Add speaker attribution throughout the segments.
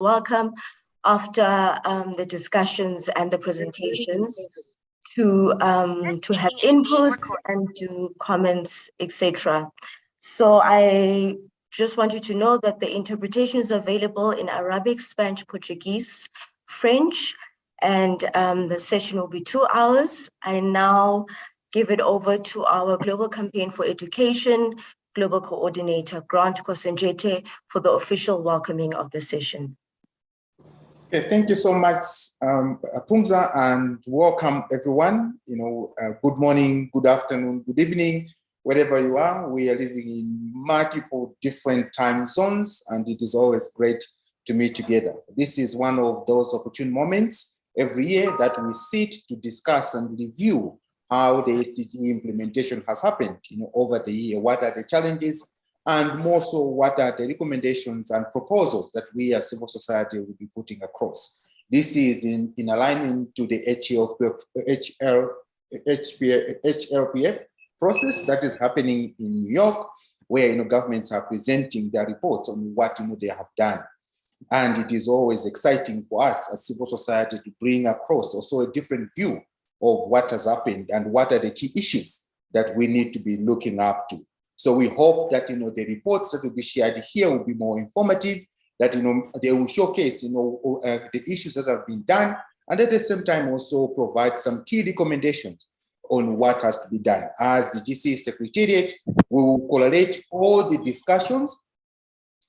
Speaker 1: welcome after the discussions and the presentations to have inputs and to comments, etc. So I just want you to know that the interpretation is available in Arabic, Spanish, Portuguese, French, and the session will be 2 hours. I now give it over to our Global Campaign for Education Global Coordinator, Grant Kosenjete, for the official welcoming of the session.
Speaker 2: Okay, thank you so much, Pumza, and welcome everyone. Good morning, good afternoon, good evening, wherever you are. We are living in multiple different time zones, and it is always great to meet together. This is one of those opportune moments every year that we sit to discuss and review how the SDG implementation has happened over the year. What are the challenges? And more so, what are the recommendations and proposals that we as civil society will be putting across? This is in alignment to the HLPF process that is happening in New York, where governments are presenting their reports on what they have done. And it is always exciting for us as civil society to bring across also a different view of what has happened and what are the key issues that we need to be looking up to. So we hope that the reports that will be shared here will be more informative, that they will showcase the issues that have been done, and at the same time also provide some key recommendations on what has to be done. As the GCE Secretariat, we will collate all the discussions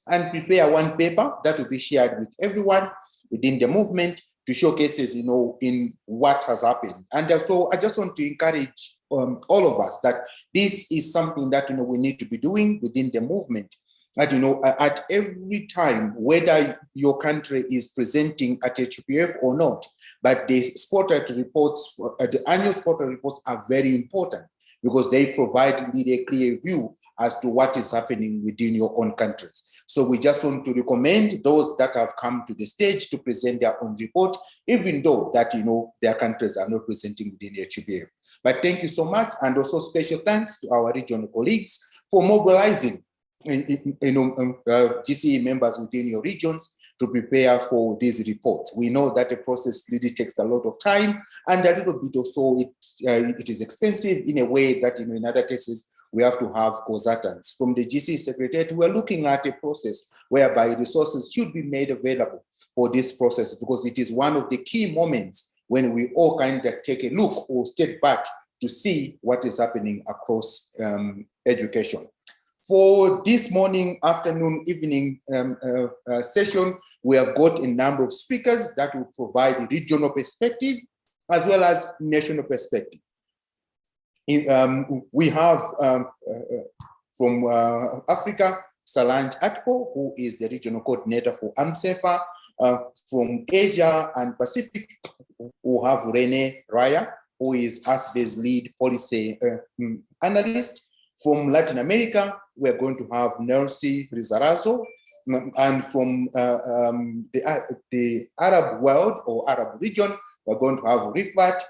Speaker 2: and prepare one paper that will be shared with everyone within the movement to showcases in what has happened. And so I just want to encourage all of us that this is something that we need to be doing within the movement. That at every time, whether your country is presenting at HPF or not, but the spotlight reports, the annual spotlight reports are very important because they provide really a clear view as to what is happening within your own countries. So we just want to recommend those that have come to the stage to present their own report, even though that their countries are not presenting within the HPF. But thank you so much, and also special thanks to our regional colleagues for mobilizing GCE members within your regions to prepare for these reports. We know that the process really takes a lot of time, and a little bit also it is expensive in a way that in other cases we have to have consultants. From the GCE Secretariat, we're looking at a process whereby resources should be made available for this process, because it is one of the key moments when we all kind of take a look or step back to see what is happening across education. For this morning, afternoon, evening session, we have got a number of speakers that will provide regional perspective as well as national perspective. We have from Africa, Solange Atpo, who is the regional coordinator for AMSEFA. From Asia and Pacific, we have Rene Raya, who is ASBE's lead policy analyst. From Latin America, we're going to have Nelsi Rizarazo. And from the Arab world or Arab region, we're going to have Rifat.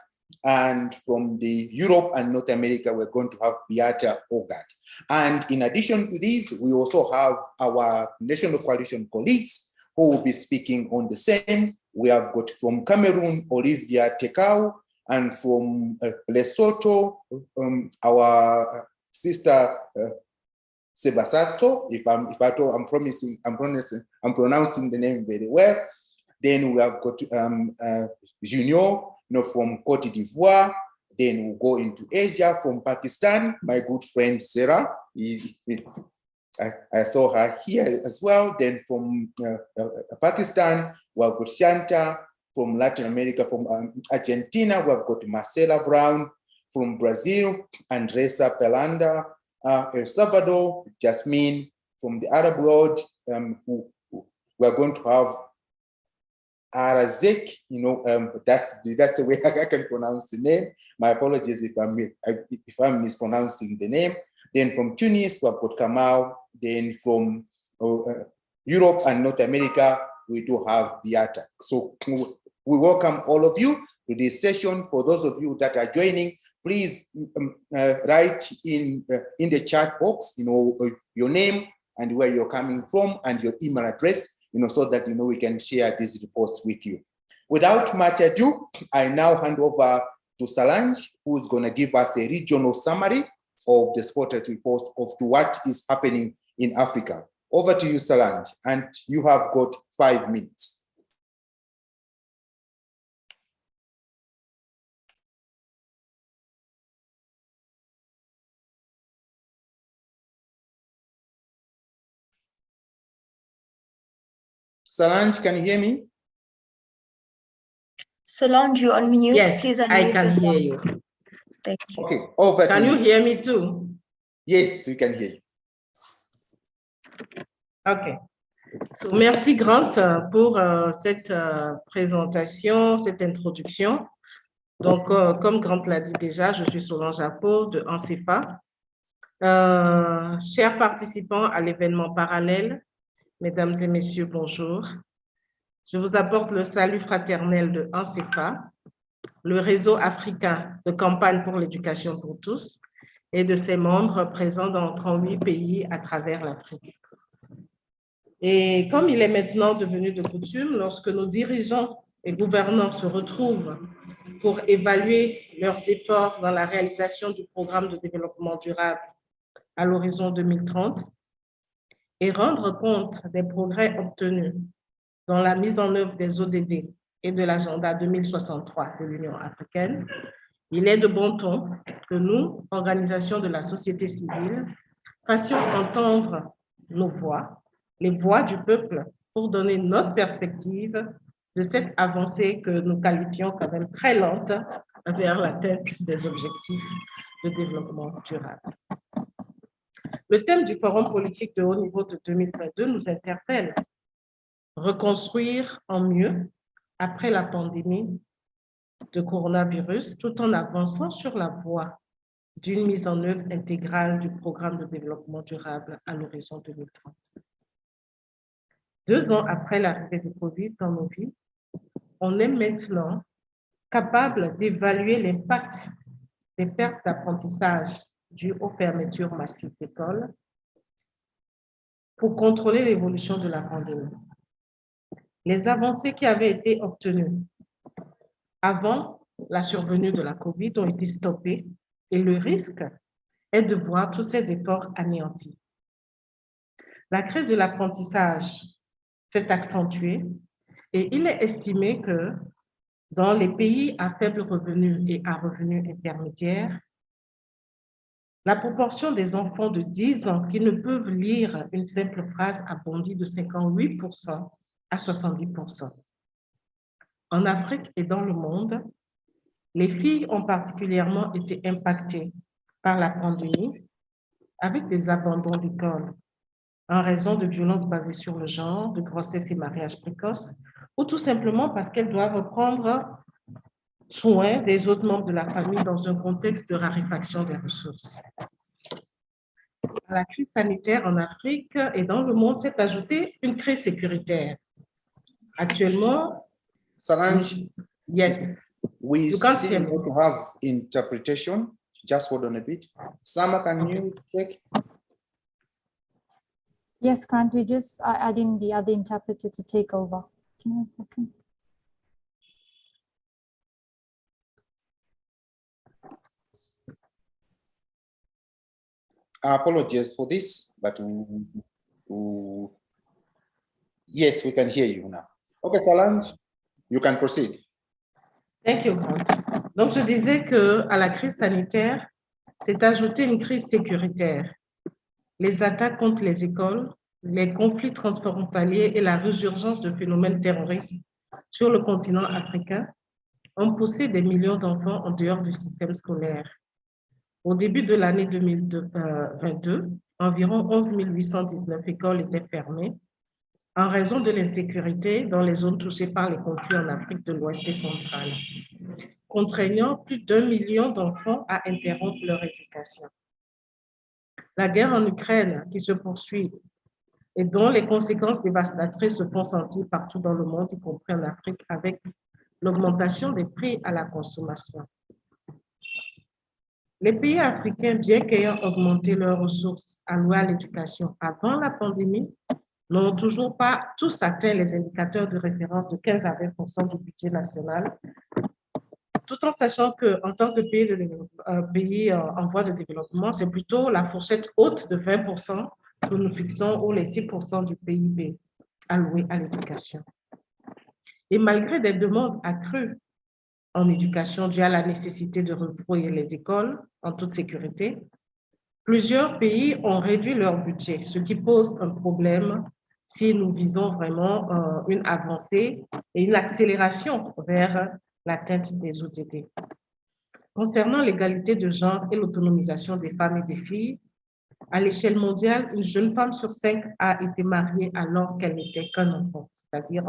Speaker 2: And from the Europe and North America, we're going to have Beata Ogad. And in addition to these, we also have our National Coalition colleagues who will be speaking on the same. We have got from Cameroon, Olivia Tekau, and from Lesotho, our sister Sebasato, I'm pronouncing the name very well. Then we have got Junior, from Cote d'Ivoire. Then we'll go into Asia from Pakistan. My good friend Sarah, I saw her here as well. Then from Pakistan, we have got Shanta. From Latin America, from Argentina, we have got Marcela Brown. From Brazil, Andresa Pelanda. El Salvador, Jasmine. From the Arab world, we are going to have Arazek, that's the way I can pronounce the name. My apologies if I'm mispronouncing the name. Then from Tunis, we've got Kamal. Then from Europe and North America, we do have Beata. So we welcome all of you to this session. For those of you that are joining, please write in the chat box, your name and where you're coming from and your email address, so that, we can share these reports with you. Without much ado, I now hand over to Solange, who's going to give us a regional summary of the spotted report of what is happening in Africa. Over to you, Solange, and you have got 5 minutes. Solange, can you hear me?
Speaker 1: Solange, you're on mute.
Speaker 3: Yes,
Speaker 1: please unmute
Speaker 3: I can
Speaker 1: yourself.
Speaker 3: hear you.
Speaker 1: Thank you.
Speaker 2: Okay, over to you.
Speaker 3: Can you hear me too?
Speaker 2: Yes, we can hear you.
Speaker 3: OK. So, merci Grant pour cette présentation, cette introduction. Donc, comme Grant l'a dit déjà, je suis Solange Apo de ANCEFA. Chers participants à l'événement parallèle, mesdames et messieurs, bonjour. Je vous apporte le salut fraternel de ANCEFA, le réseau africain de campagne pour l'éducation pour tous et de ses membres présents dans 38 pays à travers l'Afrique. Et comme il est maintenant devenu de coutume, lorsque nos dirigeants et gouvernants se retrouvent pour évaluer leurs efforts dans la réalisation du programme de développement durable à l'horizon 2030 et rendre compte des progrès obtenus dans la mise en œuvre des ODD et de l'agenda 2063 de l'Union africaine, il est de bon ton que nous, organisations de la société civile, fassions entendre nos voix, les voix du peuple, pour donner notre perspective de cette avancée que nous qualifions quand même très lente vers l'atteinte des objectifs de développement durable. Le thème du forum politique de haut niveau de 2022 nous interpelle. Reconstruire en mieux après la pandémie de coronavirus, tout en avançant sur la voie d'une mise en œuvre intégrale du programme de développement durable à l'horizon 2030. 2 ans après l'arrivée du Covid dans nos vies, on est maintenant capable d'évaluer l'impact des pertes d'apprentissage dues aux fermetures massives d'écoles pour contrôler l'évolution de la pandémie. Les avancées qui avaient été obtenues avant la survenue de la COVID ont été stoppées et le risque est de voir tous ces efforts anéantis. La crise de l'apprentissage s'est accentuée et il est estimé que dans les pays à faible revenu et à revenu intermédiaire, la proportion des enfants de 10 ans qui ne peuvent lire une simple phrase a bondi de 58% à 70%. En Afrique et dans le monde, les filles ont particulièrement été impactées par la pandémie avec des abandons d'école en raison de violences basées sur le genre, de grossesse et mariage précoces, ou tout simplement parce qu'elles doivent prendre soin des autres membres de la famille dans un contexte de raréfaction des ressources. À la crise sanitaire en Afrique et dans le monde s'est ajoutée une crise sécuritaire. Actuellement,
Speaker 2: Solange,
Speaker 3: yes.
Speaker 2: we
Speaker 3: You can't
Speaker 2: seem
Speaker 3: hear me.
Speaker 2: not to have interpretation. Just hold on a bit. Sama, can you check?
Speaker 4: Yes, Grant, we just adding the other interpreter to take over. Give me a second.
Speaker 2: I apologize for this, but yes, we can hear you now. Okay, Solange, you can proceed.
Speaker 3: Thank you, Grant. Donc, je disais qu'à la crise sanitaire s'est ajoutée une crise sécuritaire. Les attaques contre les écoles, les conflits transfrontaliers et la résurgence de phénomènes terroristes sur le continent africain ont poussé des millions d'enfants en dehors du système scolaire. Au début de l'année 2022, environ 11 819 écoles étaient fermées en raison de l'insécurité dans les zones touchées par les conflits en Afrique de l'Ouest et centrale, contraignant plus d'1 million d'enfants à interrompre leur éducation. La guerre en Ukraine qui se poursuit et dont les conséquences dévastatrices se font sentir partout dans le monde, y compris en Afrique, avec l'augmentation des prix à la consommation. Les pays africains, bien qu'ayant augmenté leurs ressources allouées à l'éducation avant la pandémie, n'ont toujours pas tous atteint les indicateurs de référence de 15 à 20% du budget national, tout en sachant qu'en tant que pays en voie de développement, c'est plutôt la fourchette haute de 20% que nous fixons ou les 6% du PIB alloués à l'éducation. Et malgré des demandes accrues en éducation dues à la nécessité de rouvrir les écoles en toute sécurité, plusieurs pays ont réduit leur budget, ce qui pose un problème si nous visons vraiment une avancée et une accélération vers l'atteinte des ODD. Concernant l'égalité de genre et l'autonomisation des femmes et des filles, à l'échelle mondiale, une jeune femme sur 5 a été mariée alors qu'elle n'était qu'un enfant, c'est-à-dire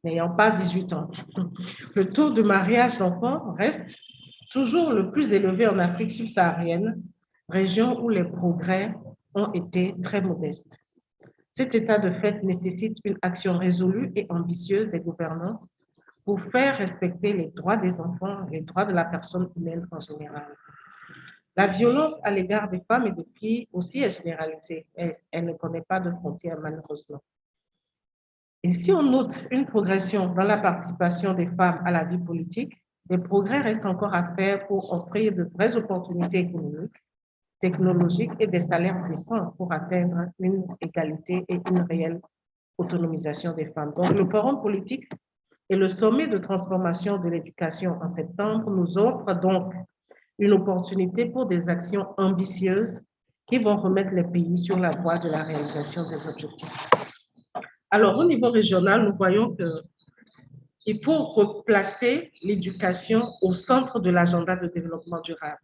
Speaker 3: n'ayant pas 18 ans. Le taux de mariage d'enfants reste toujours le plus élevé en Afrique subsaharienne, région où les progrès ont été très modestes. Cet état de fait nécessite une action résolue et ambitieuse des gouvernants pour faire respecter les droits des enfants et les droits de la personne humaine en général. La violence à l'égard des femmes et des filles aussi est généralisée. Elle ne connaît pas de frontières, malheureusement. Et si on note une progression dans la participation des femmes à la vie politique, des progrès restent encore à faire pour offrir de vraies opportunités économiques, technologiques et des salaires décents pour atteindre une égalité et une réelle autonomisation des femmes. Donc, le forum politique et le sommet de transformation de l'éducation en septembre nous offrent donc une opportunité pour des actions ambitieuses qui vont remettre les pays sur la voie de la réalisation des objectifs. Alors, au niveau régional, nous voyons qu'il faut replacer l'éducation au centre de l'agenda de développement durable.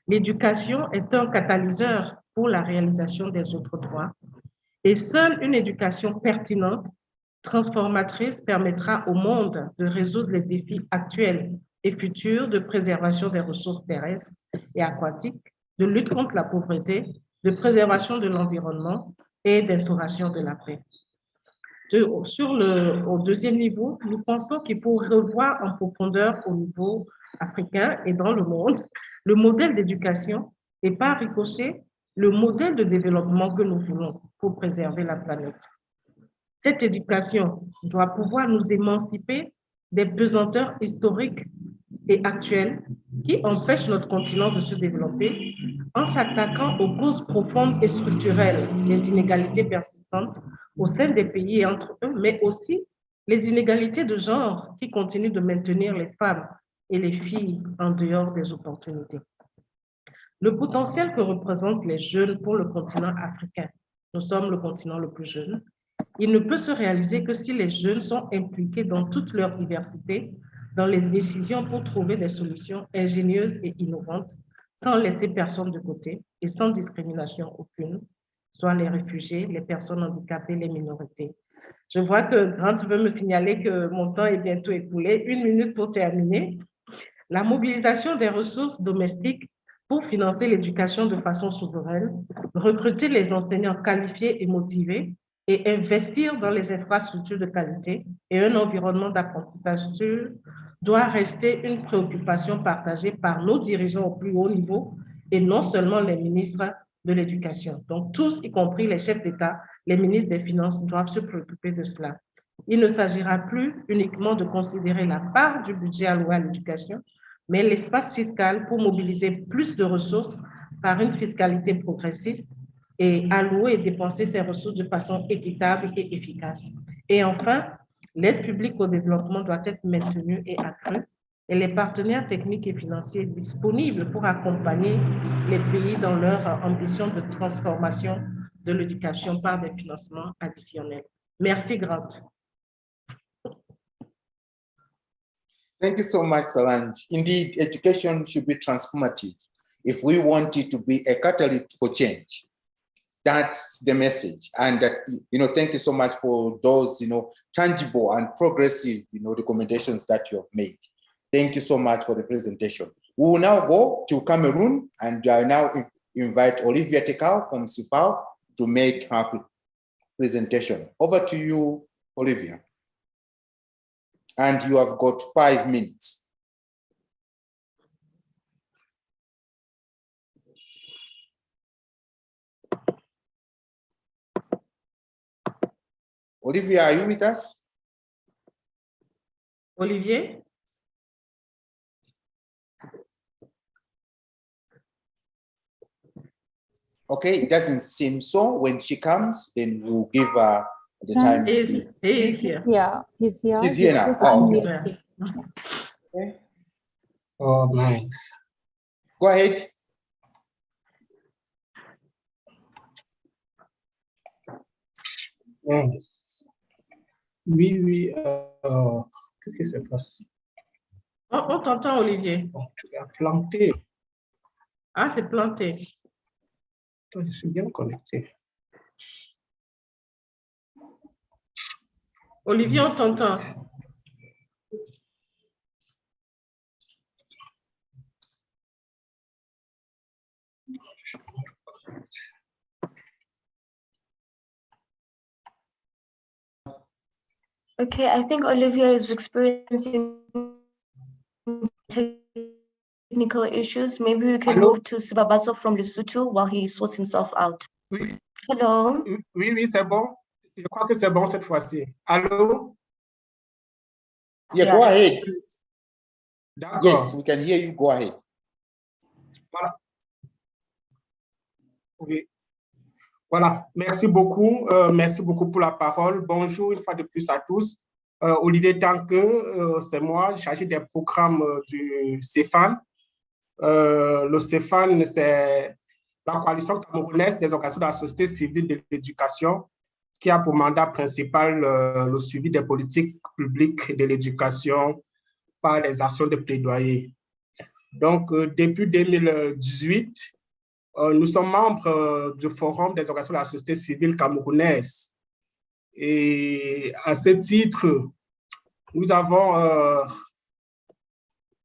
Speaker 3: L'éducation est un catalyseur pour la réalisation des autres droits et seule une éducation pertinente, transformatrice, permettra au monde de résoudre les défis actuels et futurs de préservation des ressources terrestres et aquatiques, de lutte contre la pauvreté, de préservation de l'environnement et d'instauration de la paix. Au deuxième niveau, nous pensons qu'il faut revoir en profondeur au niveau africain et dans le monde le modèle d'éducation et par ricochet le modèle de développement que nous voulons pour préserver la planète. Cette éducation doit pouvoir nous émanciper des pesanteurs historiques et actuelles qui empêchent notre continent de se développer en s'attaquant aux causes profondes et structurelles, les inégalités persistantes au sein des pays et entre eux, mais aussi les inégalités de genre qui continuent de maintenir les femmes et les filles en dehors des opportunités. Le potentiel que représentent les jeunes pour le continent africain, nous sommes le continent le plus jeune, il ne peut se réaliser que si les jeunes sont impliqués dans toute leur diversité, dans les décisions pour trouver des solutions ingénieuses et innovantes, sans laisser personne de côté et sans discrimination aucune, soit les réfugiés, les personnes handicapées, les minorités. Je vois que Grant veut me signaler que mon temps est bientôt écoulé. 1 minute pour terminer. La mobilisation des ressources domestiques pour financer l'éducation de façon souveraine, recruter les enseignants qualifiés et motivés et investir dans les infrastructures de qualité et un environnement d'apprentissage sûr doit rester une préoccupation partagée par nos dirigeants au plus haut niveau et non seulement les ministres de l'Éducation. Donc tous, y compris les chefs d'État, les ministres des Finances, doivent se préoccuper de cela. Il ne s'agira plus uniquement de considérer la part du budget alloué à l'éducation, mais l'espace fiscal pour mobiliser plus de ressources par une fiscalité progressiste et allouer et dépenser ces ressources de façon équitable et efficace. Et enfin, l'aide publique au développement doit être maintenue et accrue et les partenaires techniques et financiers disponibles pour accompagner les pays dans leur ambition de transformation de l'éducation par des financements additionnels. Merci, Grant.
Speaker 2: Thank you so much, Solange. Indeed, education should be transformative if we want it to be a catalyst for change. That's the message. And that, thank you so much for those, tangible and progressive, recommendations that you have made. Thank you so much for the presentation. We will now go to Cameroon, and I now invite Olivia Tekau from SIFAO to make her presentation. Over to you, Olivia. And you have got 5 minutes. Olivia, are you with us?
Speaker 3: Olivier?
Speaker 2: Okay, it doesn't seem so. When she comes, then we'll give her the time.
Speaker 3: He is here.
Speaker 4: Yeah, he's here.
Speaker 2: He's here now.
Speaker 4: just
Speaker 2: Oh,
Speaker 4: unmuted.
Speaker 2: okay.
Speaker 5: Oh, nice.
Speaker 2: Go ahead.
Speaker 5: Nice. Oui, qu'est-ce qui se passe?
Speaker 3: On t'entend, Olivier.
Speaker 5: Bon, tu as planté.
Speaker 3: Ah, c'est planté.
Speaker 5: Toi, je suis bien connecté.
Speaker 3: Olivier, on t'entend.
Speaker 1: Okay, I think Olivia is experiencing technical issues. Maybe we can
Speaker 5: Allô?
Speaker 1: move to Sibabaso from Lesotho while he sorts himself out.
Speaker 5: Oui,
Speaker 1: Hello.
Speaker 5: oui, c'est bon. Je crois que c'est bon cette fois-ci. Allô?
Speaker 2: Yeah, go ahead.
Speaker 5: D'accord.
Speaker 2: Yes, we can hear you. Go ahead.
Speaker 5: Voilà. Oui. Voilà, merci beaucoup pour la parole. Bonjour une fois de plus à tous. Olivier Tanque, c'est moi, chargé des programmes du CEFAN. Le CEFAN, c'est la coalition camerounaise des organisations de la société civile de l'éducation qui a pour mandat principal le suivi des politiques publiques de l'éducation par les actions de plaidoyer. Donc, depuis 2018, nous sommes membres du Forum des organisations de la société civile camerounaise. Et à ce titre, nous avons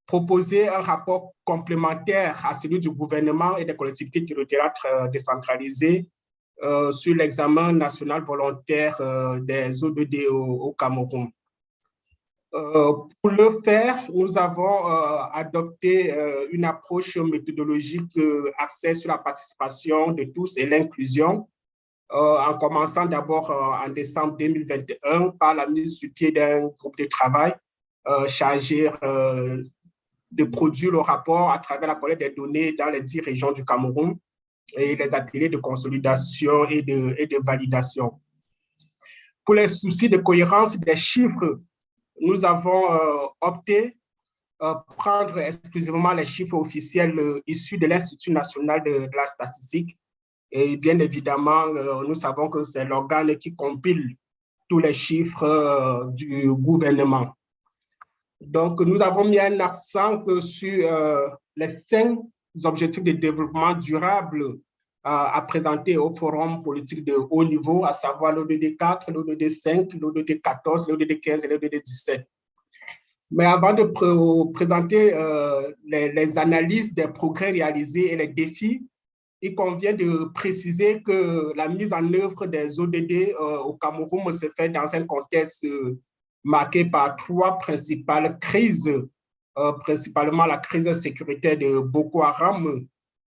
Speaker 5: proposé un rapport complémentaire à celui du gouvernement et des collectivités territoriales décentralisées sur l'examen national volontaire des ODD au Cameroun. Pour le faire, nous avons adopté une approche méthodologique axée sur la participation de tous et l'inclusion, en commençant d'abord en décembre 2021 par la mise sur pied d'un groupe de travail chargé de produire le rapport à travers la collecte des données dans les 10 régions du Cameroun et les ateliers de consolidation et de validation. Pour les soucis de cohérence des chiffres, nous avons opté prendre exclusivement les chiffres officiels issus de l'Institut national de la statistique. Et bien évidemment, nous savons que c'est l'organe qui compile tous les chiffres du gouvernement. Donc, nous avons mis un accent sur les 5 objectifs de développement durable à présenter au forum politique de haut niveau, à savoir l'ODD 4, l'ODD 5, l'ODD 14, l'ODD 15 et l'ODD 17. Mais avant de présenter les analyses des progrès réalisés et les défis, il convient de préciser que la mise en œuvre des ODD au Cameroun se fait dans un contexte marqué par 3 principales crises, principalement la crise sécuritaire de Boko Haram,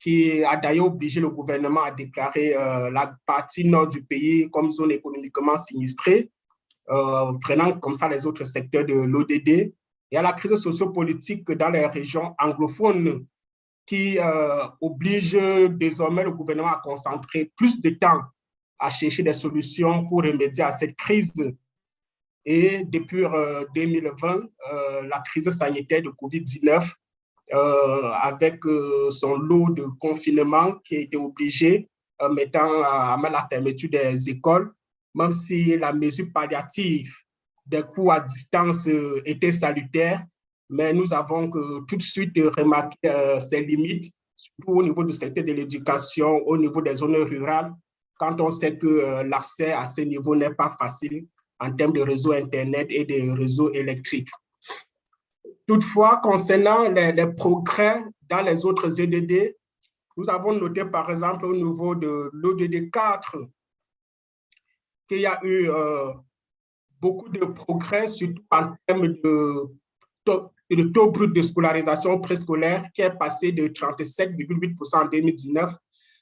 Speaker 5: qui a d'ailleurs obligé le gouvernement à déclarer la partie nord du pays comme zone économiquement sinistrée, freinant comme ça les autres secteurs de l'ODD. Il y a la crise sociopolitique dans les régions anglophones qui oblige désormais le gouvernement à concentrer plus de temps à chercher des solutions pour remédier à cette crise. Et depuis 2020, la crise sanitaire de COVID-19, avec son lot de confinement qui a été obligé, mettant à mal la fermeture des écoles, même si la mesure palliative des cours à distance était salutaire, mais nous avons tout de suite remarqué ses limites, surtout au niveau du secteur de l'éducation, au niveau des zones rurales, quand on sait que l'accès à ce niveau n'est pas facile en termes de réseau Internet et de réseau électrique. Toutefois, concernant les progrès dans les autres EDD, nous avons noté par exemple au niveau de l'ODD 4 qu'il y a eu beaucoup de progrès, surtout en termes de taux brut de scolarisation préscolaire qui est passé de 37,8% en 2019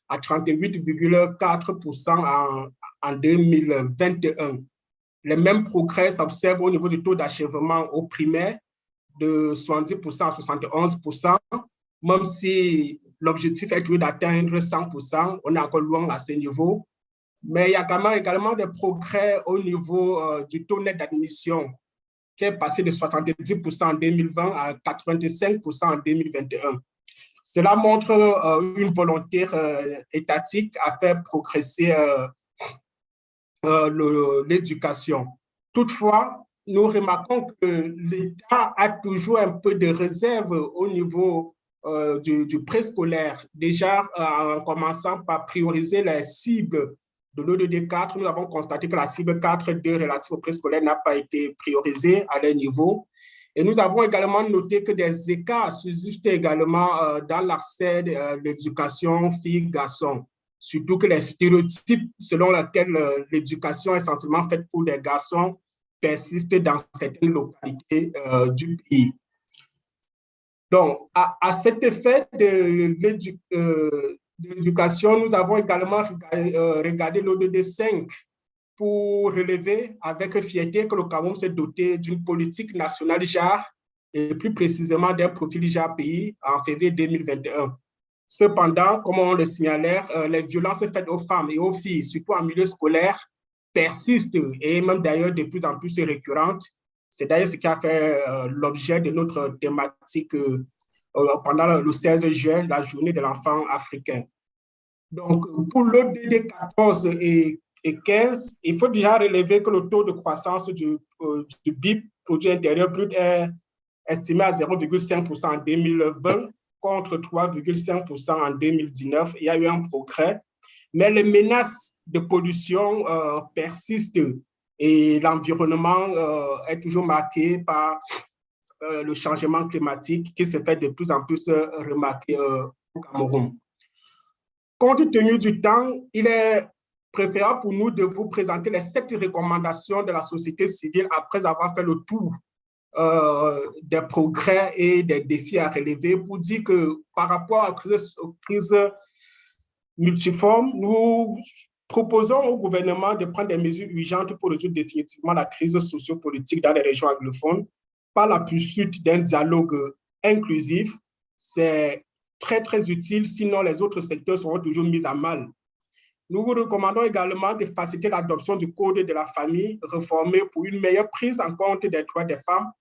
Speaker 5: à 38,4% en 2021. Les mêmes progrès s'observent au niveau du taux d'achèvement au primaire de 70% à 71%, même si l'objectif est toujours d'atteindre 100%, on est encore loin à ce niveau. Mais il y a également des progrès au niveau du taux net d'admission, qui est passé de 70% en 2020 à 85% en 2021. Cela montre une volonté étatique à faire progresser l'éducation. Toutefois, nous remarquons que l'État a toujours un peu de réserve au niveau du préscolaire. Déjà, en commençant par prioriser les cibles de l'ODD 4, nous avons constaté que la cible 4.2 relative au préscolaire n'a pas été priorisée à leur niveau. Et nous avons également noté que des écarts subsistent également dans l'accès de l'éducation filles-garçons. Surtout que les stéréotypes selon lesquels l'éducation est essentiellement faite pour les garçons persistent dans certaines localités du pays. Donc, à cet effet de l'éducation, nous avons également regardé l'ODD 5 pour relever avec fierté que le Cameroun s'est doté d'une politique nationale genre et plus précisément d'un profil genre pays en février 2021. Cependant, comme on le signalait, les violences faites aux femmes et aux filles, surtout en milieu scolaire, persistent et même d'ailleurs de plus en plus récurrentes. C'est d'ailleurs ce qui a fait l'objet de notre thématique pendant le 16 juin, la journée de l'enfant africain. Donc, pour l'ODD 14 et 15, il faut déjà relever que le taux de croissance du BIP, produit intérieur brut, est estimé à 0,5% en 2020 contre 3,5% en 2019. Il y a eu un progrès, mais les menaces de pollution persistent et l'environnement est toujours marqué par le changement climatique qui se fait de plus en plus remarquer au Cameroun. Compte tenu du temps, il est préférable pour nous de vous présenter les 7 recommandations de la société civile après avoir fait le tour des progrès et des défis à relever pour dire que par rapport à la crise multiforme, nous proposons au gouvernement de prendre des mesures urgentes pour résoudre définitivement la crise sociopolitique dans les régions anglophones par la poursuite d'un dialogue inclusif. C'est très, très utile, sinon les autres secteurs seront toujours mis à mal. Nous vous recommandons également de faciliter l'adoption du Code de la famille réformé pour une meilleure prise en compte des droits des femmes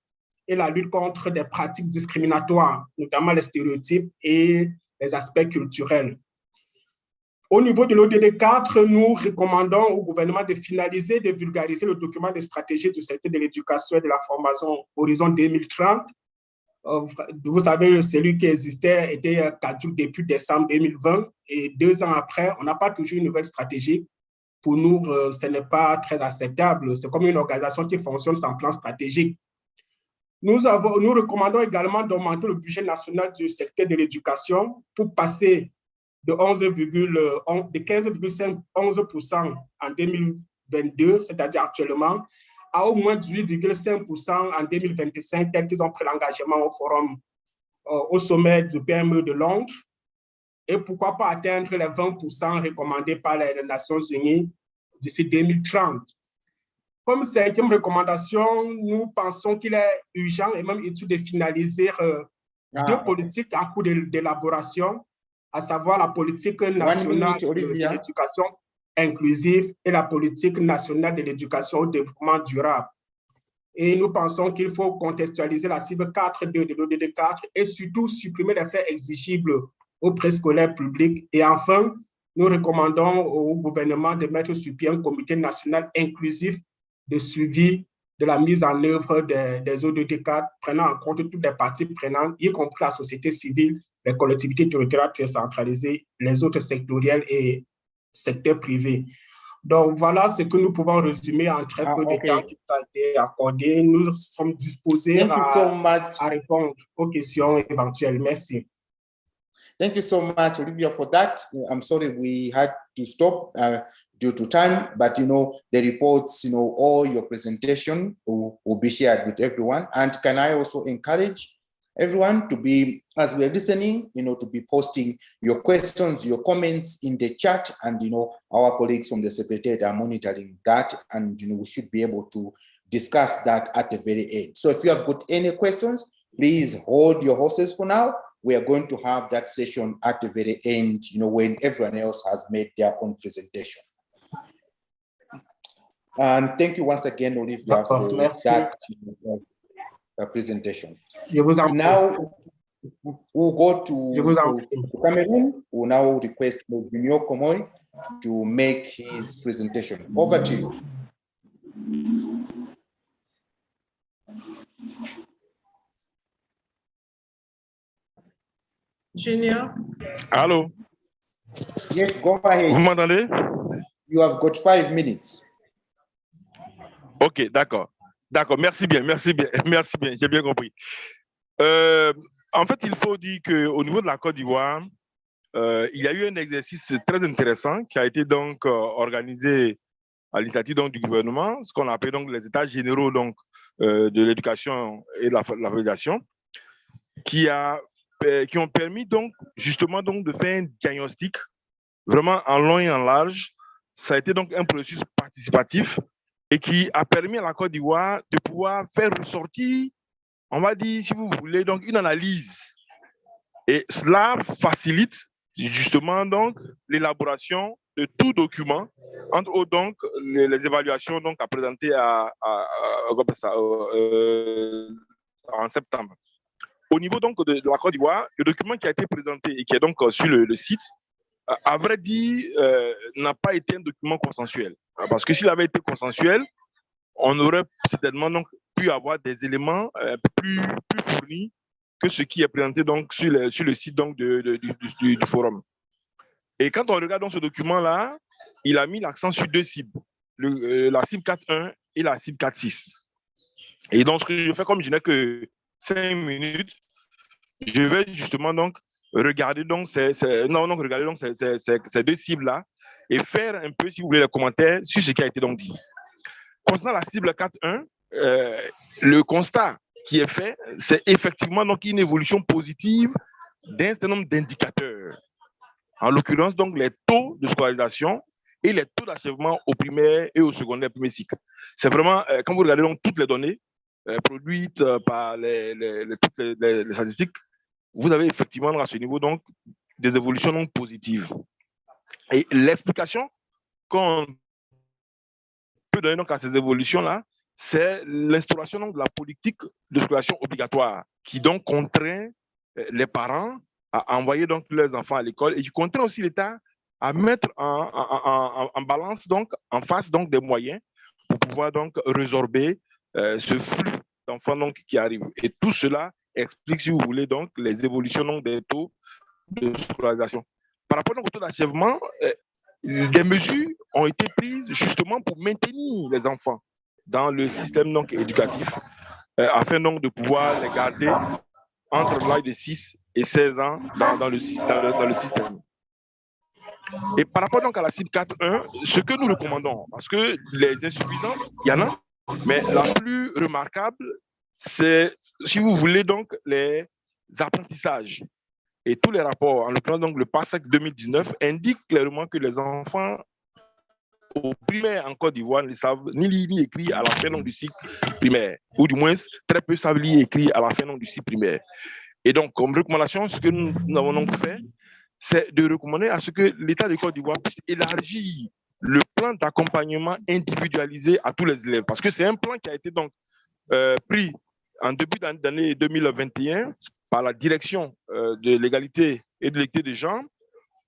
Speaker 5: et la lutte contre des pratiques discriminatoires, notamment les stéréotypes et les aspects culturels. Au niveau de l'ODD 4, nous recommandons au gouvernement de finaliser, de vulgariser le document de stratégie du secteur de l'éducation et de la formation Horizon 2030. Vous savez, celui qui existait était caduc depuis décembre 2020 et 2 ans après, on n'a pas toujours une nouvelle stratégie. Pour nous, ce n'est pas très acceptable. C'est comme une organisation qui fonctionne sans plan stratégique. Nous recommandons également d'augmenter le budget national du secteur de l'éducation pour passer de 15,11% en 2022, c'est-à-dire actuellement, à au moins 18,5% en 2025, tel qu'ils ont pris l'engagement au forum, au sommet du PME de Londres, et pourquoi pas atteindre les 20% recommandés par les Nations Unies d'ici 2030. Comme 5e recommandation, nous pensons qu'il est urgent et même utile de finaliser 2 politiques en cours d'élaboration, à savoir la politique nationale de l'éducation inclusive et la politique nationale de l'éducation au développement durable. Et nous pensons qu'il faut contextualiser la cible 4.2 de l'ODD 4 et surtout supprimer les frais exigibles aux préscolaires publics. Et enfin, nous recommandons au gouvernement de mettre sur pied un comité national inclusif de suivi de la mise en œuvre des ODD 4, prenant en compte toutes les parties prenantes, y compris la société civile, les collectivités territoriales décentralisées, les autres sectoriels et secteurs privés. Donc, voilà ce que nous pouvons résumer en très peu de temps qui nous a été accordé. Nous sommes disposés à répondre aux questions éventuelles. Merci.
Speaker 2: Thank you so much, Olivia, for that. I'm sorry we had to stop due to time, but the reports, all your presentation will be shared with everyone. And can I also encourage everyone to be, as we are listening, to be posting your questions, your comments in the chat, and our colleagues from the Secretariat are monitoring that, and we should be able to discuss that at the very end. So if you have got any questions, please hold your horses for now. We are going to have that session at the very end, when everyone else has made their own presentation. And thank you once again, Olivia, for that presentation. Now, we'll go to Cameroon. We'll now request Junior Komoy to make his presentation. Over to you.
Speaker 3: Junior.
Speaker 6: Allô?
Speaker 2: Yes, go ahead.
Speaker 6: Vous m'entendez?
Speaker 2: You have got 5 minutes.
Speaker 6: Ok, d'accord. D'accord, merci bien, merci bien, merci bien, j'ai bien compris. En fait, il faut dire qu'au niveau de la Côte d'Ivoire, il y a eu un exercice très intéressant qui a été donc organisé à l'initiative du gouvernement, ce qu'on appelle donc les états généraux de l'éducation et de la validation, qui ont permis donc justement de faire un diagnostic vraiment en long et en large. Ça a été donc un processus participatif et qui a permis à la Côte d'Ivoire de pouvoir faire ressortir, on va dire, si vous voulez, donc une analyse. Et cela facilite justement donc l'élaboration de tout document, entre autres donc les évaluations donc à présenter en septembre. Au niveau donc de la Côte d'Ivoire, le document qui a été présenté et qui est donc sur le site, à vrai dire, n'a pas été un document consensuel. Parce que s'il avait été consensuel, on aurait certainement donc pu avoir des éléments plus fournis que ce qui est présenté donc sur le site donc du forum. Et quand on regarde dans ce document-là, il a mis l'accent sur 2 cibles, la cible 4.1 et la cible 4.6. Et donc, ce que je fais, comme je n'ai que 5 minutes, je vais justement donc regarder donc ces 2 cibles-là et faire un peu, si vous voulez, les commentaires sur ce qui a été donc dit. Concernant la cible 4.1, le constat qui est fait, c'est effectivement donc une évolution positive d'un certain nombre d'indicateurs. En l'occurrence, donc les taux de scolarisation et les taux d'achèvement au primaire et au secondaire premier cycle. C'est vraiment, quand vous regardez donc toutes les données produites par toutes les statistiques, vous avez effectivement à ce niveau donc des évolutions donc positives. Et l'explication qu'on peut donner donc à ces évolutions-là, c'est l'instauration de la politique de scolarisation obligatoire qui donc contraint les parents à envoyer donc leurs enfants à l'école et qui contraint aussi l'État à mettre en balance donc en face donc des moyens pour pouvoir donc résorber ce flux d'enfants donc qui arrivent. Et tout cela explique, si vous voulez, donc les évolutions donc des taux de scolarisation. Par rapport donc au taux d'achèvement, des mesures ont été prises justement pour maintenir les enfants dans le système donc éducatif afin donc de pouvoir les garder entre l'âge de 6 et 16 ans dans le système. Et par rapport donc à la cible 4.1, ce que nous recommandons, parce que les insuffisances, il y en a, mais la plus remarquable, c'est, si vous voulez, donc les apprentissages. Et tous les rapports, en l'occurrence donc le PASEC 2019, indiquent clairement que les enfants au primaire en Côte d'Ivoire ne savent ni lire ni écrire à la fin du cycle primaire, ou du moins très peu savent lire et écrire à la fin du cycle primaire. Et donc, comme recommandation, ce que nous avons donc fait, c'est de recommander à ce que l'État de Côte d'Ivoire puisse élargir le plan d'accompagnement individualisé à tous les élèves. Parce que c'est un plan qui a été donc pris en début d'année 2021 par la direction de l'égalité et de l'équité des genres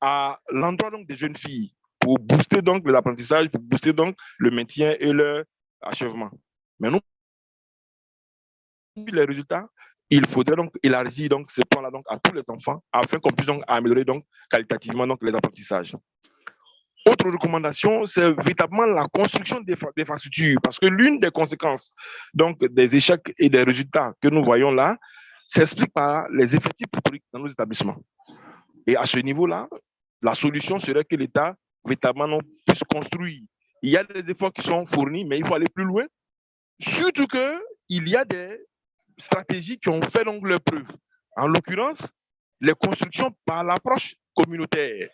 Speaker 6: à l'endroit donc des jeunes filles pour booster donc l'apprentissage, pour booster donc le maintien et leur achèvement. Mais nous, les résultats, il faudrait donc élargir donc ce plan-là donc à tous les enfants afin qu'on puisse donc améliorer donc qualitativement donc les apprentissages. Autre recommandation, c'est véritablement la construction des infrastructures, parce que l'une des conséquences donc des échecs et des résultats que nous voyons là s'explique par les effectifs pléthoriques dans nos établissements. Et à ce niveau-là, la solution serait que l'État véritablement puisse construire. Il y a des efforts qui sont fournis, mais il faut aller plus loin. Surtout qu'il y a des stratégies qui ont fait donc leur preuve. En l'occurrence, les constructions par l'approche communautaire.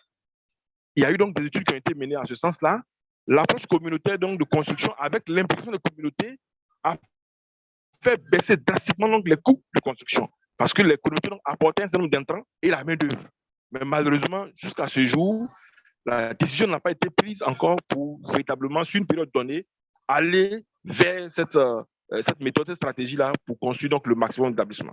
Speaker 6: Il y a eu donc des études qui ont été menées en ce sens-là. L'approche communautaire donc de construction avec l'implication des communautés a fait baisser drastiquement donc les coûts de construction parce que les communautés donc apportaient un certain nombre d'intrants et la main-d'œuvre. Mais malheureusement, jusqu'à ce jour, la décision n'a pas été prise encore pour véritablement, sur une période donnée, aller vers cette méthode, cette stratégie-là pour construire donc le maximum d'établissements.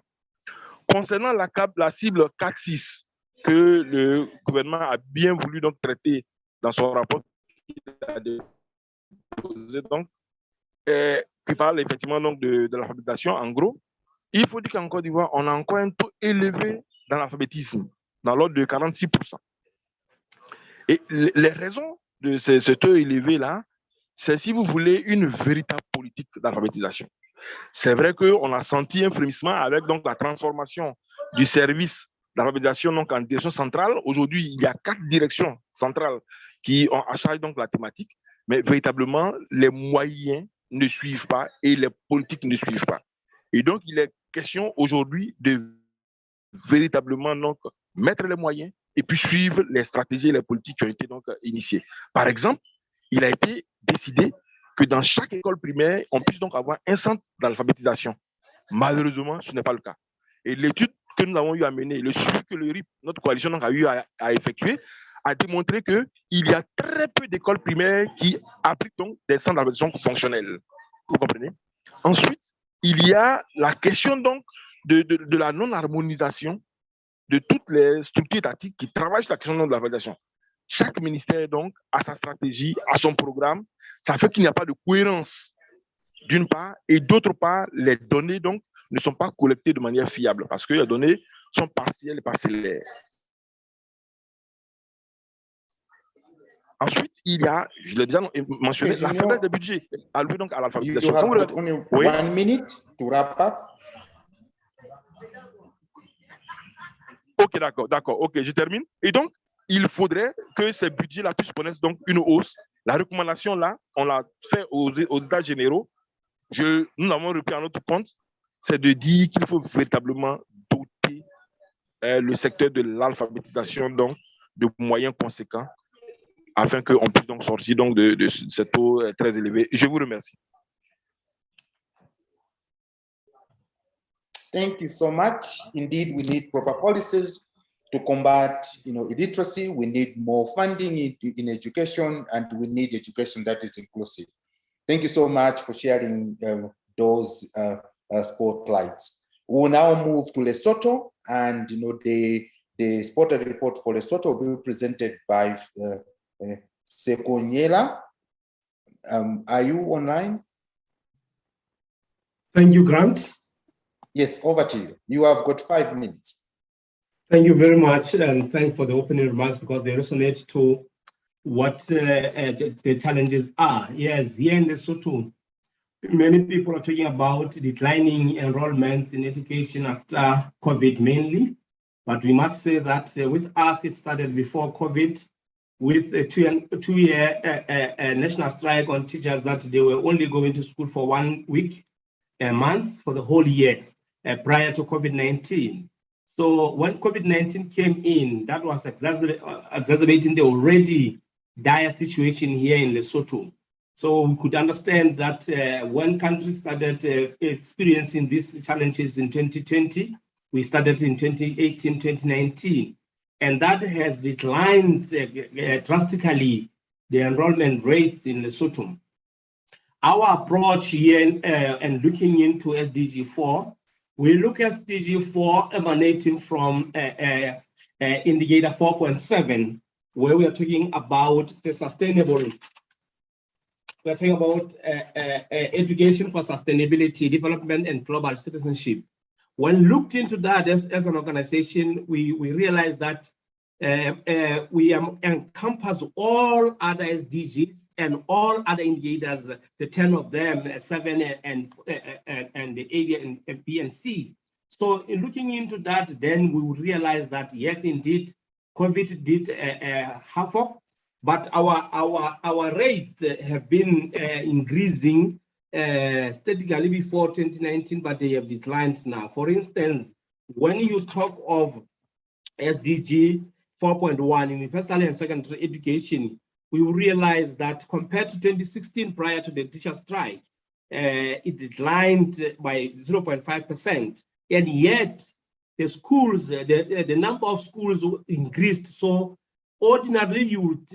Speaker 6: Concernant la cible 4-6 que le gouvernement a bien voulu donc traiter dans son rapport qu'il a déposé, donc, qui parle effectivement donc de l'alphabétisation, en gros, il faut dire qu'en Côte d'Ivoire, on a encore un taux élevé dans l'alphabétisme, dans l'ordre de 46%. Et les raisons de ce taux élevé-là, c'est, si vous voulez, une véritable politique d'alphabétisation. C'est vrai qu'on a senti un frémissement avec donc la transformation du service d'alphabétisation donc en direction centrale. Aujourd'hui, il y a 4 directions centrales qui ont à charge donc la thématique, mais véritablement, les moyens ne suivent pas et les politiques ne suivent pas. Et donc, il est question aujourd'hui de véritablement donc mettre les moyens et puis suivre les stratégies et les politiques qui ont été donc initiées. Par exemple, il a été décidé que dans chaque école primaire, on puisse donc avoir un centre d'alphabétisation. Malheureusement, ce n'est pas le cas. Et l'étude que nous avons eu à mener, le suivi que le RIP, notre coalition donc, a eu à effectuer, a démontré qu'il y a très peu d'écoles primaires qui appliquent donc des centres d'alphabétisation fonctionnels. Vous comprenez? Ensuite, il y a la question donc de la non-harmonisation de toutes les structures étatiques qui travaillent sur la question de la validation. Chaque ministère, donc, a sa stratégie, a son programme. Ça fait qu'il n'y a pas de cohérence, d'une part, et d'autre part, les données, donc, ne sont pas collectées de manière fiable parce que les données sont partielles et parcellaires. Ensuite, il y a, je l'ai déjà mentionné, la faiblesse des budgets alloués donc à l'alphabétisation.
Speaker 2: You have only 1 minute to wrap up.
Speaker 6: Ok, d'accord, ok, je termine. Et donc, il faudrait que ces budgets-là puissent connaître donc une hausse. La recommandation là, on l'a fait aux états généraux. Nous l'avons repris en notre compte, c'est de dire qu'il faut véritablement doter le secteur de l'alphabétisation donc de moyens conséquents afin qu'on puisse donc sortir donc de ce taux très élevé. Je vous remercie.
Speaker 2: Thank you so much. Indeed, we need proper policies to combat, illiteracy. We need more funding in education, and we need education that is inclusive. Thank you so much for sharing those spotlights. We will now move to Lesotho, and the spotlight report for Lesotho will be presented by Sekonyela. Are you online?
Speaker 7: Thank you, Grant.
Speaker 2: Yes, over to you. You have got 5 minutes.
Speaker 7: Thank you very much, and thanks for the opening remarks because they resonate to what the challenges are. Yes, here in Lesotho, many people are talking about declining enrollment in education after COVID mainly, but we must say that with us, it started before COVID with a two-year national strike on teachers that they were only going to school for 1 week, a month for the whole year prior to COVID-19. So when COVID-19 came in, that was exacerbating the already dire situation here in Lesotho. So we could understand that when countries started experiencing these challenges in 2020, we started in 2018, 2019, and that has declined drastically the enrollment rates in Lesotho. Our approach here and looking into SDG 4, we look at SDG 4 emanating from indicator 4.7, where we are talking about the sustainable. We're talking about education for sustainability, development, and global citizenship. When looked into that as an organization, we realized that we encompass all other SDGs and all other indicators, the 10 of them, 7 and the 8 and B and C. So in looking into that, then we would realize that yes, indeed, COVID did havoc, but our rates have been increasing statically before 2019, but they have declined now. For instance, when you talk of SDG 4.1, universal and secondary education, we realize that compared to 2016, prior to the teacher strike, it declined by 0.5%, and yet the schools, the number of schools increased. So ordinarily, you would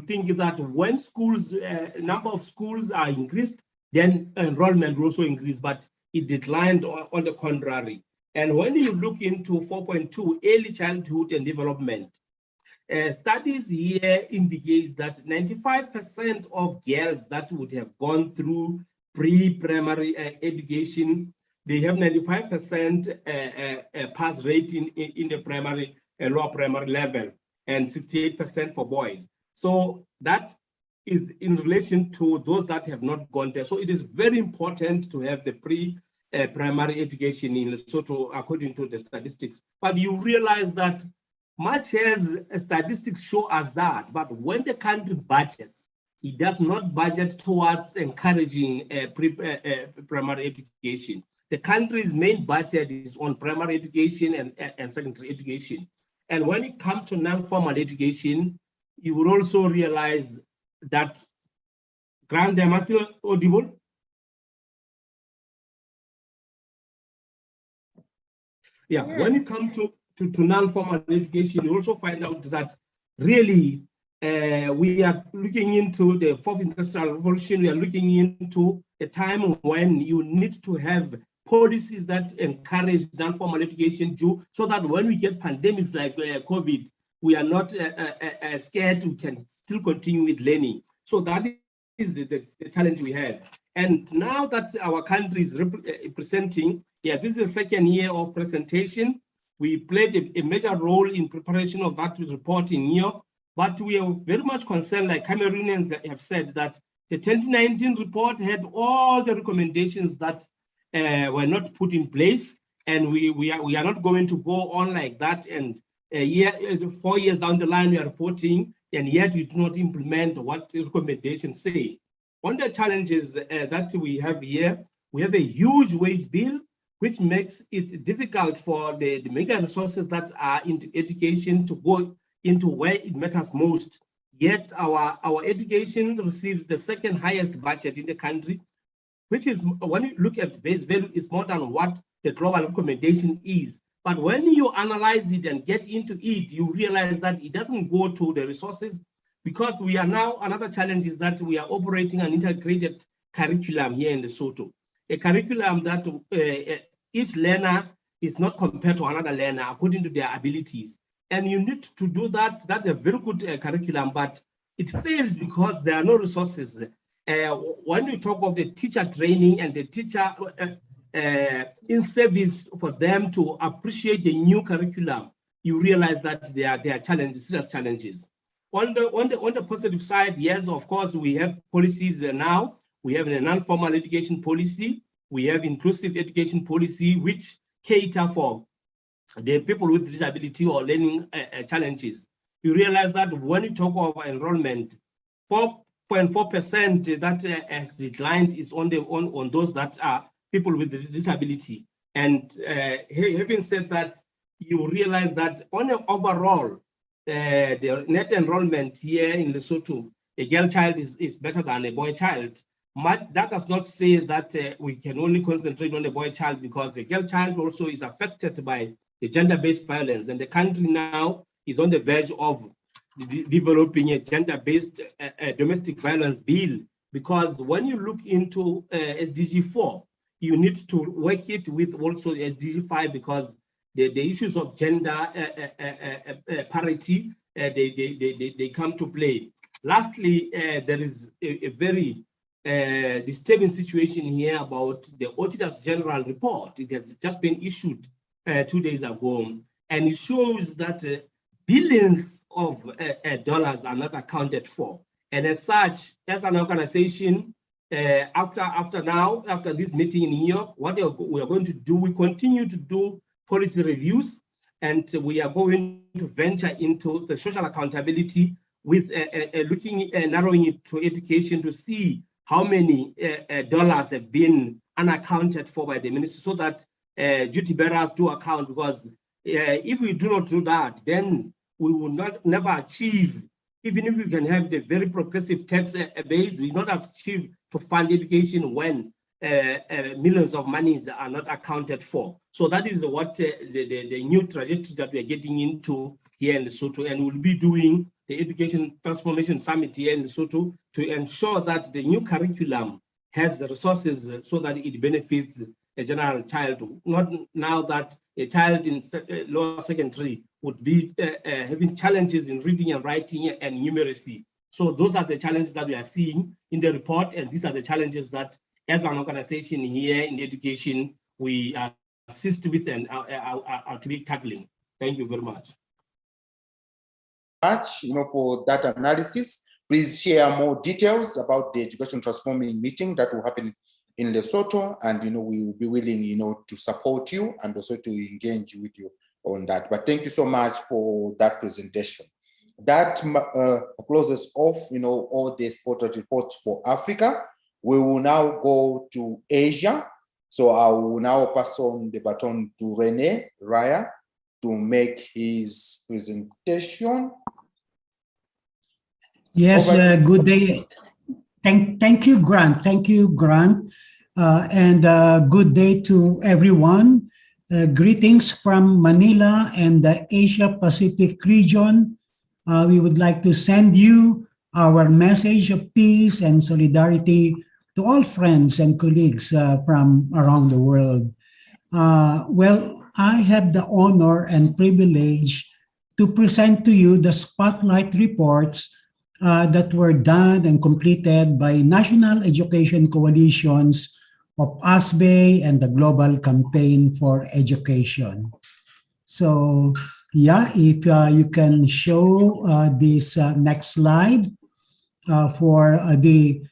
Speaker 7: think that when schools, number of schools are increased, then enrollment will also increase, but it declined on the contrary. And when you look into 4.2, early childhood and development, studies here indicate that 95% of girls that would have gone through pre-primary education, they have 95% pass rate in the primary, lower primary level, and 68% for boys. So that is in relation to those that have not gone there. So it is very important to have the pre-primary education in Lesotho, according to the statistics. But you realize that much as statistics show us that, but when the country budgets, it does not budget towards encouraging primary education. The country's main budget is on primary education and secondary education. And when it comes to non-formal education, you will also realize that, Grant, am I still audible? Yeah,
Speaker 3: Yes.
Speaker 7: when it comes to non-formal education, you also find out that really we are looking into the fourth industrial revolution. We are looking into a time when you need to have policies that encourage non-formal education so that when we get pandemics like COVID, we are not scared, we can still continue with learning. So that is the challenge we have. And now that our country is presenting, yeah, this is the second year of presentation. We played a major role in preparation of that report in New York, but we are very much concerned, like Cameroonians have said, that the 2019 report had all the recommendations that were not put in place, and we are not going to go on like that. And 4 years down the line, we are reporting, and yet we do not implement what the recommendations say. One of the challenges that we have here, we have a huge wage bill, which makes it difficult for the mega resources that are into education to go into where it matters most. Yet our education receives the second highest budget in the country, which is, when you look at base value, is more than what the global recommendation is. But when you analyze it and get into it, you realize that it doesn't go to the resources, because we are now, another challenge is that we are operating an integrated curriculum here in Lesotho. A curriculum that each learner is not compared to another learner according to their abilities. And you need to do that. That's a very good curriculum, but it fails because there are no resources. When we talk of the teacher training and the teacher in service for them to appreciate the new curriculum, you realize that there are challenges, serious challenges. On the positive side, yes, of course, we have policies now. We have a non-formal education policy. We have inclusive education policy, which cater for the people with disability or learning challenges. You realize that when you talk of enrollment, 4.4% that has declined is on those that are people with disability. And having said that, you realize that on an overall, the net enrollment here in Lesotho, a girl child is better than a boy child. That does not say that we can only concentrate on the boy child, because the girl child also is affected by the gender-based violence. And the country now is on the verge of developing a gender-based domestic violence bill, because when you look into SDG 4, you need to work it with also SDG 5, because the issues of gender parity, they come to play. Lastly, there is a very disturbing situation here about the Auditor's General report. It has just been issued 2 days ago, and it shows that billions of dollars are not accounted for. And as such, as an organization, after this meeting in New York, what we are going to do, we continue to do policy reviews, and we are going to venture into the social accountability with narrowing it to education to see how many dollars have been unaccounted for by the ministry, so that duty bearers do account, because if we do not do that, then we will never achieve, even if we can have the very progressive tax base, we will not achieve to fund education when millions of monies are not accounted for. So that is what the new trajectory that we are getting into here in Lesotho, and we'll be doing the Education Transformation Summit here in Lesotho to ensure that the new curriculum has the resources so that it benefits a general child, not now that a child in lower secondary would be having challenges in reading and writing and numeracy. So those are the challenges that we are seeing in the report, and these are the challenges that as an organization here in education, we assist with and are to be tackling. Thank you very much.
Speaker 2: For that analysis. Please share more details about the Education Transforming meeting that will happen in Lesotho, and we will be willing to support you and also to engage with you on that. But thank you so much for that presentation. That closes off all the spotted reports for Africa. We will now go to Asia. So I will now pass on the baton to Rene Raya to make his presentation.
Speaker 8: Yes, good day. Thank you, Grant. Thank you, Grant. And good day to everyone. Greetings from Manila and the Asia Pacific region. We would like to send you our message of peace and solidarity to all friends and colleagues from around the world. Well, I have the honor and privilege to present to you the spotlight reports that were done and completed by National Education Coalitions of ASBE and the Global Campaign for Education. So, yeah, if you can show this next slide for the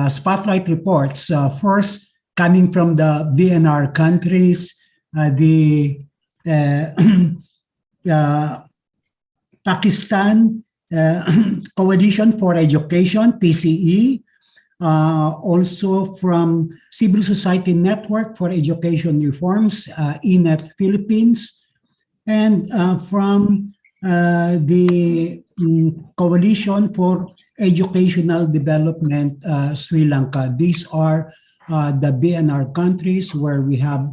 Speaker 8: spotlight reports. First, coming from the BNR countries, the Pakistan Coalition for Education, PCE, also from Civil Society Network for Education Reforms, INET Philippines, and from the Coalition for Educational Development, Sri Lanka. These are the BNR countries where we have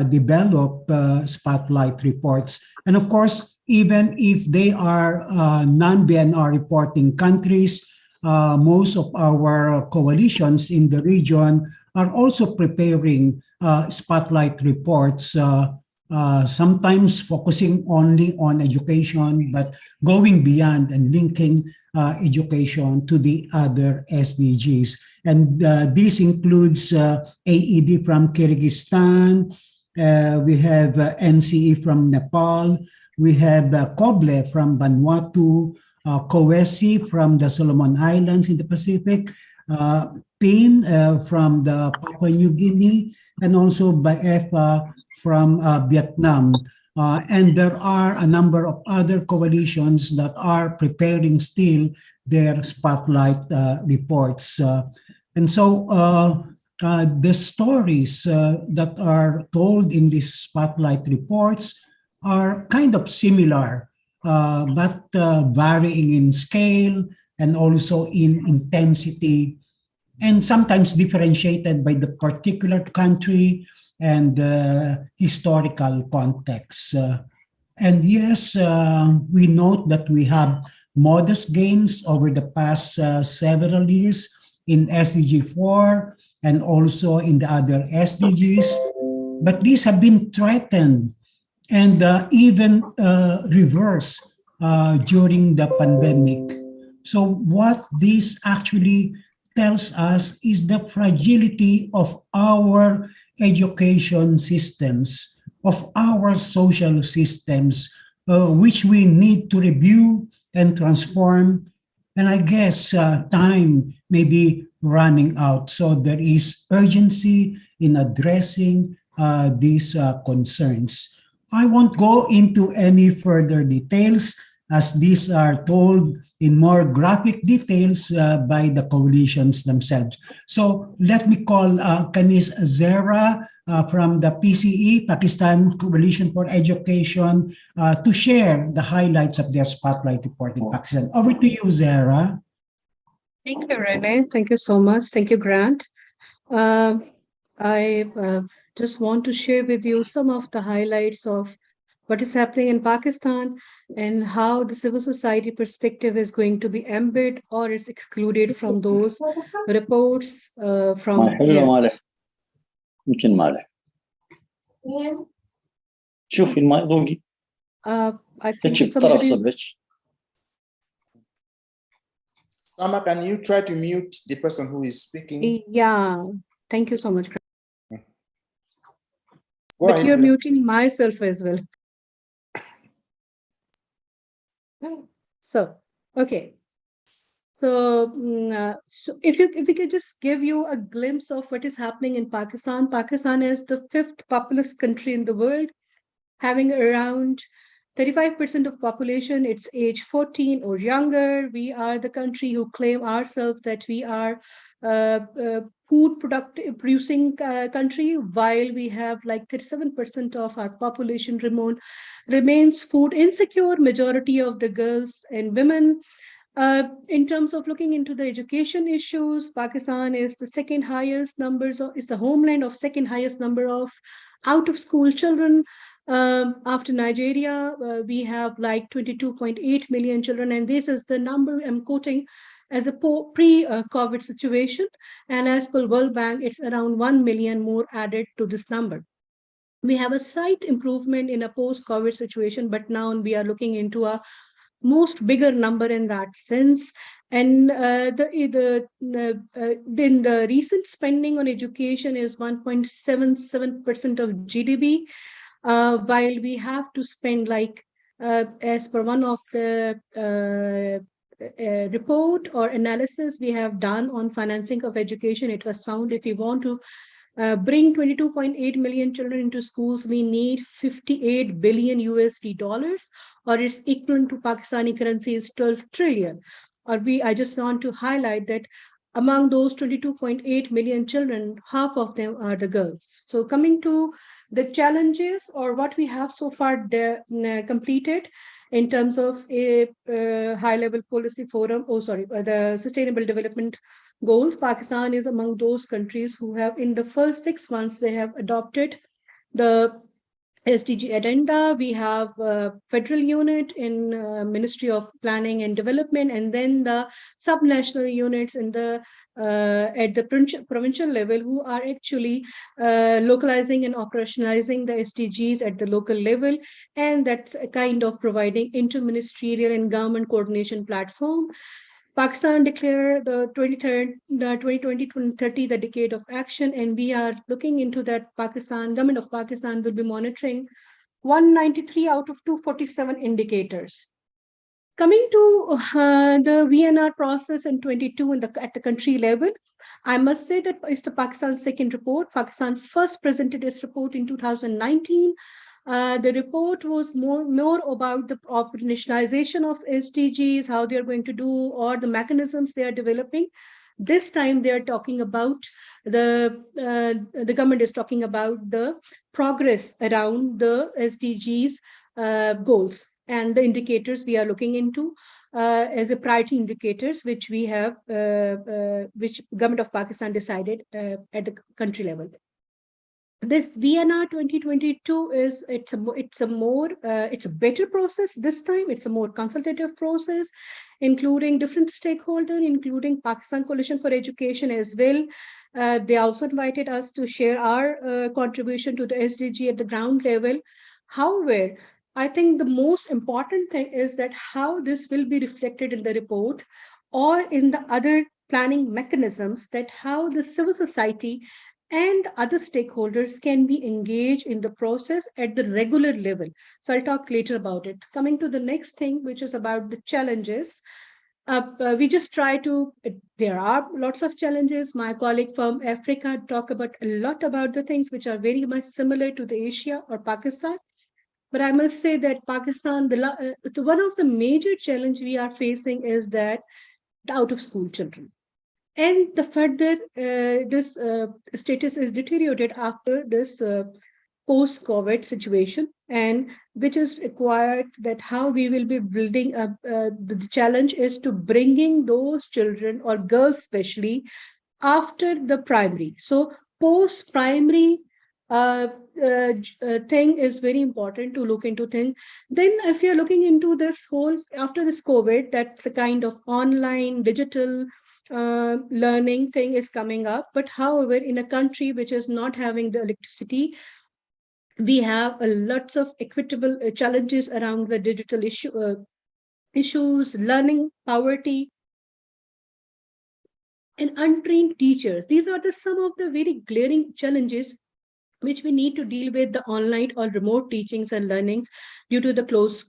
Speaker 8: developed spotlight reports. And of course, even if they are non-BNR reporting countries, most of our coalitions in the region are also preparing spotlight reports, sometimes focusing only on education, but going beyond and linking education to the other SDGs. And this includes AED from Kyrgyzstan, we have NCE from Nepal, we have COBLE from Vanuatu, COESI from the Solomon Islands in the Pacific, PIN from the Papua New Guinea, and also BAEFA from Vietnam. And there are a number of other coalitions that are preparing still their spotlight reports. And so the stories that are told in these spotlight reports are kind of similar, but varying in scale and also in intensity, and sometimes differentiated by the particular country and historical context. And yes, we note that we have modest gains over the past several years in SDG 4 and also in the other SDGs, but these have been threatened and even reversed during the pandemic. So what this actually tells us is the fragility of our education systems, of our social systems, which we need to review and transform. And I guess time may be running out. So there is urgency in addressing these concerns. I won't go into any further details as these are told in more graphic details by the coalitions themselves. So let me call Kanis Zera from the PCE, Pakistan Coalition for Education, to share the highlights of their spotlight report in Pakistan. Over to you, Zera.
Speaker 9: Thank you, Rene. Thank you so much. Thank you, Grant. I just want to share with you some of the highlights of what is happening in Pakistan and how the civil society perspective is going to be embedded or it's excluded from those reports from here.
Speaker 10: يمكن مالح شوفي الماء ذوقي
Speaker 9: I think
Speaker 10: تكشف طرف
Speaker 9: somebody,
Speaker 10: صبك.
Speaker 2: Sama, can you try to mute the person who is speaking?
Speaker 9: yeah, thank you so much.
Speaker 2: Go
Speaker 9: But
Speaker 2: ahead,
Speaker 9: you're
Speaker 2: Zera.
Speaker 9: muting myself as well. So, okay. So, so if we could just give you a glimpse of what is happening in Pakistan. Pakistan is the 5th populous country in the world, having around 35% of population. It's age 14 or younger. We are the country who claim ourselves that we are food producing country, while we have like 37% of our population remains food insecure. Majority of the girls and women. In terms of looking into the education issues, Pakistan is the second highest numbers of, is the homeland of second highest number of out of school children. After Nigeria, we have like 22.8 million children, and this is the number I'm quoting as a pre-COVID situation. And as per World Bank, it's around 1 million more added to this number. We have a slight improvement in a post-COVID situation, but now we are looking into a most bigger number in that sense. And in the recent spending on education is 1.77% of GDP, while we have to spend like, as per one of the report or analysis we have done on financing of education, it was found if we want to bring 22.8 million children into schools, we need 58 billion USD dollars, or it's equivalent to Pakistani currency is 12 trillion. I just want to highlight that among those 22.8 million children, half of them are the girls. So coming to the challenges or what we have so far completed in terms of a high-level policy forum, the Sustainable Development Goals, Pakistan is among those countries who have, in the first 6 months, they have adopted the SDG agenda. We have a federal unit in Ministry of Planning and Development, and then the subnational units in the at the provincial level who are actually localizing and operationalizing the SDGs at the local level, and that's a kind of providing interministerial and government coordination platform. Pakistan declared the 2020-2030 the decade of action, and we are looking into that. Government of Pakistan will be monitoring 193 out of 247 indicators. Coming to the VNR process in 22 at the country level, I must say that it's the Pakistan's second report. Pakistan first presented its report in 2019. The report was more about the operationalization of SDGs, how they're going to do, or the mechanisms they are developing. This time they are talking about the government is talking about the progress around the SDGs goals and the indicators we are looking into as a priority indicators, which we have, which government of Pakistan decided at the country level. This VNR 2022 is it's a better process this time. It's a more consultative process, including different stakeholders, including Pakistan Coalition for Education as well. They also invited us to share our contribution to the SDG at the ground level. However, I think the most important thing is that how this will be reflected in the report or in the other planning mechanisms, that how the civil society and other stakeholders can be engaged in the process at the regular level. So I'll talk later about it. Coming to the next thing, which is about the challenges. We just try to, there are lots of challenges. My colleague from Africa talk about a lot about the things which are very much similar to the Asia or Pakistan. But I must say that Pakistan, one of the major challenge we are facing is that the out of school children. And the fact that this status is deteriorated after this post-COVID situation, and which is required that how we will be building up. The challenge is to bringing those children or girls especially after the primary. So post-primary thing is very important to look into thing. Then if you're looking into this whole, after this COVID, that's a kind of online digital learning thing is coming up. But however, in a country which is not having the electricity, we have a lots of equitable challenges around the digital issues, learning poverty, and untrained teachers. These are some of the very glaring challenges which we need to deal with the online or remote teachings and learnings due to the close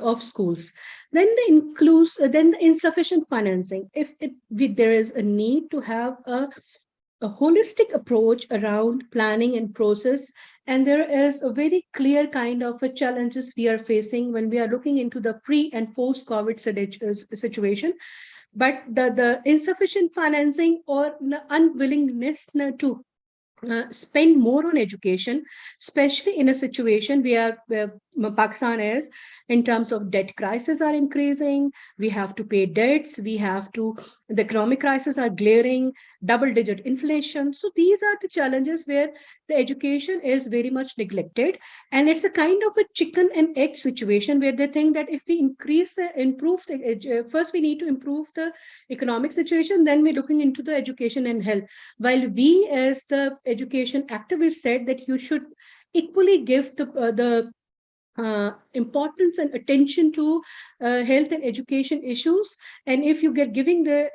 Speaker 9: of schools. Then the insufficient financing. If there is a need to have a holistic approach around planning and process, and there is a very clear kind of a challenges we are facing when we are looking into the pre and post COVID situation. But the insufficient financing or the unwillingness to spend more on education, especially in a situation where Pakistan is in terms of debt crisis are increasing. We have to pay debts. The economic crisis are glaring, double-digit inflation. So these are the challenges where the education is very much neglected, and it's a kind of a chicken and egg situation where they think that if we first we need to improve the economic situation, then we're looking into the education and health. While we as the education activists said that you should equally give the importance and attention to health and education issues. And if you get giving the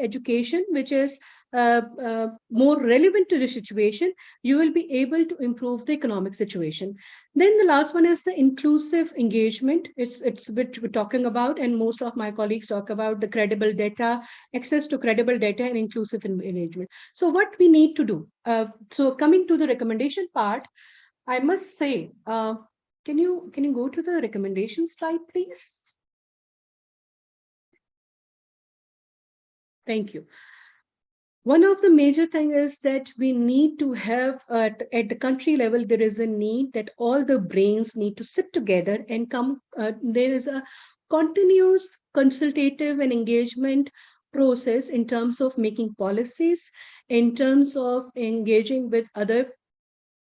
Speaker 9: education which is more relevant to the situation, you will be able to improve the economic situation. Then the last one is the inclusive engagement. It's which we're talking about, and most of my colleagues talk about the credible data, access to credible data, and inclusive engagement. So what we need to do. So coming to the recommendation part, I must say, can you go to the recommendation slide, please? Thank you. One of the major things is that we need to have, at the country level, there is a need that all the brains need to sit together and come. There is a continuous consultative and engagement process in terms of making policies, in terms of engaging with other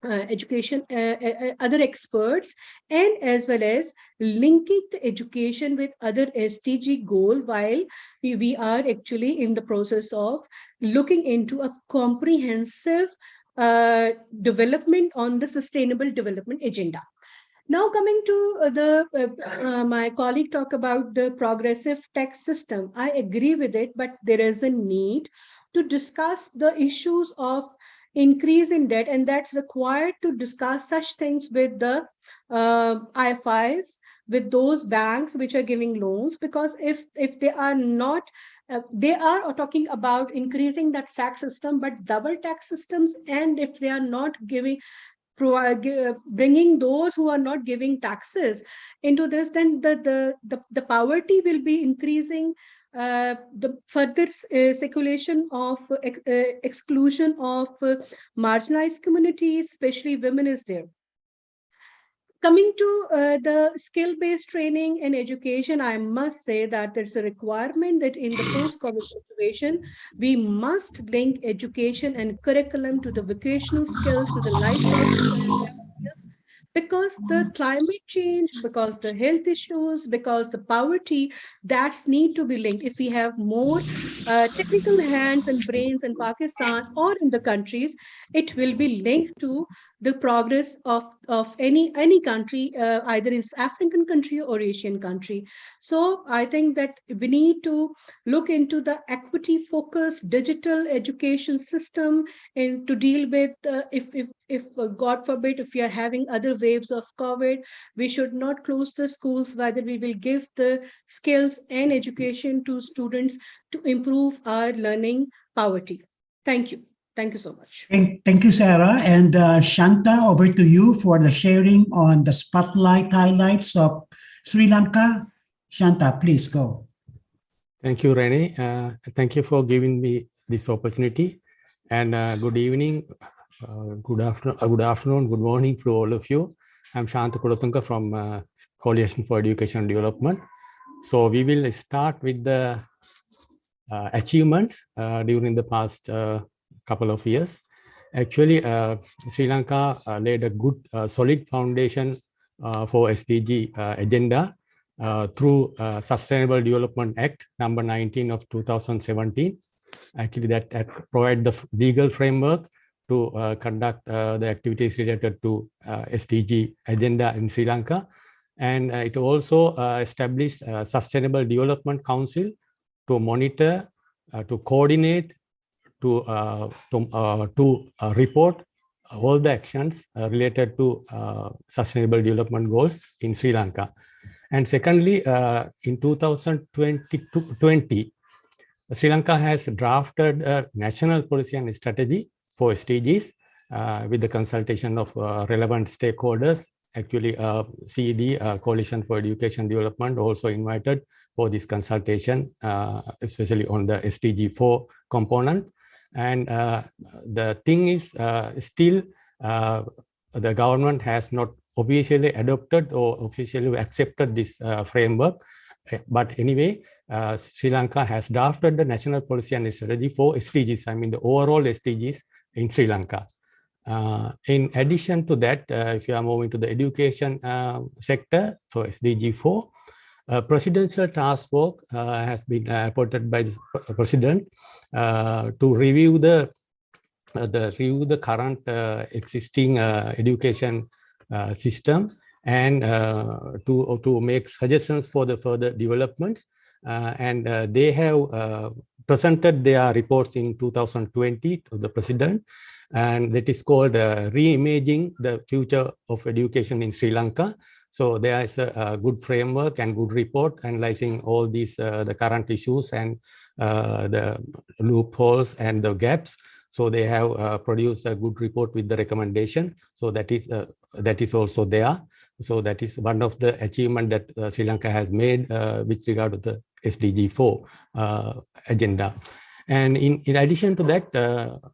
Speaker 9: other experts, and as well as linking the education with other SDG goal, while we are actually in the process of looking into a comprehensive development on the sustainable development agenda. Now coming to my colleague talk about the progressive tax system. I agree with it, but there is a need to discuss the issues of increase in debt, and that's required to discuss such things with the IFIs, with those banks which are giving loans, because if they are not, they are talking about increasing that tax system, but double tax systems, and if they are not bringing those who are not giving taxes into this, then the poverty will be increasing. The further circulation of exclusion of marginalized communities, especially women, is there. Coming to the skill-based training and education, I must say that there's a requirement that in the post-COVID situation, we must link education and curriculum to the vocational skills, to the lifelong skills, because the climate change, because the health issues, because the poverty, that's need to be linked. If we have more technical hands and brains in Pakistan or in the countries, it will be linked to the progress of any country, either in African country or Asian country. So I think that we need to look into the equity focused digital education system, and to deal with if God forbid, if we are having other waves of COVID, we should not close the schools, whether we will give the skills and education to students to improve our learning poverty. Thank you. Thank you so much.
Speaker 8: Thank you, Sarah. And Shanta, over to you for the sharing on the spotlight highlights of Sri Lanka. Shanta, please go.
Speaker 11: Thank you, Rene. Thank you for giving me this opportunity. And good evening, good afternoon, good morning to all of you. I'm Shanta Kulatunga from Coalition for Education and Development. So we will start with the achievements during the past couple of years. Actually, Sri Lanka laid a good, solid foundation for SDG agenda through Sustainable Development Act number 19 of 2017. Actually, that provide the legal framework to conduct the activities related to SDG agenda in Sri Lanka. And it also established a Sustainable Development Council to monitor, to coordinate, to report all the actions related to sustainable development goals in Sri Lanka. And secondly, in 2020, Sri Lanka has drafted a national policy and strategy for SDGs with the consultation of relevant stakeholders. Actually, CED, Coalition for Education Development, also invited for this consultation, especially on the SDG 4 component. And the thing is, still the government has not officially adopted or officially accepted this framework. But anyway, Sri Lanka has drafted the national policy and strategy for SDGs, I mean the overall SDGs in Sri Lanka. In addition to that, if you are moving to the education sector, so SDG 4, presidential task force has been appointed by the president to review the current existing education system and to make suggestions for the further developments. And they have presented their reports in 2020 to the president, and that is called Reimaging the Future of Education in Sri Lanka. So there is a good framework and good report analyzing all these the current issues and the loopholes and the gaps. So they have produced a good report with the recommendation. So that is also there. So that is one of the achievement that Sri Lanka has made with regard to the SDG 4 agenda. And in addition to that,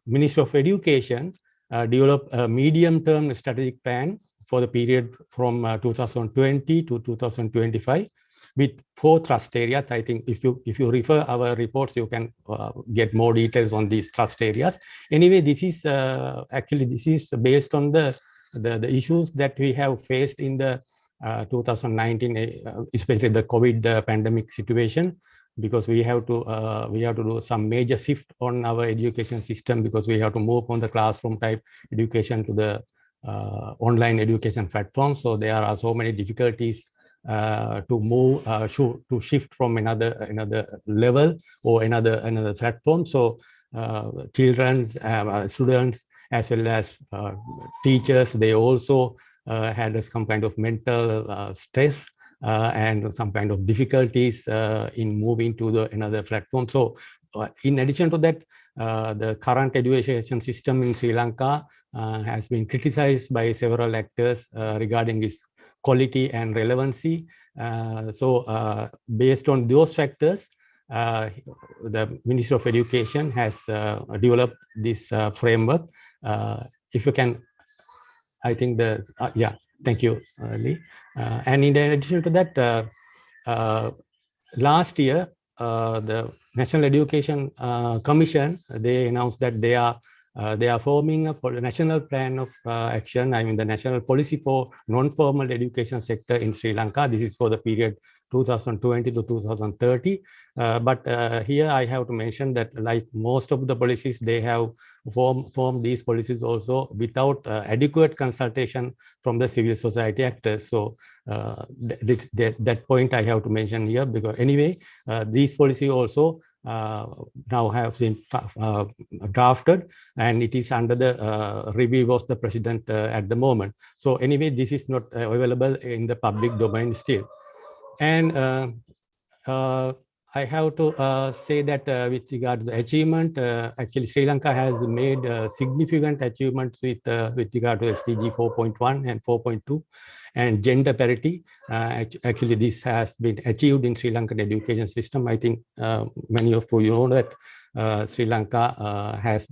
Speaker 11: Ministry of Education developed a medium-term strategic plan for the period from 2020 to 2025 with 4 thrust areas. I think if you refer our reports, you can get more details on these thrust areas. Anyway, this is actually this is based on the issues that we have faced in the 2019, especially the COVID pandemic situation, because we have to do some major shift on our education system, because we have to move from the classroom type education to the online education platform. So there are so many difficulties to move to shift from another level or another platform. So students as well as teachers, they also had some kind of mental stress and some kind of difficulties in moving to another platform. So in addition to that, the current education system in Sri Lanka has been criticized by several actors regarding its quality and relevancy. So based on those factors, the Ministry of Education has developed this framework. If you can, I think yeah, thank you, Lee. And in addition to that, last year, the National Education Commission, they announced that they are forming a national plan of action, I mean the national policy for non-formal education sector in Sri Lanka. This is for the period 2020 to 2030. But here I have to mention that, like most of the policies, they have formed these policies also without adequate consultation from the civil society actors. So that point I have to mention here, because anyway, these policy also now have been drafted, and it is under the review of the president at the moment. So anyway, this is not available in the public domain still. And I have to say that with regard to the achievement, actually Sri Lanka has made significant achievements with regard to SDG 4.1 and 4.2 and gender parity. Actually, this has been achieved in Sri Lankan education system. I think many of you know that Sri Lanka has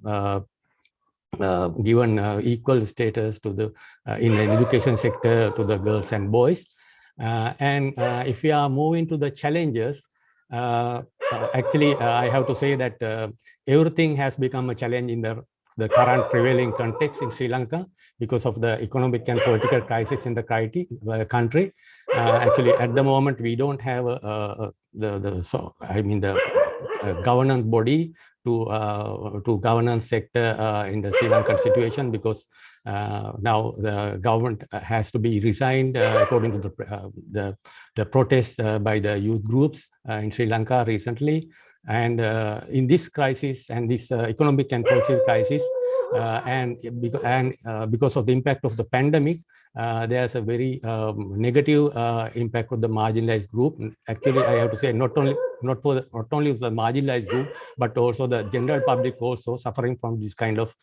Speaker 11: given equal status to the in the education sector to the girls and boys. And if we are moving to the challenges, actually, I have to say that everything has become a challenge in the current prevailing context in Sri Lanka because of the economic and political crisis in the country. Actually, at the moment, we don't have the governance body to governance sector in the Sri Lankan situation, because now the government has to be resigned according to the protests by the youth groups in Sri Lanka recently. And in this crisis and this economic and political crisis, and because of the impact of the pandemic, there's a very negative impact of the marginalized group. Actually, I have to say not only the marginalized group, but also the general public also suffering from this kind of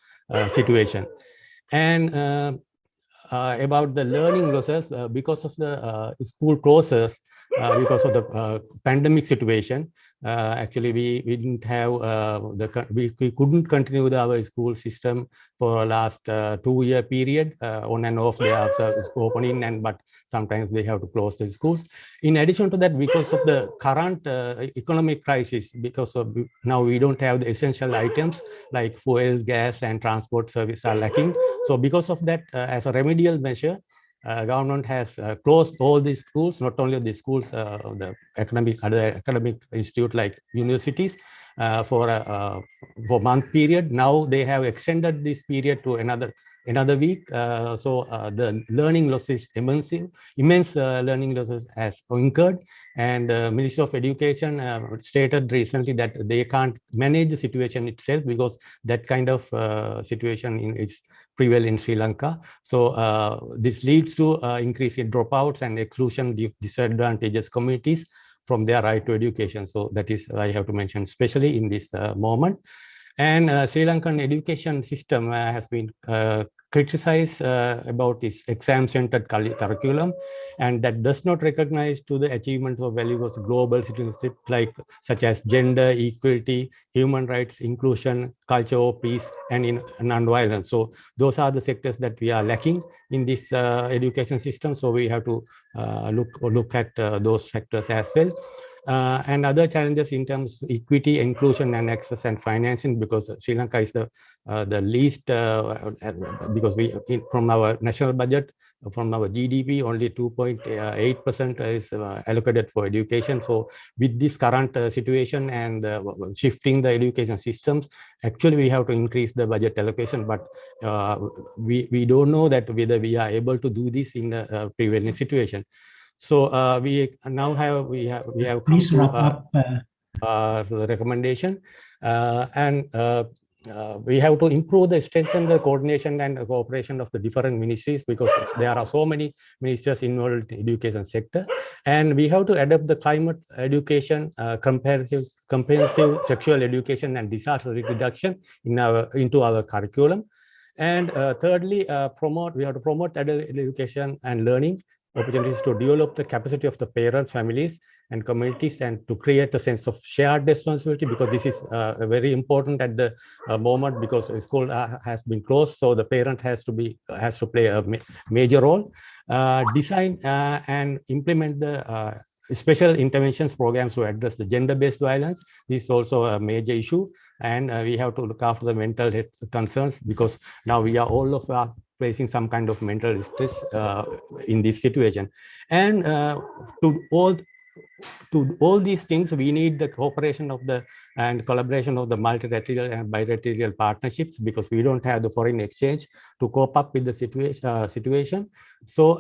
Speaker 11: situation. And about the learning losses, because of the school closures, because of the pandemic situation, actually we didn't have we couldn't continue our school system for last 2-year period. On and off they have opening, but sometimes they have to close the schools. In addition to that, because of the current economic crisis, because of now we don't have the essential items like fuels, gas, and transport service are lacking. So because of that, as a remedial measure, government has closed all these schools, not only the schools, other academic institute like universities, for a month period. Now they have extended this period to another week. So the learning losses, immense learning losses has incurred. And the Ministry of Education stated recently that they can't manage the situation itself, because that kind of situation is prevail in Sri Lanka. So this leads to increase in dropouts and exclusion disadvantages communities from their right to education. So that is, I have to mention, especially in this moment. And Sri Lankan education system has been criticized about its exam-centered curriculum, and that does not recognize to the achievements of values of global citizenship, such as gender, equality, human rights, inclusion, culture of peace, and non-violence. So those are the sectors that we are lacking in this education system. So we have to look at those sectors as well. And other challenges in terms of equity, inclusion, and access and financing, because Sri Lanka is the least, because from our national budget, from our GDP, only 2.8% is allocated for education. So with this current situation and shifting the education systems, actually we have to increase the budget allocation, but we don't know that whether we are able to do this in the prevailing situation. So we have come
Speaker 8: Please wrap up.
Speaker 11: The recommendation, and we have to improve strengthen the coordination and cooperation of the different ministries, because there are so many ministers involved in the education sector, and we have to adapt the climate education, comprehensive sexual education, and disaster reduction into our curriculum. And thirdly, we have to promote adult education and learning opportunities to develop the capacity of the parents, families, and communities, and to create a sense of shared responsibility, because this is very important at the moment, because the school has been closed, so the parent has to play a major role. Design and implement the special interventions programs to address the gender-based violence. This is also a major issue, and we have to look after the mental health concerns, because now we are all of us facing some kind of mental stress in this situation. And to all these things, we need the cooperation of and collaboration of the multilateral and bilateral partnerships, because we don't have the foreign exchange to cope up with the situation. So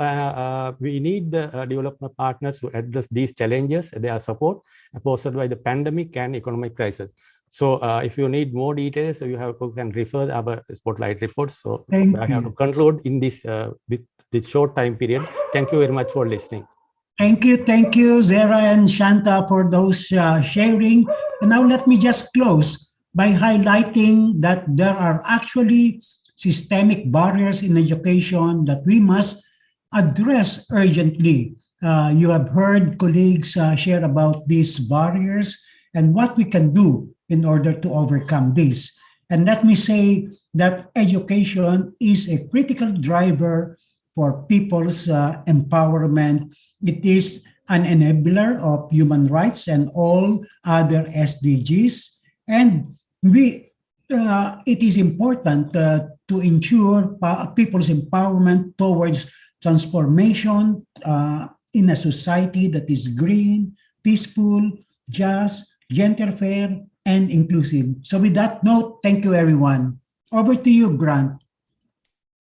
Speaker 11: we need the development partners to address these challenges, their support posed by the pandemic and economic crisis. So if you need more details, you can refer our spotlight reports. So I have to conclude in this with this short time period. Thank you very much for listening.
Speaker 8: Thank you, Zara and Shanta, for those sharing. And now let me just close by highlighting that there are actually systemic barriers in education that we must address urgently. You have heard colleagues share about these barriers and what we can do in order to overcome this. And let me say that education is a critical driver for people's empowerment. It is an enabler of human rights and all other SDGs. And it is important to ensure people's empowerment towards transformation in a society that is green, peaceful, just, gender fair, and inclusive. So with that note, thank you, everyone. Over to you, Grant.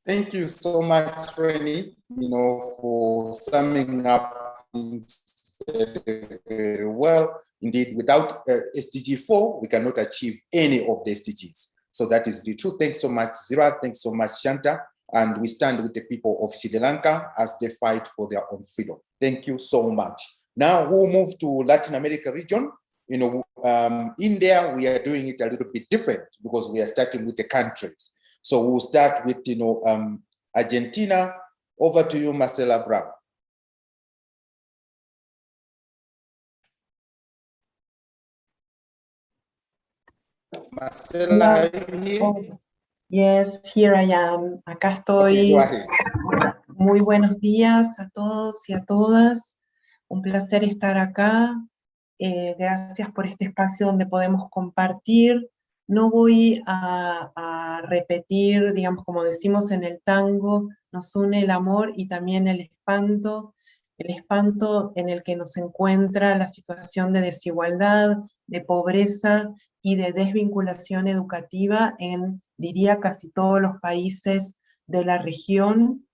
Speaker 2: Thank you so much, Rennie, for summing up things very, very well. Indeed, without SDG 4, we cannot achieve any of the SDGs. So that is the truth. Thanks so much, Zira. Thanks so much, Shanta. And we stand with the people of Sri Lanka as they fight for their own freedom. Thank you so much. Now we'll move to Latin America region. In there, we are doing it a little bit different because we are starting with the countries. So we'll start with, Argentina. Over to you, Marcela Brown. Marcela,
Speaker 12: yes, here I am. Acá estoy.
Speaker 2: Okay,
Speaker 12: Muy buenos días a todos y a todas. Un placer estar acá. Gracias por este espacio donde podemos compartir. No voy a repetir, digamos, como decimos en el tango, nos une el amor y también el espanto en el que nos encuentra la situación de desigualdad, de pobreza y de desvinculación educativa en, diría, casi todos los países de la región.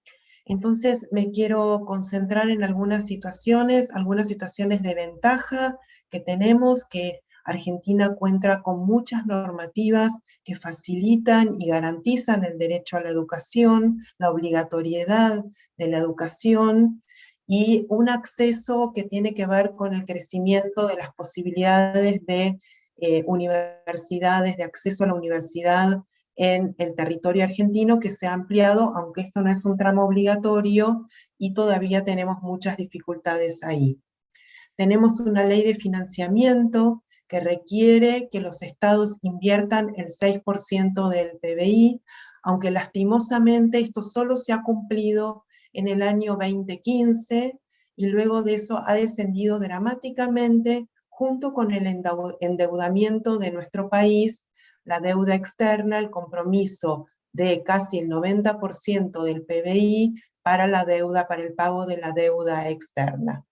Speaker 12: Entonces me quiero concentrar en algunas situaciones de ventaja que tenemos, que Argentina cuenta con muchas normativas que facilitan y garantizan el derecho a la educación, la obligatoriedad de la educación y un acceso que tiene que ver con el crecimiento de las posibilidades de universidades, de acceso a la universidad en el territorio argentino que se ha ampliado, aunque esto no es un tramo obligatorio y todavía tenemos muchas dificultades ahí. Tenemos una ley de financiamiento que requiere que los estados inviertan el 6% del PBI, aunque lastimosamente esto solo se ha cumplido en el año 2015 y luego de eso ha descendido dramáticamente junto con el endeudamiento de nuestro país, la deuda externa, el compromiso de casi el 90% del PBI para la deuda, para el pago de la deuda externa.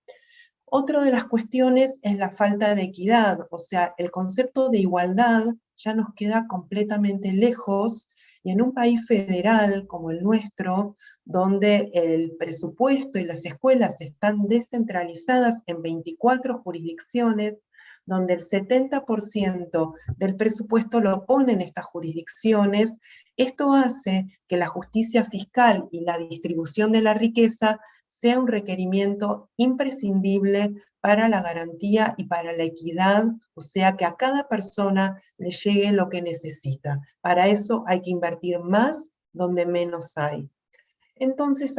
Speaker 12: Otra de las cuestiones es la falta de equidad, o sea, el concepto de igualdad ya nos queda completamente lejos, y en un país federal como el nuestro, donde el presupuesto y las escuelas están descentralizadas en 24 jurisdicciones, donde el 70% del presupuesto lo ponen estas jurisdicciones, esto hace que la justicia fiscal y la distribución de la riqueza sea un requerimiento imprescindible para la garantía y para la equidad, o sea, que a cada persona le llegue lo que necesita. Para eso hay que invertir más donde menos hay. Entonces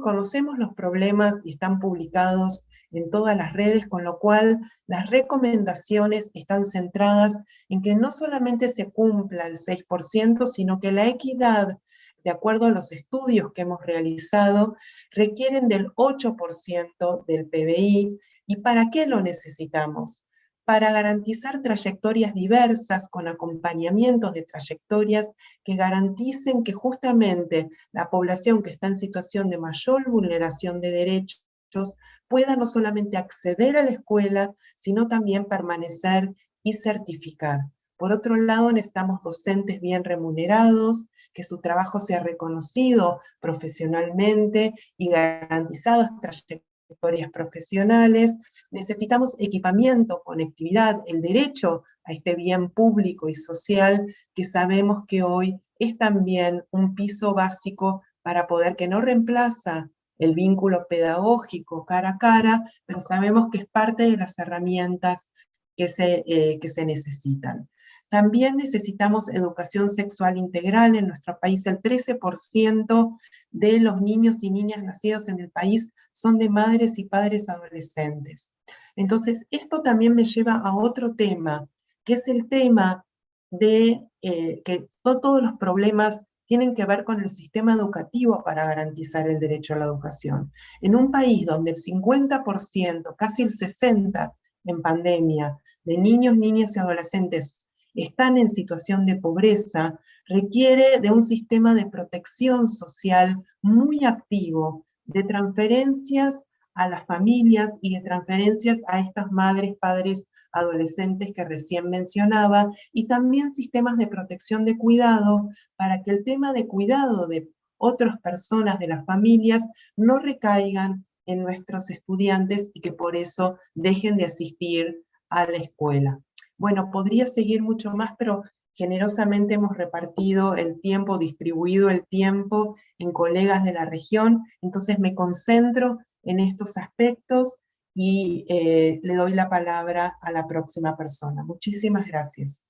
Speaker 12: conocemos los problemas y están publicados en todas las redes, con lo cual las recomendaciones están centradas en que no solamente se cumpla el 6%, sino que la equidad, de acuerdo a los estudios que hemos realizado, requieren del 8% del PBI. ¿Y para qué lo necesitamos? Para garantizar trayectorias diversas con acompañamientos de trayectorias que garanticen que justamente la población que está en situación de mayor vulneración de derechos pueda no solamente acceder a la escuela, sino también permanecer y certificar. Por otro lado, necesitamos docentes bien remunerados, que su trabajo sea reconocido profesionalmente y garantizadas trayectorias profesionales. Necesitamos equipamiento, conectividad, el derecho a este bien público y social que sabemos que hoy es también un piso básico para poder, que no reemplaza el vínculo pedagógico cara a cara, pero sabemos que es parte de las herramientas que se necesitan. También necesitamos educación sexual integral. En nuestro país el 13% de los niños y niñas nacidos en el país son de madres y padres adolescentes. Entonces, esto también me lleva a otro tema, que es el tema de que todos los problemas tienen que ver con el sistema educativo para garantizar el derecho a la educación. En un país donde el 50%, casi el 60% en pandemia, de niños, niñas y adolescentes están en situación de pobreza, requiere de un sistema de protección social muy activo, de transferencias a las familias y de transferencias a estas madres, padres, adolescentes que recién mencionaba, y también sistemas de protección de cuidado para que el tema de cuidado de otras personas de las familias no recaigan en nuestros estudiantes y que por eso dejen de asistir a la escuela. Bueno, podría seguir mucho más, pero generosamente hemos repartido el tiempo, distribuido el tiempo en colegas de la región, entonces me concentro en estos aspectos y le doy la palabra a la próxima persona. Muchísimas gracias.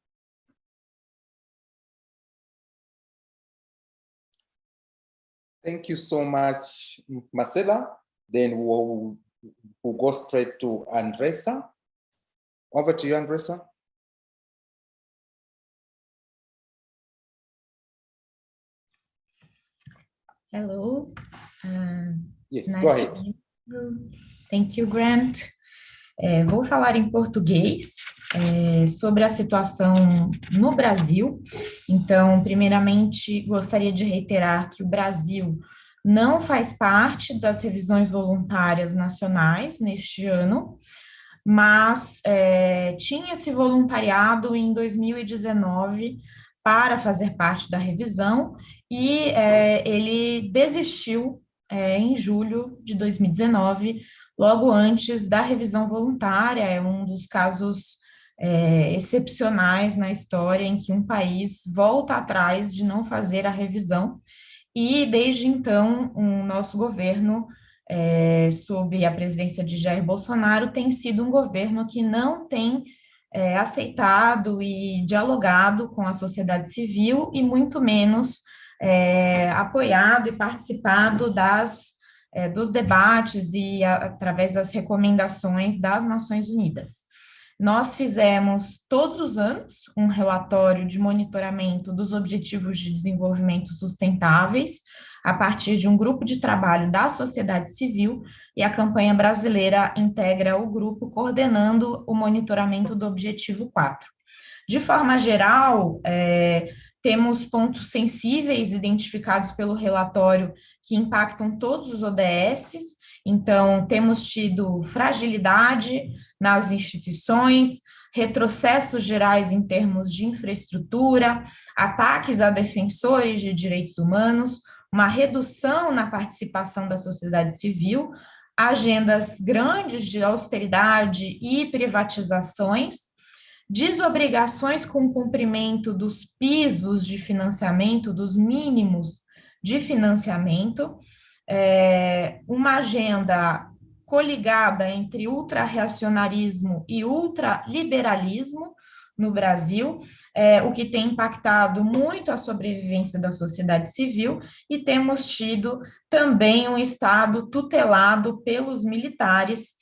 Speaker 2: Thank you so much, Marcela. Then we'll go straight to Andresa. Over to you, Andresa.
Speaker 13: Hello.
Speaker 2: Yes, go ahead.
Speaker 13: Thank you, Grant. Vou falar em português sobre a situação no Brasil. Então, primeiramente, gostaria de reiterar que o Brasil não faz parte das revisões voluntárias nacionais neste ano, mas tinha se voluntariado em 2019 para fazer parte da revisão e ele desistiu em julho de 2019, logo antes da revisão voluntária. É um dos casos excepcionais na história em que um país volta atrás de não fazer a revisão, e desde então o nosso governo, sob a presidência de Jair Bolsonaro, tem sido um governo que não tem aceitado e dialogado com a sociedade civil e muito menos apoiado e participado dos debates e através das recomendações das Nações Unidas. Nós fizemos todos os anos um relatório de monitoramento dos Objetivos de Desenvolvimento Sustentáveis a partir de um grupo de trabalho da sociedade civil, e a campanha brasileira integra o grupo coordenando o monitoramento do Objetivo 4. De forma geral, temos pontos sensíveis identificados pelo relatório que impactam todos os ODSs. Então, temos tido fragilidade nas instituições, retrocessos gerais em termos de infraestrutura, ataques a defensores de direitos humanos, uma redução na participação da sociedade civil, agendas grandes de austeridade e privatizações, desobrigações com o cumprimento dos pisos de financiamento, dos mínimos de financiamento, uma agenda coligada entre ultrarreacionarismo e ultraliberalismo no Brasil, o que tem impactado muito a sobrevivência da sociedade civil, e temos tido também um Estado tutelado pelos militares,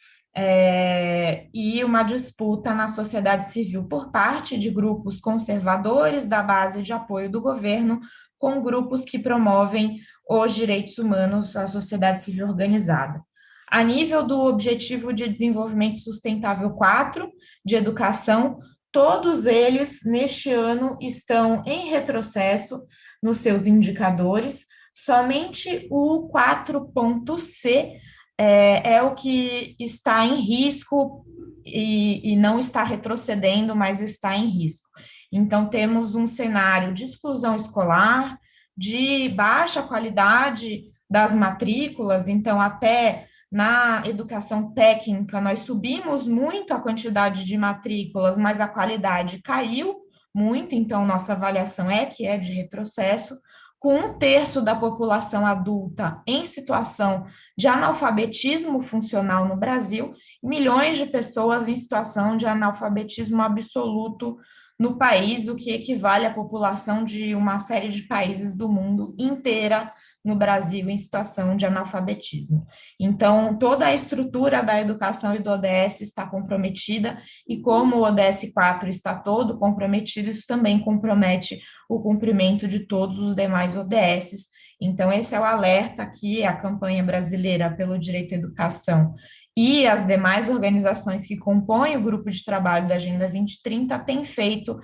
Speaker 13: e uma disputa na sociedade civil por parte de grupos conservadores da base de apoio do governo com grupos que promovem os direitos humanos à sociedade civil organizada. A nível do Objetivo de Desenvolvimento Sustentável 4, de educação, todos eles, neste ano, estão em retrocesso nos seus indicadores. Somente o 4.C é o que está em risco e não está retrocedendo, mas está em risco. Então, temos um cenário de exclusão escolar, de baixa qualidade das matrículas. Então, até na educação técnica, nós subimos muito a quantidade de matrículas, mas a qualidade caiu muito, então nossa avaliação é que é de retrocesso. com 1/3 da população adulta em situação de analfabetismo funcional no Brasil, milhões de pessoas em situação de analfabetismo absoluto no país, o que equivale à população de uma série de países do mundo inteira no Brasil em situação de analfabetismo. Então, toda a estrutura da educação e do ODS está comprometida, e como o ODS 4 está todo comprometido, isso também compromete o cumprimento de todos os demais ODSs. Então, esse é o alerta que a campanha brasileira pelo direito à educação e as demais organizações que compõem o grupo de trabalho da Agenda 2030 têm feito,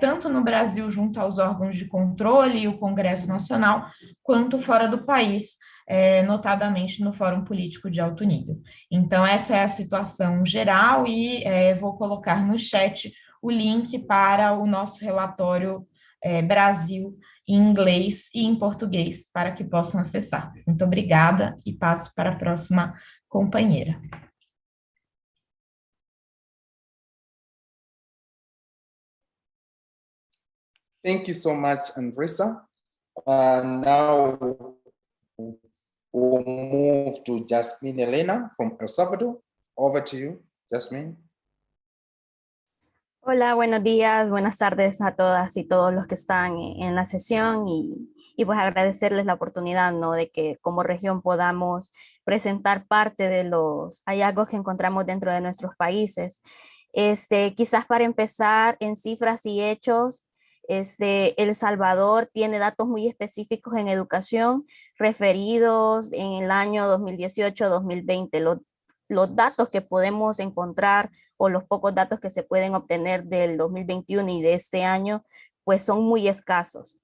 Speaker 13: tanto no Brasil junto aos órgãos de controle e o Congresso Nacional, quanto fora do país, notadamente no Fórum Político de Alto Nível. Então, essa é a situação geral e vou colocar no chat o link para o nosso relatório Brasil em inglês e em português, para que possam acessar. Muito obrigada e passo para a próxima companheira.
Speaker 2: Thank you so much, Andressa. Now we'll move to Jasmine Elena from El Salvador. Over to you, Jasmine.
Speaker 14: Hola, buenos días, buenas tardes a todas y todos los que están en la sesión y pues agradecerles la oportunidad, ¿no? De que como región podamos presentar parte de los hallazgos que encontramos dentro de nuestros países. Quizás para empezar en cifras y hechos, El Salvador tiene datos muy específicos en educación referidos en el año 2018-2020. Los datos que podemos encontrar o los pocos datos que se pueden obtener del 2021 y de este año, pues son muy escasos.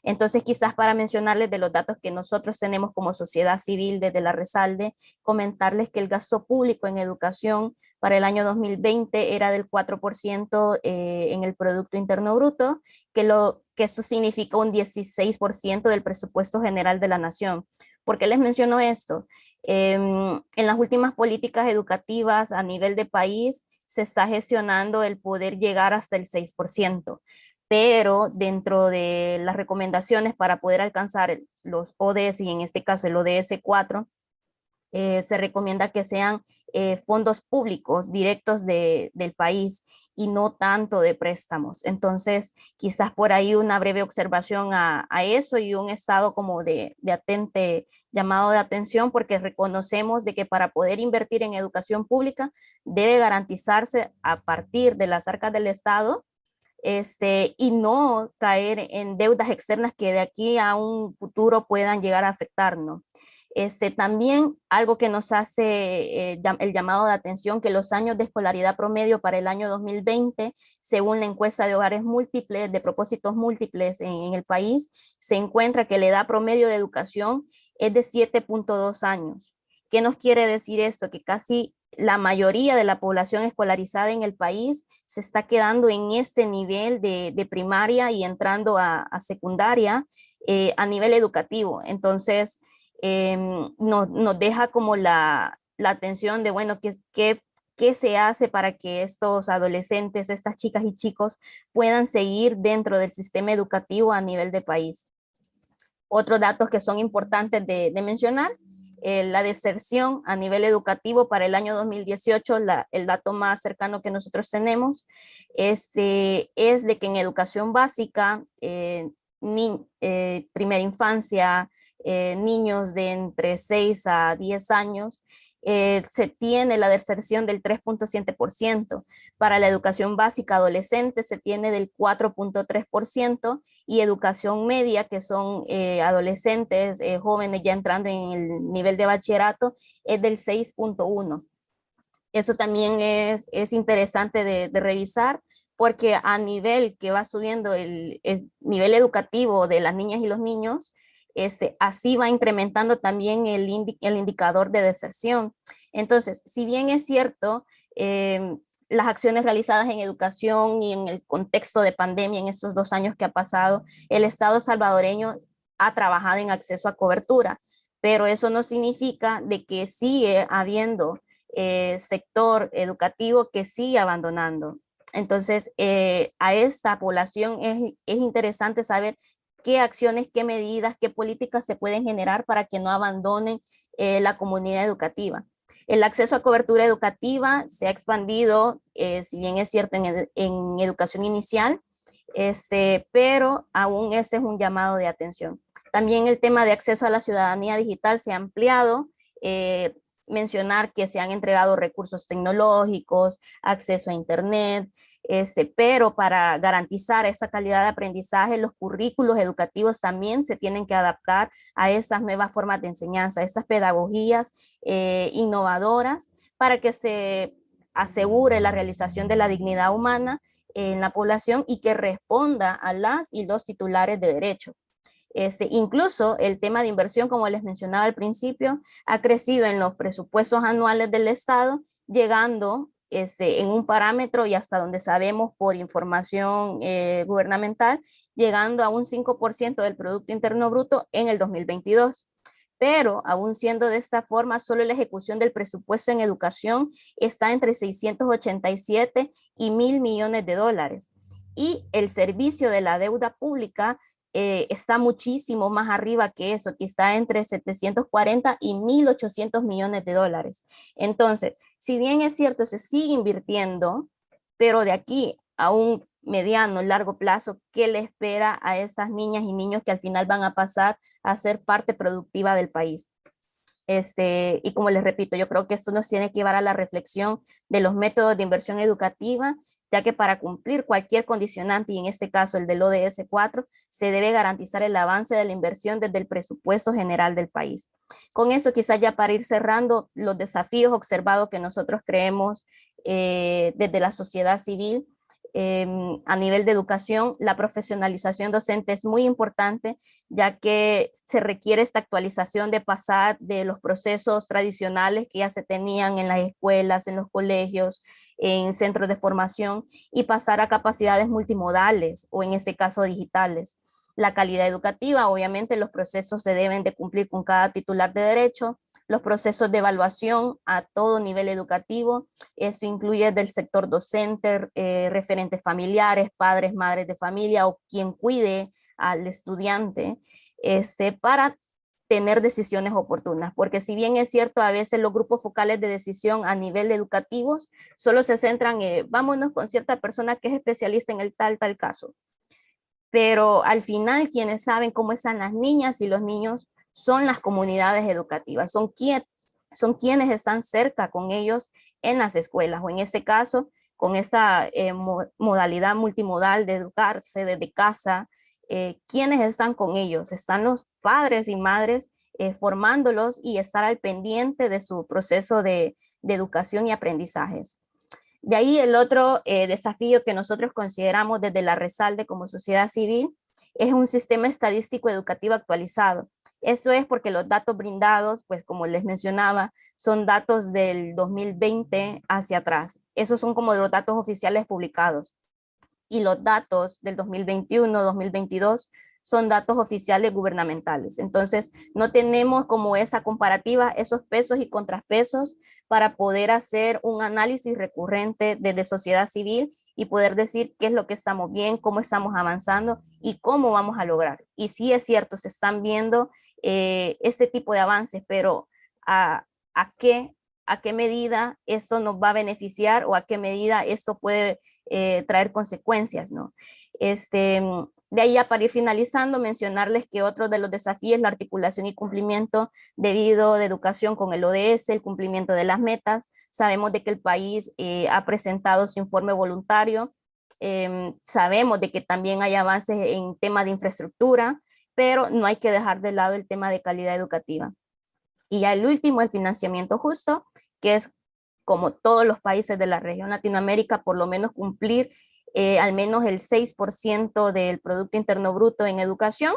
Speaker 14: Entonces, quizás para mencionarles de los datos que nosotros tenemos como sociedad civil desde la Resalde, comentarles que el gasto público en educación para el año 2020 era del 4% en el Producto Interno Bruto, que esto significa un 16% del presupuesto general de la nación. ¿Por qué les menciono esto? En las últimas políticas educativas a nivel de país se está gestionando el poder llegar hasta el 6%, pero dentro de las recomendaciones para poder alcanzar los ODS y en este caso el ODS 4, se recomienda que sean fondos públicos directos del país y no tanto de préstamos. Entonces, quizás por ahí una breve observación a eso y un estado como de atente llamado de atención, porque reconocemos de que para poder invertir en educación pública debe garantizarse a partir de las arcas del Estado y no caer en deudas externas que de aquí a un futuro puedan llegar a afectarnos. También algo que nos hace el llamado de atención, que los años de escolaridad promedio para el año 2020, según la encuesta de hogares múltiples, de propósitos múltiples en el país, se encuentra que la edad promedio de educación es de 7.2 años. ¿Qué nos quiere decir esto? Que casi la mayoría de la población escolarizada en el país se está quedando en este nivel de primaria y entrando a secundaria a nivel educativo. Entonces, nos deja como la atención de, bueno, ¿qué se hace para que estos adolescentes, estas chicas y chicos puedan seguir dentro del sistema educativo a nivel de país? Otros datos que son importantes de mencionar, la deserción a nivel educativo para el año 2018, el dato más cercano que nosotros tenemos, es de que en educación básica, primera infancia, niños de entre 6 a 10 años, se tiene la deserción del 3.7%. Para la educación básica adolescente se tiene del 4.3% y educación media, que son adolescentes, jóvenes ya entrando en el nivel de bachillerato, es del 6.1%. Eso también es interesante de revisar, porque a nivel que va subiendo el nivel educativo de las niñas y los niños, así va incrementando también el indicador de deserción. Entonces, si bien es cierto, las acciones realizadas en educación y en el contexto de pandemia en estos 2 años que ha pasado, el Estado salvadoreño ha trabajado en acceso a cobertura, pero eso no significa de que sigue habiendo sector educativo que sigue abandonando. Entonces, a esta población es interesante saber qué acciones, qué medidas, qué políticas se pueden generar para que no abandonen la comunidad educativa. El acceso a cobertura educativa se ha expandido, si bien es cierto, en educación inicial, pero aún ese es un llamado de atención. También el tema de acceso a la ciudadanía digital se ha ampliado, mencionar que se han entregado recursos tecnológicos, acceso a internet, pero para garantizar esa calidad de aprendizaje, los currículos educativos también se tienen que adaptar a esas nuevas formas de enseñanza, estas pedagogías innovadoras para que se asegure la realización de la dignidad humana en la población y que responda a las y los titulares de derecho. Incluso el tema de inversión, como les mencionaba al principio, ha crecido en los presupuestos anuales del Estado, llegando en un parámetro y hasta donde sabemos por información gubernamental, llegando a un 5% del Producto Interno Bruto en el 2022. Pero aún siendo de esta forma, solo la ejecución del presupuesto en educación está entre 687 y 1.000 millones de dólares. Y el servicio de la deuda pública está muchísimo más arriba que eso, que está entre 740 y 1.800 millones de dólares. Entonces, si bien es cierto, se sigue invirtiendo, pero de aquí a un mediano, largo plazo, ¿qué le espera a estas niñas y niños que al final van a pasar a ser parte productiva del país? Y como les repito, yo creo que esto nos tiene que llevar a la reflexión de los métodos de inversión educativa, ya que para cumplir cualquier condicionante, y en este caso el del ODS 4, se debe garantizar el avance de la inversión desde el presupuesto general del país. Con eso, quizás ya para ir cerrando, los desafíos observados que nosotros creemos desde la sociedad civil, a nivel de educación, la profesionalización docente es muy importante, ya que se requiere esta actualización de pasar de los procesos tradicionales que ya se tenían en las escuelas, en los colegios, en centros de formación, y pasar a capacidades multimodales o en este caso digitales. La calidad educativa, obviamente los procesos se deben de cumplir con cada titular de derecho, los procesos de evaluación a todo nivel educativo, eso incluye del sector docente, referentes familiares, padres, madres de familia o quien cuide al estudiante, para tener decisiones oportunas, porque si bien es cierto, a veces los grupos focales de decisión a nivel educativo solo se centran en vámonos con cierta persona que es especialista en el tal caso, pero al final quienes saben cómo están las niñas y los niños son las comunidades educativas, son quienes están cerca con ellos en las escuelas, o en este caso, con esta modalidad multimodal de educarse desde casa, quienes están con ellos, están los padres y madres formándolos y estar al pendiente de su proceso de educación y aprendizajes. De ahí el otro desafío que nosotros consideramos desde la Resalde como sociedad civil es un sistema estadístico educativo actualizado. Eso es porque los datos brindados, pues como les mencionaba, son datos del 2020 hacia atrás. Esos son como los datos oficiales publicados. Y los datos del 2021, 2022 son datos oficiales gubernamentales. Entonces, no tenemos como esa comparativa, esos pesos y contrapesos para poder hacer un análisis recurrente desde sociedad civil y poder decir qué es lo que estamos bien, cómo estamos avanzando y cómo vamos a lograr. Y sí es cierto, se están viendo este tipo de avances, pero ¿a qué medida esto nos va a beneficiar o a qué medida esto puede traer consecuencias, ¿no? De ahí, para ir finalizando, mencionarles que otro de los desafíos es la articulación y cumplimiento debido de educación con el ODS, el cumplimiento de las metas. Sabemos de que el país ha presentado su informe voluntario. Sabemos de que también hay avances en tema de infraestructura, pero no hay que dejar de lado el tema de calidad educativa. Y ya el último, el financiamiento justo, que es como todos los países de la región Latinoamérica, por lo menos cumplir al menos el 6% del Producto Interno Bruto en educación,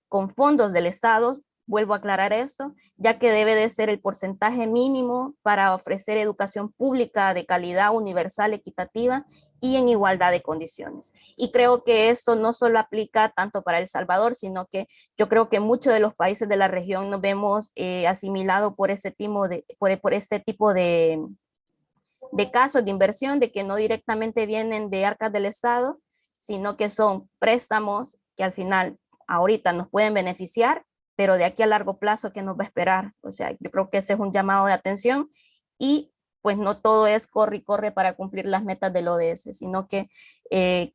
Speaker 14: con fondos del Estado, vuelvo a aclarar esto, ya que debe de ser el porcentaje mínimo para ofrecer educación pública de calidad universal, equitativa y en igualdad de condiciones. Y creo que esto no solo aplica tanto para El Salvador, sino que yo creo que muchos de los países de la región nos vemos asimilados por este tipo de casos de inversión, de que no directamente vienen de arcas del Estado, sino que son préstamos que al final ahorita nos pueden beneficiar, pero de aquí a largo plazo, ¿qué nos va a esperar? O sea, yo creo que ese es un llamado de atención y pues no todo es corre y corre para cumplir las metas del ODS, sino que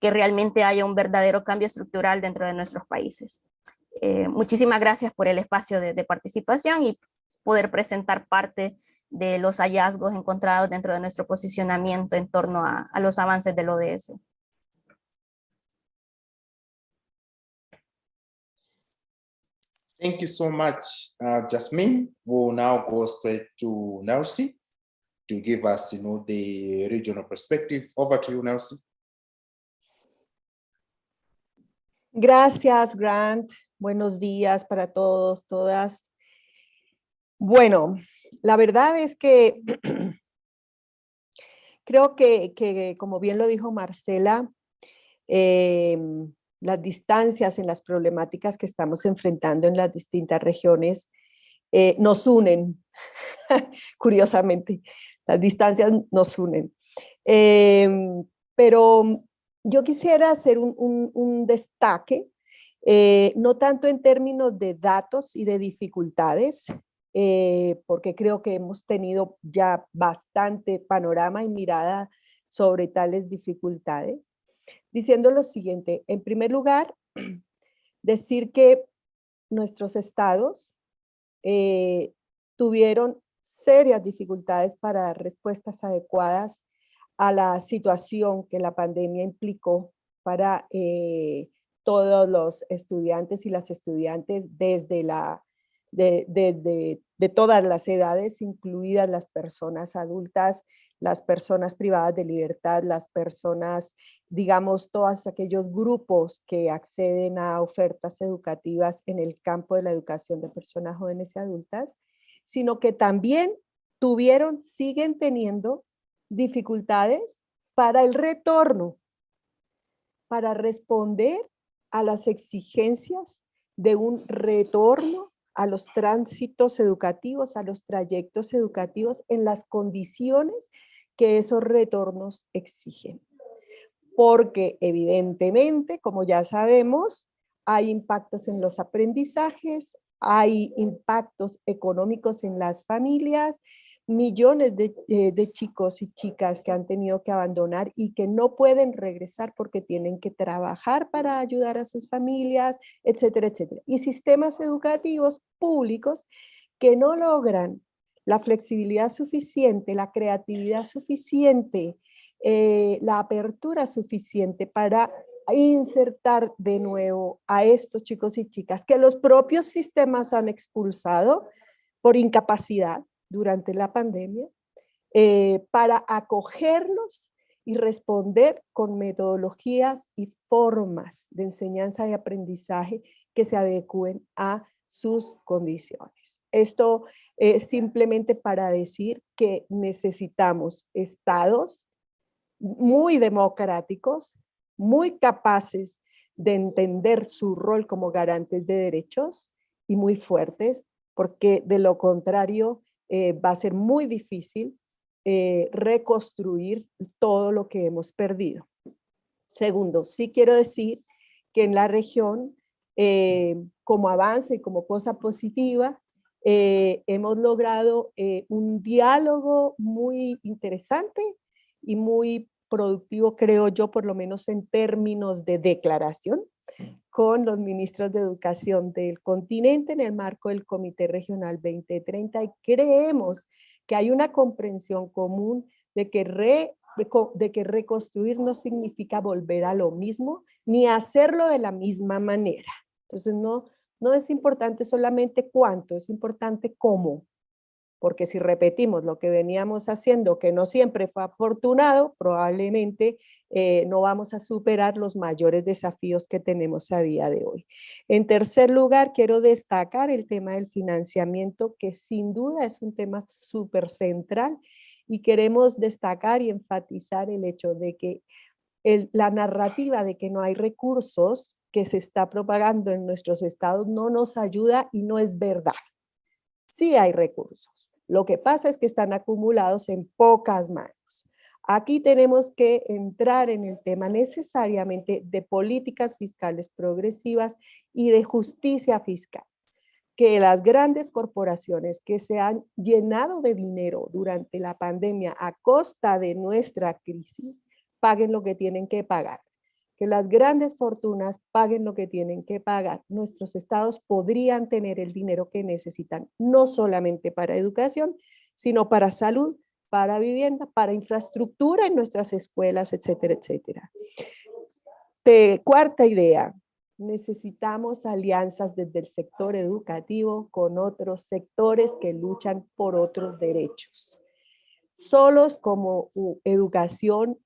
Speaker 14: realmente haya un verdadero cambio estructural dentro de nuestros países. Muchísimas gracias por el espacio de participación y poder presentar parte de los hallazgos encontrados dentro de nuestro posicionamiento en torno a los avances del ODS.
Speaker 2: Thank you so much, Jasmine. We'll now go straight to Nelsie to give us, the regional perspective. Over to you, Nelsie.
Speaker 15: Gracias, Grant. Buenos días para todos, todas. Bueno, la verdad es que creo que como bien lo dijo Marcela, las distancias en las problemáticas que estamos enfrentando en las distintas regiones nos unen, curiosamente, las distancias nos unen. Pero yo quisiera hacer un destaque, no tanto en términos de datos y de dificultades, porque creo que hemos tenido ya bastante panorama y mirada sobre tales dificultades, diciendo lo siguiente: en primer lugar, decir que nuestros estados tuvieron serias dificultades para dar respuestas adecuadas a la situación que la pandemia implicó para todos los estudiantes y las estudiantes de todas las edades, incluidas las personas adultas, las personas privadas de libertad, las personas, digamos, todos aquellos grupos que acceden a ofertas educativas en el campo de la educación de personas jóvenes y adultas, sino que también siguen teniendo dificultades para el retorno, para responder a las exigencias de un retorno a los tránsitos educativos, a los trayectos educativos en las condiciones que esos retornos exigen. Porque evidentemente, como ya sabemos, hay impactos en los aprendizajes, hay impactos económicos en las familias, millones de chicos y chicas que han tenido que abandonar y que no pueden regresar porque tienen que trabajar para ayudar a sus familias, etcétera, etcétera. Y sistemas educativos públicos que no logran la flexibilidad suficiente, la creatividad suficiente, la apertura suficiente para insertar de nuevo a estos chicos y chicas que los propios sistemas han expulsado por incapacidad durante la pandemia, para acogerlos y responder con metodologías y formas de enseñanza y aprendizaje que se adecúen a sus condiciones. Esto es simplemente para decir que necesitamos estados muy democráticos, muy capaces de entender su rol como garantes de derechos y muy fuertes, porque de lo contrario va a ser muy difícil reconstruir todo lo que hemos perdido. Segundo, sí quiero decir que en la región, como avance y como cosa positiva, hemos logrado un diálogo muy interesante y muy productivo, creo yo, por lo menos en términos de declaración, con los ministros de educación del continente en el marco del Comité Regional 2030, y creemos que hay una comprensión común de que reconstruir no significa volver a lo mismo, ni hacerlo de la misma manera. Entonces no es importante solamente cuánto, es importante cómo. Porque si repetimos lo que veníamos haciendo, que no siempre fue afortunado, probablemente no vamos a superar los mayores desafíos que tenemos a día de hoy. En tercer lugar, quiero destacar el tema del financiamiento, que sin duda es un tema súper central, y queremos destacar y enfatizar el hecho de que la narrativa de que no hay recursos que se está propagando en nuestros estados no nos ayuda y no es verdad. Sí hay recursos. Lo que pasa es que están acumulados en pocas manos. Aquí tenemos que entrar en el tema necesariamente de políticas fiscales progresivas y de justicia fiscal. Que las grandes corporaciones que se han llenado de dinero durante la pandemia a costa de nuestra crisis paguen lo que tienen que pagar. Que las grandes fortunas paguen lo que tienen que pagar. Nuestros estados podrían tener el dinero que necesitan, no solamente para educación, sino para salud, para vivienda, para infraestructura en nuestras escuelas, etcétera, etcétera. Cuarta idea, necesitamos alianzas desde el sector educativo con otros sectores que luchan por otros derechos. Solos como educación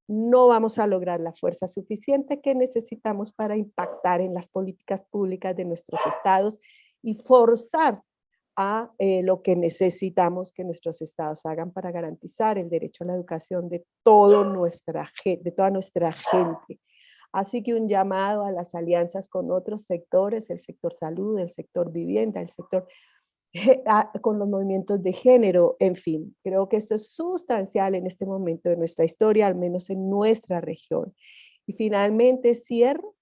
Speaker 15: no vamos a lograr la fuerza suficiente que necesitamos para impactar en las políticas públicas de nuestros estados y forzar a lo que necesitamos que nuestros estados hagan para garantizar el derecho a la educación de toda nuestra gente. Así que un llamado a las alianzas con otros sectores, el sector salud, el sector vivienda, el sector con los movimientos de género, en fin. Creo que esto es sustancial en este momento de nuestra historia, al menos en nuestra región. Y finalmente cierro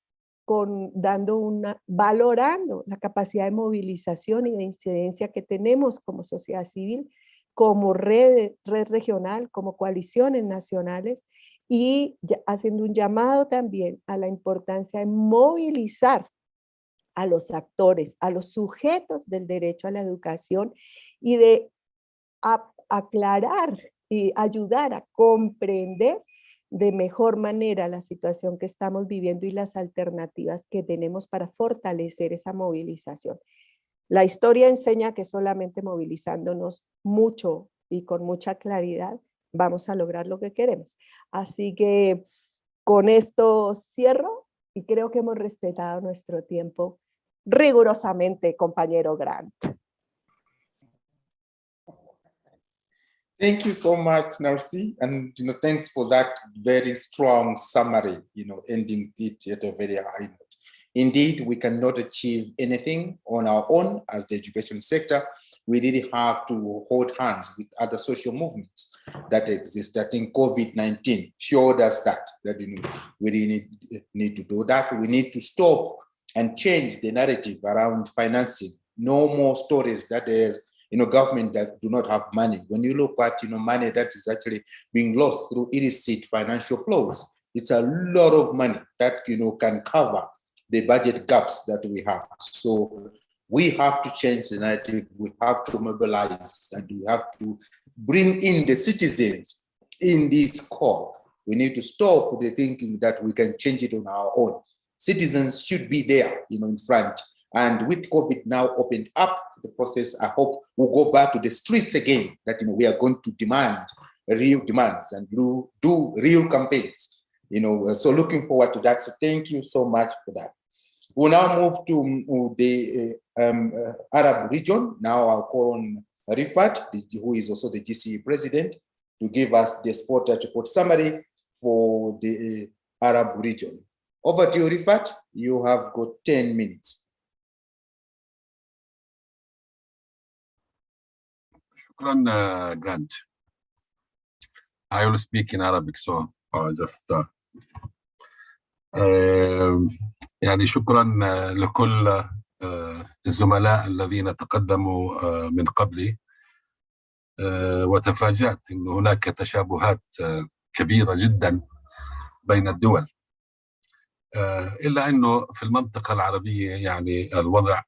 Speaker 15: valorando la capacidad de movilización y de incidencia que tenemos como sociedad civil, como red regional, como coaliciones nacionales, y haciendo un llamado también a la importancia de movilizar a los actores, a los sujetos del derecho a la educación y de aclarar y ayudar a comprender de mejor manera la situación que estamos viviendo y las alternativas que tenemos para fortalecer esa movilización. La historia enseña que solamente movilizándonos mucho y con mucha claridad vamos a lograr lo que queremos. Así que con esto cierro y creo que hemos respetado nuestro tiempo rigurosamente, compañero Grant.
Speaker 2: Thank you so much, Narcy, and thanks for that very strong summary, ending it at a very high note. Indeed, we cannot achieve anything on our own as the education sector. We really have to hold hands with other social movements that exist. I think COVID-19 showed us that we really need to do that. We need to stop and change the narrative around financing. No more stories that there's government that do not have money. When you look at money that is actually being lost through illicit financial flows, it's a lot of money that can cover the budget gaps that we have. So we have to change the narrative. We have to mobilize, and we have to bring in the citizens in this call. We need to stop the thinking that we can change it on our own. Citizens should be there, in front. And with COVID now opened up the process, I hope we'll go back to the streets again, that we are going to demand real demands and do real campaigns. So looking forward to that. So thank you so much for that. We'll now move to the Arab region. Now I'll call on Rifat, who is also the GCE president, to give us the spotlight report summary for the Arab region. Over to you, Rifat. You have got 10 minutes.
Speaker 16: شكرا Grant. I will speak in Arabic, so just يعني شكرا لكل الزملاء الذين تقدموا من قبلي، وتفاجأت أن هناك تشابهات كبيرة جدا بين الدول، إلا أنه في المنطقة العربية يعني الوضع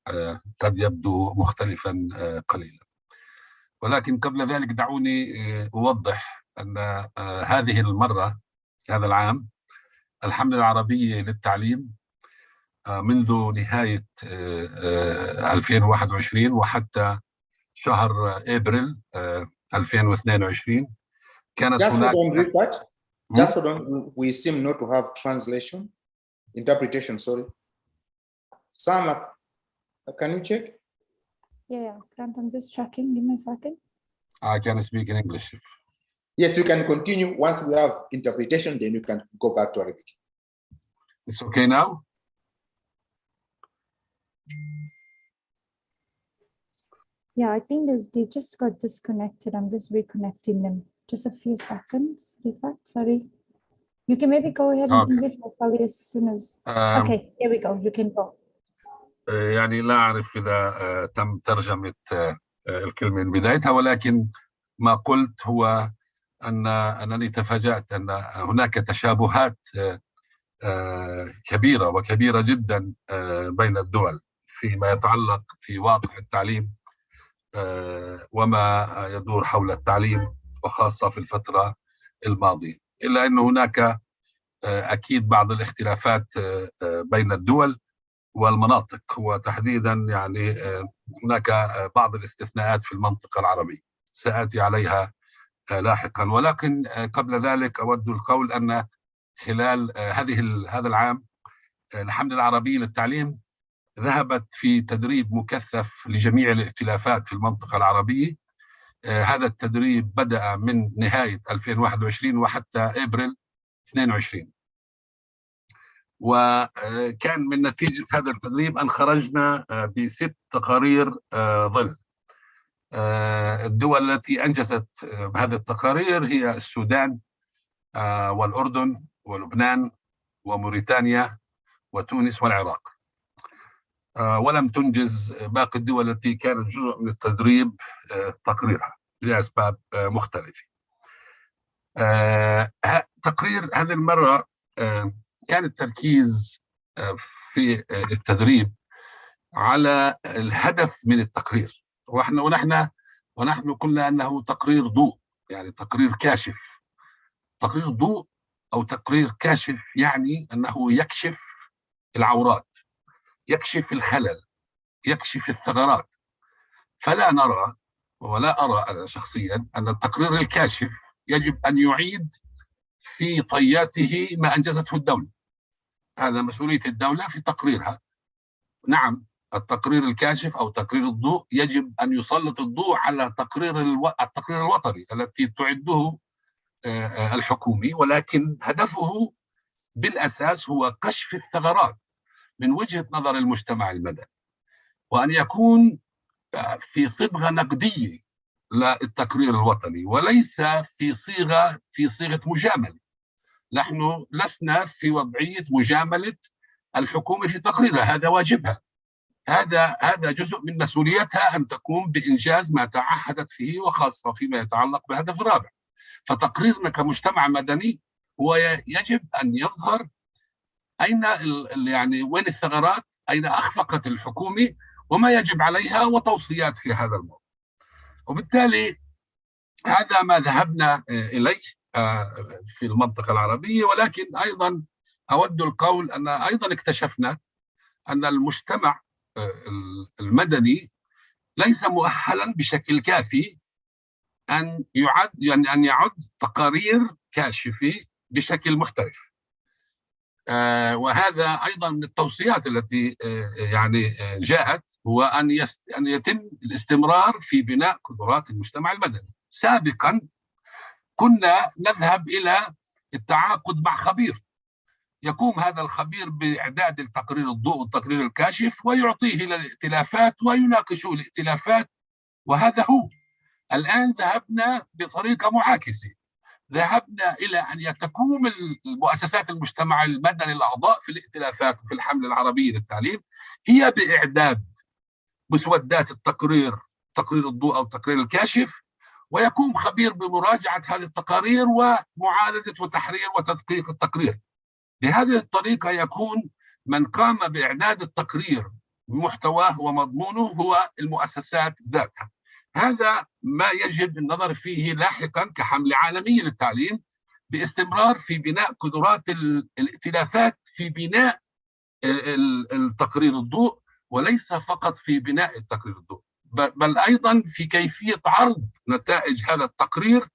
Speaker 16: قد يبدو مختلفا قليلا. ولكن قبل ذلك دعوني أوضح أن هذه المرة، هذا العام، الحملة العربية للتعليم منذ نهاية 2021 وحتى شهر أبريل 2022 كانت هناك.
Speaker 2: Just hold on, we seem not to have interpretation, sorry. Sam, can you check?
Speaker 4: Yeah, Grant, I'm just checking. Give me a second.
Speaker 16: I can speak in English.
Speaker 2: Yes, you can continue. Once we have interpretation, then you can go back to Arabic.
Speaker 16: It's okay now?
Speaker 4: Yeah, I think they just got disconnected. I'm just reconnecting them. Just a few seconds, Rifat, sorry. You can maybe go ahead in
Speaker 16: Okay.
Speaker 4: English, hopefully, as soon as. Okay, here we go. You can go.
Speaker 16: يعني لا أعرف إذا تم ترجمة الكلمة من بدايتها، ولكن ما قلت هو أنني تفاجأت أن هناك تشابهات كبيرة وكبيرة جدا بين الدول فيما يتعلق في واقع التعليم وما يدور حول التعليم، وخاصة في الفترة الماضية، إلا أن هناك أكيد بعض الاختلافات بين الدول والمناطق، وتحديدا يعني هناك بعض الاستثناءات في المنطقة العربية سآتي عليها لاحقا. ولكن قبل ذلك أود القول أن خلال هذا العام الحملة العربية للتعليم ذهبت في تدريب مكثف لجميع الائتلافات في المنطقة العربية. هذا التدريب بدأ من نهاية 2021 وحتى أبريل 22، وكان من نتيجة هذا التدريب أن خرجنا ب6 تقارير ظل. الدول التي أنجزت هذه التقارير هي السودان والأردن ولبنان وموريتانيا وتونس والعراق، ولم تنجز باقي الدول التي كانت جزء من التدريب تقريرها لأسباب مختلفة. تقرير هذه المرة كان التركيز في التدريب على الهدف من التقرير، ونحن قلنا أنه تقرير ضوء، يعني تقرير كاشف. تقرير ضوء أو تقرير كاشف يعني أنه يكشف العورات، يكشف الخلل، يكشف الثغرات. فلا نرى ولا أرى أنا شخصيا أن التقرير الكاشف يجب أن يعيد في طياته ما أنجزته الدولة. هذا مسؤولية الدولة في تقريرها. نعم، التقرير الكاشف أو تقرير الضوء يجب أن يسلط الضوء على التقرير الوطني التي تعده الحكومي، ولكن هدفه بالأساس هو كشف الثغرات من وجهة نظر المجتمع المدني، وأن يكون في صبغة نقدية للتقرير الوطني وليس في صيغة مجاملة. نحن لسنا في وضعية مجاملة الحكومة في تقريرها، هذا واجبها، هذا جزء من مسؤوليتها أن تقوم بإنجاز ما تعهدت فيه، وخاصة فيما يتعلق بالهدف الرابع. فتقريرنا كمجتمع مدني هو يجب أن يظهر أين يعني وين الثغرات، أين أخفقت الحكومة وما يجب عليها، وتوصيات في هذا الموضوع. وبالتالي هذا ما ذهبنا إليه في المنطقة العربية. ولكن أيضا أود القول أن أيضا اكتشفنا أن المجتمع المدني ليس مؤهلا بشكل كافي أن يعد تقارير كاشفة بشكل محترف. وهذا أيضا من التوصيات التي يعني جاءت، هو أن يتم الاستمرار في بناء قدرات المجتمع المدني. سابقا كنا نذهب إلى التعاقد مع خبير، يقوم هذا الخبير بإعداد التقرير الضوء والتقرير الكاشف ويعطيه إلى الائتلافات ويناقشوا الائتلافات، وهذا هو. الآن ذهبنا بطريقة معاكسة، ذهبنا إلى أن تقوم المؤسسات المجتمع المدني الأعضاء في الائتلافات وفي الحملة العربية للتعليم هي بإعداد مسودات التقرير، تقرير الضوء أو تقرير الكاشف، ويقوم خبير بمراجعة هذه التقارير ومعالجة وتحرير وتدقيق التقرير. بهذه الطريقة يكون من قام بإعداد التقرير بمحتواه ومضمونه هو المؤسسات ذاتها. هذا ما يجب النظر فيه لاحقا كحملة عالمية للتعليم، باستمرار في بناء قدرات الائتلافات في بناء التقرير الضوء، وليس فقط في بناء التقرير الضوء، بل أيضا في كيفية عرض نتائج هذا التقرير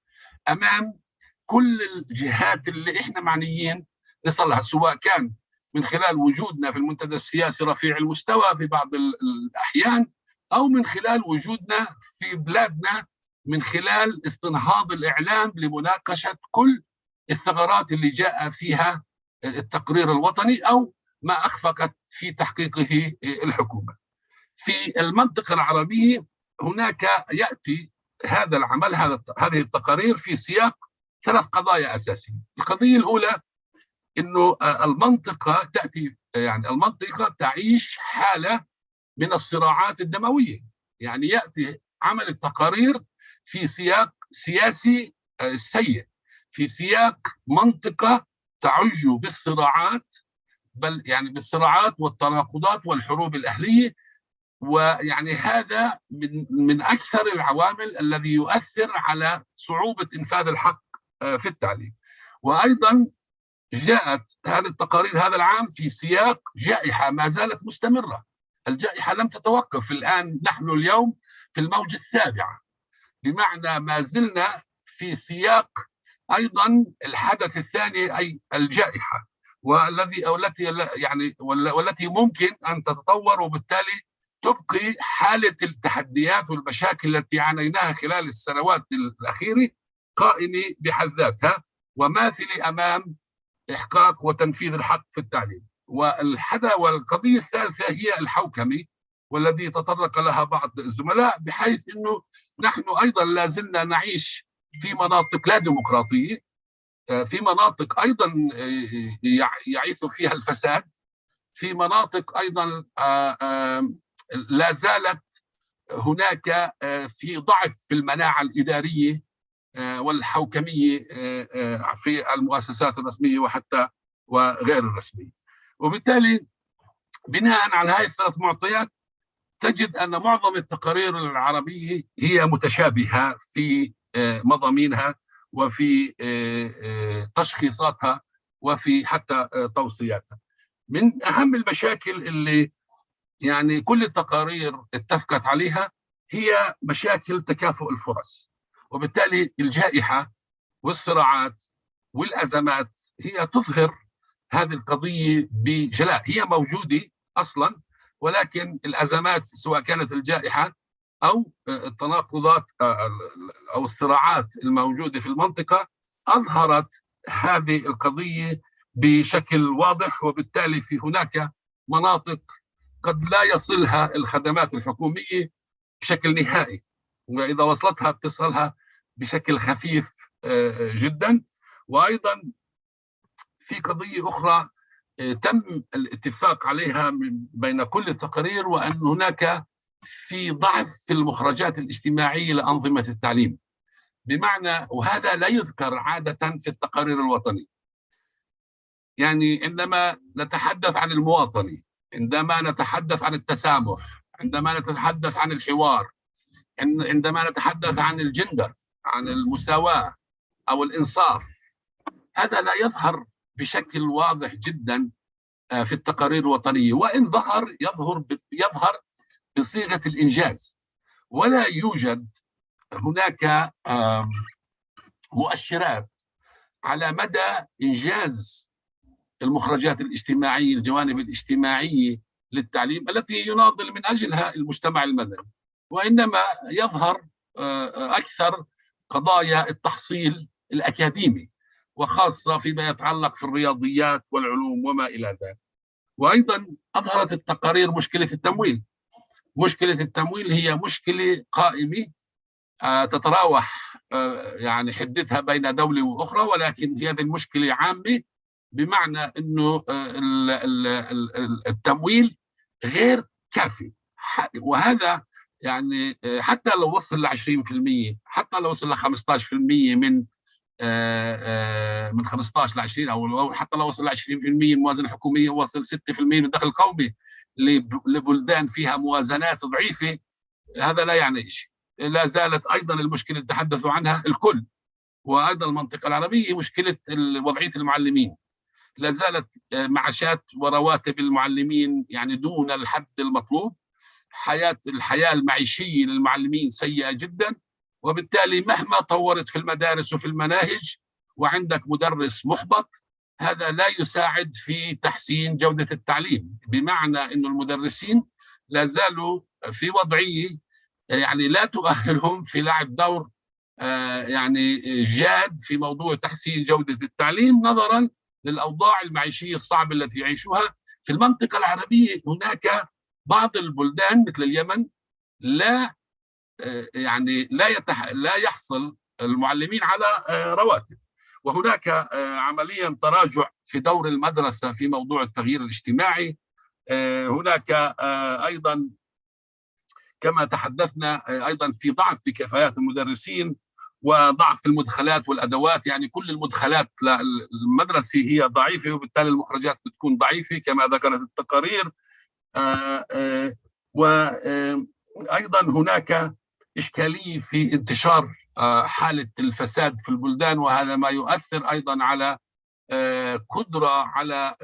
Speaker 16: أمام كل الجهات اللي إحنا معنيين نصلها، سواء كان من خلال وجودنا في المنتدى السياسي رفيع المستوى في بعض الأحيان، أو من خلال وجودنا في بلادنا من خلال استنهاض الإعلام لمناقشة كل الثغرات اللي جاء فيها التقرير الوطني أو ما أخفقت في تحقيقه الحكومة. في المنطقة العربية هناك يأتي هذا العمل، هذه التقارير في سياق 3 قضايا أساسية. القضية الأولى إنه المنطقة المنطقة تعيش حالة من الصراعات الدموية. يعني يأتي عمل التقارير في سياق سياسي سيء، في سياق منطقة تعج بالصراعات، بل يعني بالصراعات والتناقضات والحروب الأهلية. ويعني هذا من أكثر العوامل الذي يؤثر على صعوبة إنفاذ الحق في التعليم. وأيضا جاءت هذه التقارير هذا العام في سياق جائحة ما زالت مستمرة. الجائحة لم تتوقف. الآن نحن اليوم في الموجة السابعة، بمعنى ما زلنا في سياق أيضا الحدث الثاني أي الجائحة، والتي ممكن أن تتطور، وبالتالي تبقي حالة التحديات والمشاكل التي عانيناها خلال السنوات الأخيرة قائمة بحد ذاتها وماثلة أمام إحقاق وتنفيذ الحق في التعليم. والقضية الثالثة هي الحوكمة، والذي تطرق لها بعض الزملاء، بحيث أنه نحن أيضا لا زلنا نعيش في مناطق لا ديمقراطية، في مناطق أيضا يعيث فيها الفساد، في مناطق أيضا لا زالت هناك في ضعف في المناعة الإدارية والحوكمية في المؤسسات الرسمية وحتى وغير الرسمية. وبالتالي بناء على هذه ال3 معطيات تجد أن معظم التقارير العربية هي متشابهة في مضامينها وفي تشخيصاتها وفي حتى توصياتها. من أهم المشاكل اللي يعني كل التقارير اتفقت عليها هي مشاكل تكافؤ الفرص. وبالتالي الجائحة والصراعات والأزمات هي تظهر هذه القضية بجلاء. هي موجودة أصلا، ولكن الأزمات سواء كانت الجائحة أو التناقضات أو الصراعات الموجودة في المنطقة أظهرت هذه القضية بشكل واضح. وبالتالي في هناك مناطق قد لا يصلها الخدمات الحكومية بشكل نهائي، وإذا وصلتها بتصلها بشكل خفيف جدا. وأيضا في قضية أخرى تم الاتفاق عليها بين كل التقارير، وأن هناك في ضعف في المخرجات الاجتماعية لأنظمة التعليم، بمعنى وهذا لا يذكر عادة في التقارير الوطنية. يعني عندما نتحدث عن المواطنة، عندما نتحدث عن التسامح، عندما نتحدث عن الحوار، عندما نتحدث عن الجندر، عن المساواة أو الإنصاف، هذا لا يظهر بشكل واضح جدا في التقارير الوطنية، وإن يظهر بصيغة الإنجاز. ولا يوجد هناك مؤشرات على مدى إنجاز المخرجات الاجتماعية، الجوانب الاجتماعية للتعليم التي يناضل من أجلها المجتمع المدني، وإنما يظهر أكثر قضايا التحصيل الأكاديمي، وخاصة فيما يتعلق في الرياضيات والعلوم وما إلى ذلك. وأيضا أظهرت التقارير مشكلة التمويل. مشكلة التمويل هي مشكلة قائمة تتراوح يعني حدتها بين دولة وأخرى، ولكن هذه المشكلة عامة، بمعنى أنه التمويل غير كافي. وهذا يعني حتى لو وصل ل 20%، حتى لو وصل ل 15% من 15 ل 20، أو حتى لو وصل ل 20% من الموازنة الحكومية، وصل 6% من الدخل القومي لبلدان فيها موازنات ضعيفة، هذا لا يعني شيء. لا زالت أيضا المشكلة اللي تحدثوا عنها الكل، وأيضا المنطقة العربية، مشكلة وضعية المعلمين. لا زالت معاشات ورواتب المعلمين يعني دون الحد المطلوب. الحياة المعيشية للمعلمين سيئة جدا، وبالتالي مهما طورت في المدارس وفي المناهج وعندك مدرس محبط، هذا لا يساعد في تحسين جودة التعليم، بمعنى أن المدرسين لا زالوا في وضعية يعني لا تؤهلهم في لعب دور يعني جاد في موضوع تحسين جودة التعليم، نظرا للأوضاع المعيشية الصعبة التي يعيشوها. في المنطقة العربية هناك بعض البلدان مثل اليمن لا يعني لا يحصل المعلمين على رواتب، وهناك عمليا تراجع في دور المدرسة في موضوع التغيير الاجتماعي. هناك أيضا كما تحدثنا أيضا في ضعف في كفاءات المدرسين وضعف في المدخلات والأدوات، يعني كل المدخلات المدرسة هي ضعيفة، وبالتالي المخرجات بتكون ضعيفة كما ذكرت التقارير. وأيضا هناك إشكالية في انتشار حالة الفساد في البلدان، وهذا ما يؤثر أيضا على قدرة على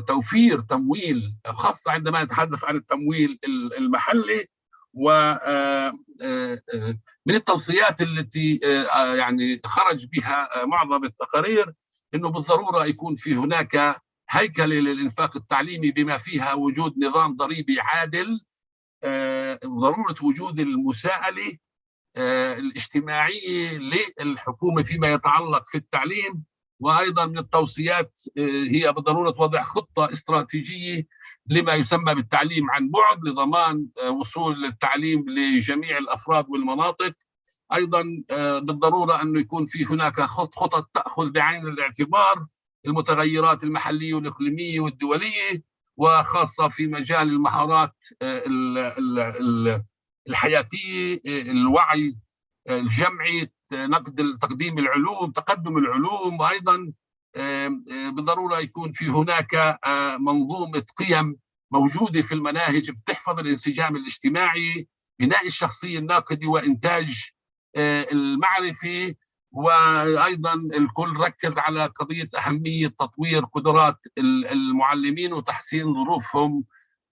Speaker 16: توفير تمويل، خاصة عندما نتحدث عن التمويل المحلي. ومن التوصيات التي يعني خرج بها معظم التقارير أنه بالضرورة يكون في هناك هيكلة للإنفاق التعليمي بما فيها وجود نظام ضريبي عادل، ضرورة وجود المساءلة الاجتماعية للحكومة فيما يتعلق في التعليم. وأيضا من التوصيات هي بضرورة وضع خطة استراتيجية لما يسمى بالتعليم عن بعد لضمان وصول التعليم لجميع الأفراد والمناطق. أيضا بالضرورة أنه يكون في هناك خطط تأخذ بعين الاعتبار المتغيرات المحلية والإقليمية والدولية، وخاصة في مجال المهارات الحياتية، الوعي الجمعي، تقديم العلوم، تقدم العلوم. وأيضا بالضرورة يكون في هناك منظومة قيم موجودة في المناهج بتحفظ الانسجام الاجتماعي، بناء الشخصية الناقدة وإنتاج المعرفة. وأيضا الكل ركز على قضية أهمية تطوير قدرات المعلمين وتحسين ظروفهم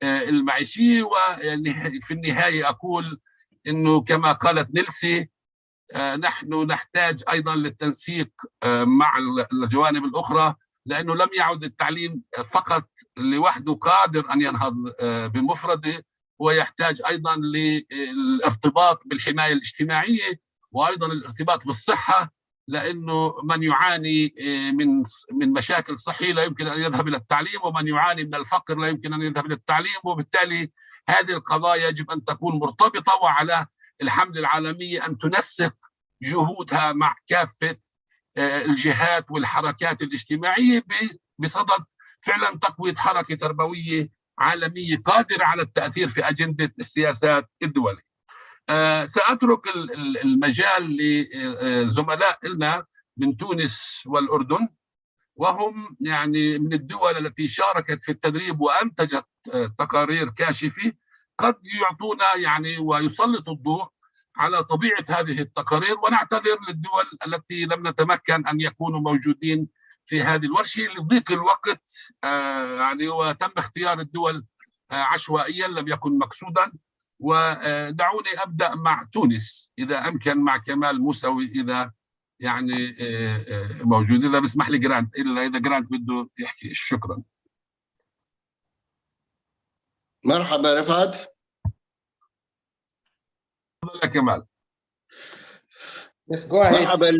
Speaker 16: المعيشية. وفي النهاية أقول أنه كما قالت نيلسي نحن نحتاج أيضا للتنسيق مع الجوانب الأخرى، لأنه لم يعد التعليم فقط لوحده قادر أن ينهض بمفرده، ويحتاج أيضا للارتباط بالحماية الاجتماعية وأيضا الارتباط بالصحة، لأنه من يعاني من مشاكل صحية لا يمكن أن يذهب إلى التعليم، ومن يعاني من الفقر لا يمكن أن يذهب إلى التعليم. وبالتالي هذه القضايا يجب أن تكون مرتبطة، وعلى الحملة العالمية أن تنسق جهودها مع كافة الجهات والحركات الاجتماعية بصدد فعلا تقوية حركة تربوية عالمية قادرة على التأثير في أجندة السياسات الدولية. سأترك المجال لزملاء لنا من تونس والأردن، وهم يعني من الدول التي شاركت في التدريب وأنتجت تقارير كاشفة قد يعطونا يعني ويسلطوا الضوء على طبيعة هذه التقارير. ونعتذر للدول التي لم نتمكن أن يكونوا موجودين في هذه الورشة لضيق الوقت، يعني وتم اختيار الدول عشوائيا لم يكن مقصودا. ودعوني أبدأ مع تونس إذا أمكن، مع كمال موسوي إذا يعني موجود، إذا بسمح لي جرانت، إلا إذا جرانت بده يحكي. شكرا.
Speaker 17: مرحبا رفعت.
Speaker 16: تفضل يا كمال.
Speaker 17: مرحبا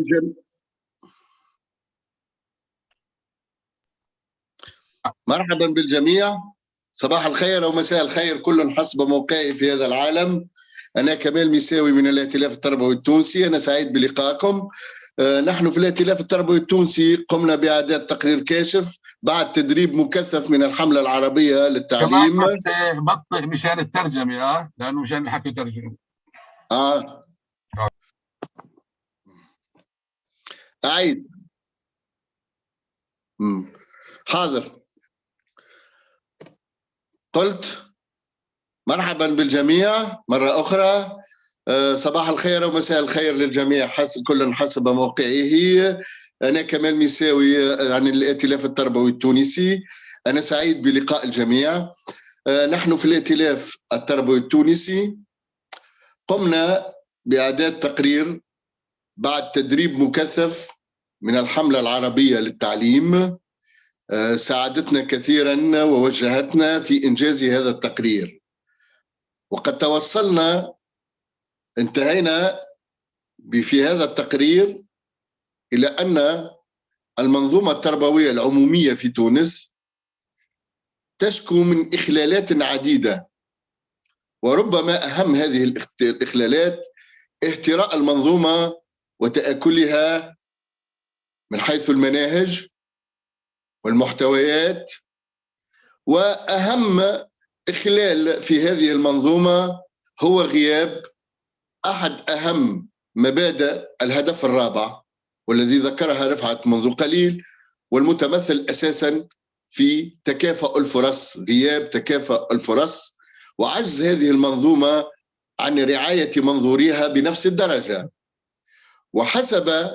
Speaker 17: مرحبا بالجميع، صباح الخير أو مساء الخير، كل حسب موقعي في هذا العالم. أنا كمال ميساوي من الائتلاف التربوي التونسي، أنا سعيد بلقائكم. نحن في الائتلاف التربوي التونسي قمنا بإعداد تقرير كاشف بعد تدريب مكثف من الحملة العربية للتعليم.
Speaker 16: كمان بس بطئ مشان الترجمة، لأنه مشان الحكي ترجمة.
Speaker 17: أعيد. حاضر. قلت مرحبا بالجميع مرة أخرى، صباح الخير ومساء الخير للجميع، كل حسب موقعه. أنا كمال ميساوي عن الائتلاف التربوي التونسي، أنا سعيد بلقاء الجميع. نحن في الائتلاف التربوي التونسي قمنا بإعداد تقرير بعد تدريب مكثف من الحملة العربية للتعليم، ساعدتنا كثيرا ووجهتنا في إنجاز هذا التقرير. وقد انتهينا في هذا التقرير إلى أن المنظومة التربوية العمومية في تونس تشكو من إخلالات عديدة وربما أهم هذه الإخلالات اهتراء المنظومة وتآكلها من حيث المناهج والمحتويات. وأهم إخلال في هذه المنظومة هو غياب أحد أهم مبادئ الهدف الرابع، والذي ذكرها رفعت منذ قليل، والمتمثل أساساً في تكافؤ الفرص، غياب تكافؤ الفرص وعجز هذه المنظومة عن رعاية منظوريها بنفس الدرجة وحسب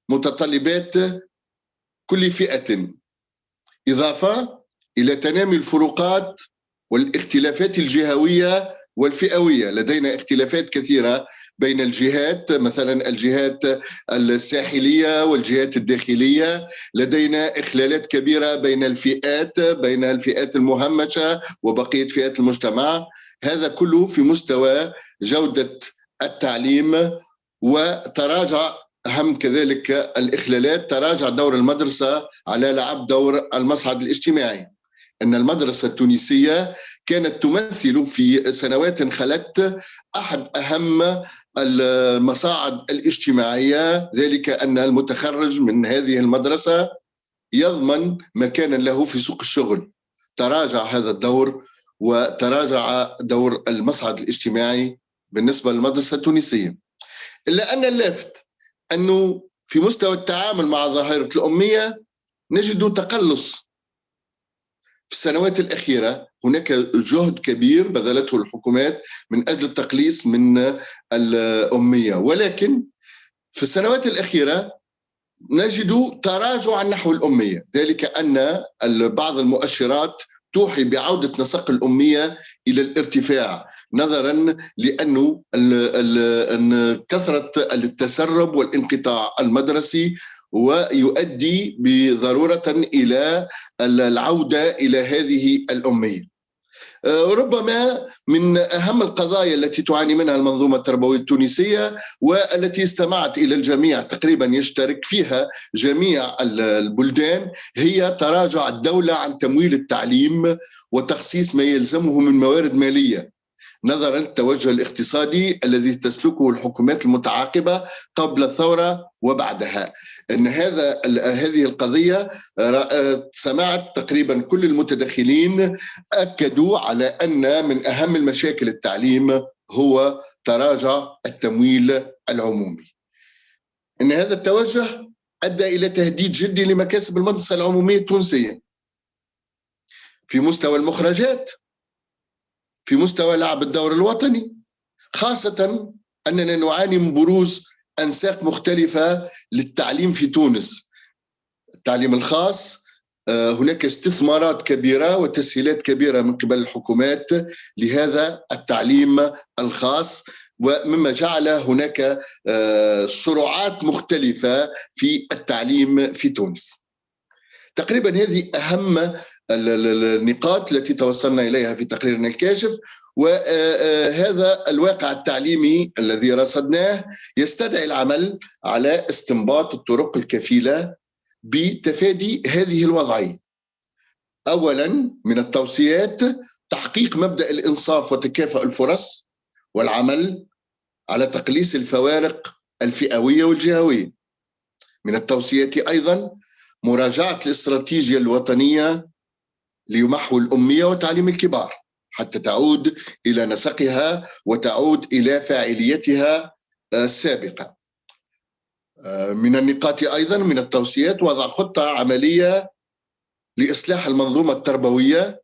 Speaker 17: متطلبات كل فئة، إضافة إلى تنامي الفروقات والاختلافات الجهوية والفئوية. لدينا اختلافات كثيرة بين الجهات، مثلا الجهات الساحلية والجهات الداخلية. لدينا إخلالات كبيرة بين الفئات المهمشة وبقية فئات المجتمع. هذا كله في مستوى جودة التعليم. وتراجع أهم كذلك الإخلالات، تراجع دور المدرسة على لعب دور المصعد الاجتماعي. أن المدرسة التونسية كانت تمثل في سنوات خلت أحد أهم المصاعد الاجتماعية، ذلك أن المتخرج من هذه المدرسة يضمن مكانا له في سوق الشغل. تراجع هذا الدور وتراجع دور المصعد الاجتماعي بالنسبة للمدرسة التونسية. إلا أن اللافت أنه في مستوى التعامل مع ظاهرة الأمية نجد تقلص في السنوات الأخيرة. هناك جهد كبير بذلته الحكومات من أجل التقليص من الأمية، ولكن في السنوات الأخيرة نجد تراجع نحو الأمية، ذلك أن بعض المؤشرات توحي بعودة نسق الأمية إلى الارتفاع، نظرا لأنه كثرة التسرب والانقطاع المدرسي ويؤدي بضرورة إلى العودة إلى هذه الأمية. ربما من أهم القضايا التي تعاني منها المنظومة التربوية التونسية والتي استمعت إلى الجميع تقريبا يشترك فيها جميع البلدان هي تراجع الدولة عن تمويل التعليم وتخصيص ما يلزمه من موارد مالية، نظرا للتوجه الاقتصادي الذي تسلكه الحكومات المتعاقبة قبل الثورة وبعدها. أن هذه القضية سمعت تقريبا كل المتدخلين أكدوا على أن من أهم المشاكل التعليم هو تراجع التمويل العمومي. أن هذا التوجه أدى إلى تهديد جدي لمكاسب المدرسة العمومية التونسية في مستوى المخرجات، في مستوى لعب الدور الوطني، خاصة أننا نعاني من بروز أنساق مختلفة للتعليم في تونس. التعليم الخاص هناك استثمارات كبيرة وتسهيلات كبيرة من قبل الحكومات لهذا التعليم الخاص، ومما جعل هناك سرعات مختلفة في التعليم في تونس. تقريبا هذه أهم النقاط التي توصلنا إليها في تقريرنا الكاشف. وهذا الواقع التعليمي الذي رصدناه يستدعي العمل على استنباط الطرق الكفيلة بتفادي هذه الوضعية. أولا من التوصيات تحقيق مبدأ الإنصاف وتكافؤ الفرص والعمل على تقليص الفوارق الفئوية والجهوية. من التوصيات أيضا مراجعة الاستراتيجية الوطنية لمحو الأمية وتعليم الكبار حتى تعود إلى نسقها وتعود إلى فاعليتها السابقة. من النقاط أيضا من التوصيات وضع خطة عملية لإصلاح المنظومة التربوية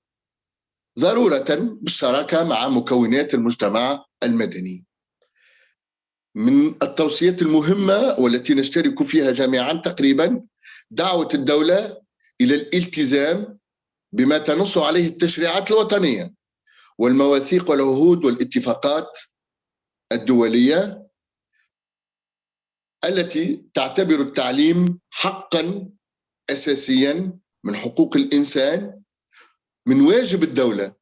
Speaker 17: ضرورة بالشراكة مع مكونات المجتمع المدني. من التوصيات المهمة والتي نشترك فيها جميعا تقريبا دعوة الدولة إلى الالتزام بما تنص عليه التشريعات الوطنية والمواثيق والعهود والاتفاقات الدولية التي تعتبر التعليم حقا أساسيا من حقوق الإنسان، من واجب الدولة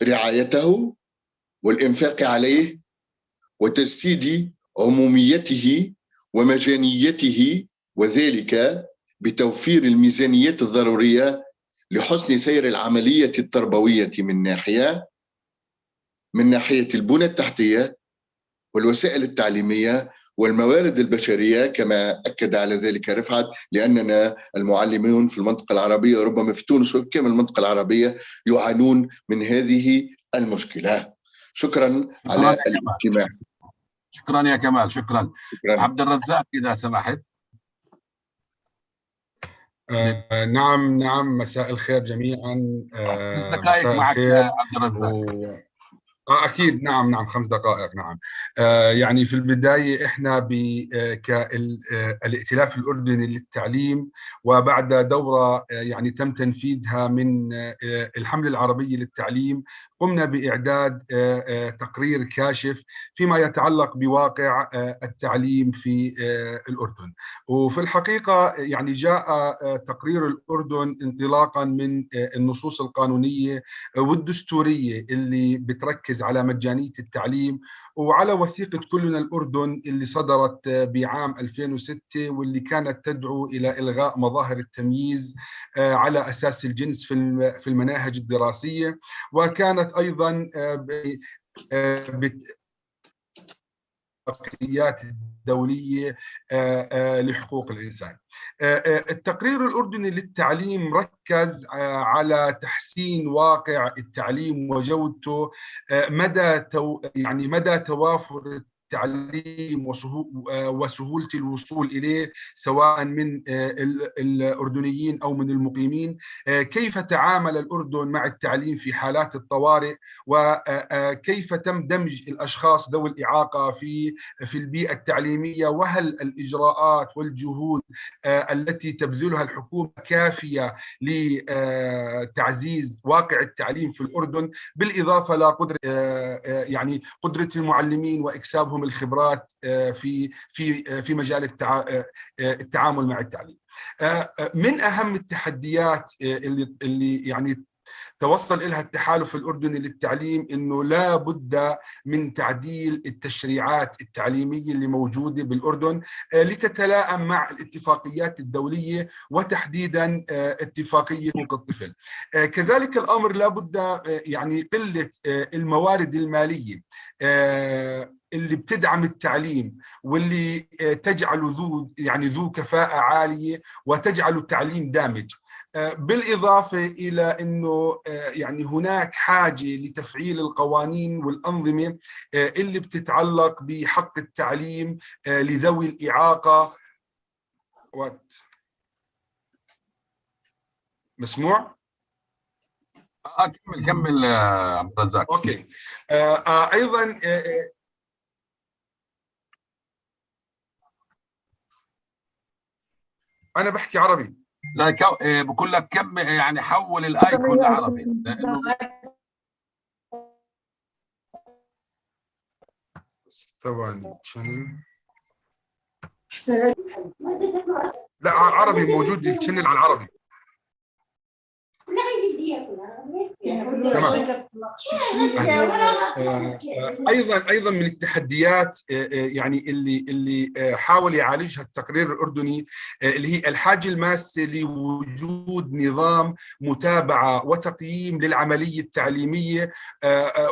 Speaker 17: رعايته والإنفاق عليه وتجسيد عموميته ومجانيته، وذلك بتوفير الميزانيات الضرورية لحسن سير العملية التربوية من ناحية، من ناحية البنى التحتية والوسائل التعليمية والموارد البشرية كما أكد على ذلك رفعت، لأننا المعلمون في المنطقة العربية ربما في تونس وكما المنطقة العربية يعانون من هذه المشكلة. شكرا على الاستماع.
Speaker 16: شكرا يا كمال، شكرا. عبد الرزاق إذا سمحت.
Speaker 18: نعم مساء الخير جميعا.
Speaker 16: 5 دقائق معك يا عبد الرزاق.
Speaker 18: أكيد نعم 5 دقائق. نعم يعني في البداية إحنا كالائتلاف الأردني للتعليم وبعد دورة يعني تم تنفيذها من الحملة العربية للتعليم قمنا بإعداد تقرير كاشف فيما يتعلق بواقع التعليم في الأردن. وفي الحقيقة يعني جاء تقرير الأردن انطلاقا من النصوص القانونية والدستورية اللي بتركز على مجانية التعليم وعلى وثيقة كلنا الأردن اللي صدرت بعام 2006 واللي كانت تدعو إلى إلغاء مظاهر التمييز على أساس الجنس في المناهج الدراسية، وكانت أيضا الاتفاقيات الدولية لحقوق الإنسان. التقرير الأردني للتعليم ركز على تحسين واقع التعليم وجودته، مدى توافر التعليم وسهولة الوصول إليه سواء من الأردنيين أو من المقيمين، كيف تعامل الأردن مع التعليم في حالات الطوارئ، وكيف تم دمج الأشخاص ذوي الإعاقة في البيئة التعليمية، وهل الإجراءات والجهود التي تبذلها الحكومة كافية لتعزيز واقع التعليم في الأردن، بالإضافة لقدرة يعني قدرة المعلمين وإكسابهم الخبرات في مجال التعامل مع التعليم. من أهم التحديات اللي يعني توصل إلها التحالف الأردني للتعليم إنه لا بد من تعديل التشريعات التعليمية اللي موجودة بالأردن لتتلائم مع الاتفاقيات الدولية وتحديدا اتفاقية حقوق الطفل. كذلك الأمر لا بد يعني قلة الموارد المالية اللي بتدعم التعليم واللي تجعله ذو كفاءة عالية وتجعل التعليم دامج. بالإضافة إلى أنه يعني هناك حاجة لتفعيل القوانين والأنظمة اللي بتتعلق بحق التعليم لذوي الإعاقة. مسموع؟
Speaker 16: كمل عبد الرزاق.
Speaker 18: أوكي. أيضا أنا بحكي عربي.
Speaker 16: لا بقول لك كم يعني حول الايكون لعربي لانه
Speaker 18: ثواني. لا عربي موجود الشانل على العربي. ايضا من التحديات يعني اللي حاول يعالجها التقرير الاردني اللي هي الحاجه الماسه لوجود نظام متابعه وتقييم للعمليه التعليميه،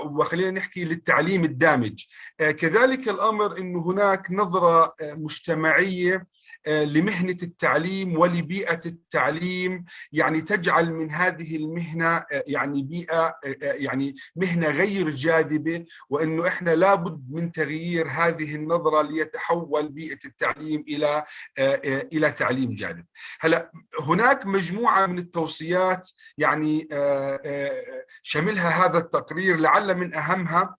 Speaker 18: وخلينا نحكي للتعليم الدامج. كذلك الامر انه هناك نظره مجتمعيه لمهنة التعليم ولبيئة التعليم، يعني تجعل من هذه المهنة يعني بيئة يعني مهنة غير جاذبة، وأنه إحنا لابد من تغيير هذه النظرة ليتحول بيئة التعليم إلى تعليم جاذب. هلا هناك مجموعة من التوصيات يعني شملها هذا التقرير، لعل من أهمها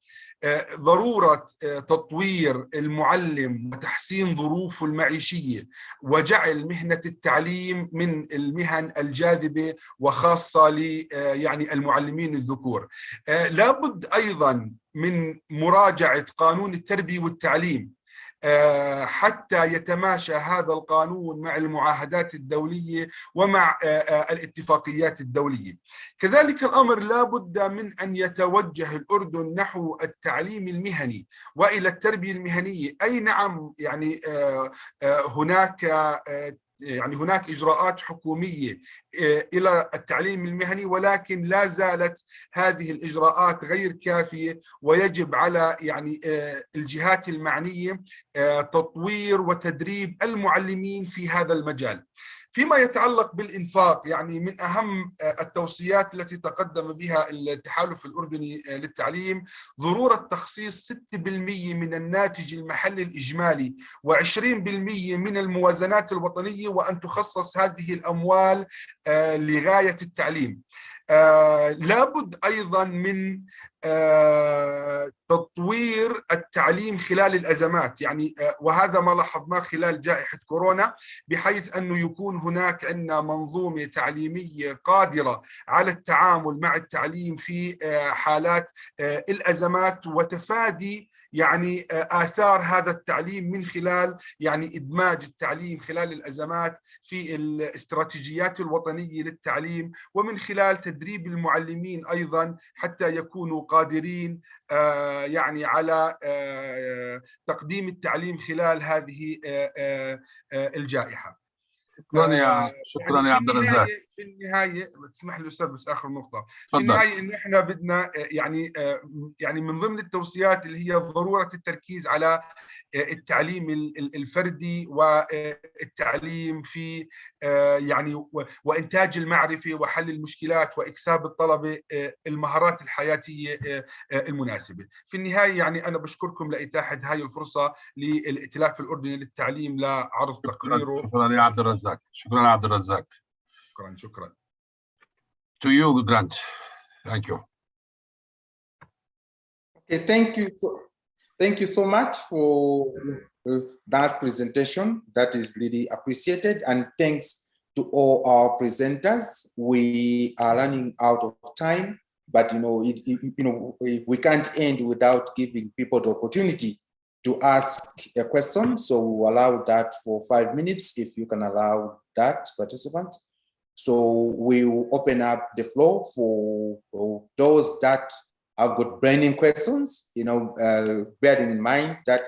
Speaker 18: ضرورة تطوير المعلم وتحسين ظروفه المعيشية وجعل مهنة التعليم من المهن الجاذبة وخاصة ل يعني المعلمين الذكور. لابد أيضا من مراجعة قانون التربية والتعليم حتى يتماشى هذا القانون مع المعاهدات الدولية ومع الاتفاقيات الدولية. كذلك الأمر لا بد من أن يتوجه الأردن نحو التعليم المهني وإلى التربية المهنية. أي نعم يعني هناك يعني هناك إجراءات حكومية إلى التعليم المهني، ولكن لا زالت هذه الإجراءات غير كافية، ويجب على يعني الجهات المعنية تطوير وتدريب المعلمين في هذا المجال. فيما يتعلق بالإنفاق، يعني من أهم التوصيات التي تقدم بها التحالف الأردني للتعليم ضرورة تخصيص 6% من الناتج المحلي الإجمالي و20% من الموازنات الوطنية، وأن تخصص هذه الأموال لغاية التعليم. لابد أيضا من تطوير التعليم خلال الأزمات، يعني وهذا ما لاحظناه خلال جائحة كورونا، بحيث أنه يكون هناك عندنا منظومة تعليمية قادرة على التعامل مع التعليم في حالات الأزمات، وتفادي يعني آثار هذا التعليم من خلال يعني إدماج التعليم خلال الأزمات في الاستراتيجيات الوطنية للتعليم، ومن خلال تدريب المعلمين أيضا حتى يكونوا قادرين يعني على تقديم التعليم خلال هذه الجائحة.
Speaker 16: شكرا يا عبد الرزاق.
Speaker 18: في النهايه تسمح لي استاذ بس اخر نقطه.
Speaker 16: تفضل.
Speaker 18: في النهايه انه احنا بدنا يعني من ضمن التوصيات اللي هي ضروره التركيز على التعليم الفردي والتعليم في يعني وانتاج المعرفه وحل المشكلات واكساب الطلبه المهارات الحياتيه المناسبه. في النهايه يعني انا بشكركم لاتاحه هاي الفرصه للائتلاف الاردني للتعليم لعرض تقريره.
Speaker 16: شكرا يا عبد الرزاق. شكرا يا عبد الرزاق.
Speaker 18: شكرا.
Speaker 16: To you, Grant. Thank you.
Speaker 2: Okay, thank you so much for that presentation. That is really appreciated, and thanks to all our presenters. We are running out of time, but we can't end without giving people the opportunity to ask a question. So we'll allow that for 5 minutes, if you can allow that, participants. So we will open up the floor for those that have got burning questions, bearing in mind that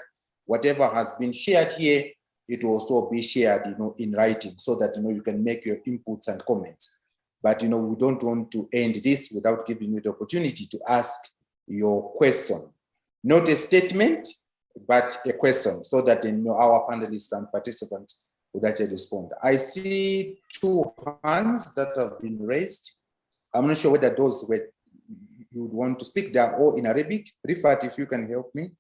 Speaker 2: whatever has been shared here, it will also be shared, in writing, so that, you can make your inputs and comments. But, we don't want to end this without giving you the opportunity to ask your question. Not a statement, but a question, so that, our panelists and participants would actually respond. I see 2 hands that have been raised. I'm not sure whether those were you would want to speak. They are all in Arabic. Rifat, if you can help me.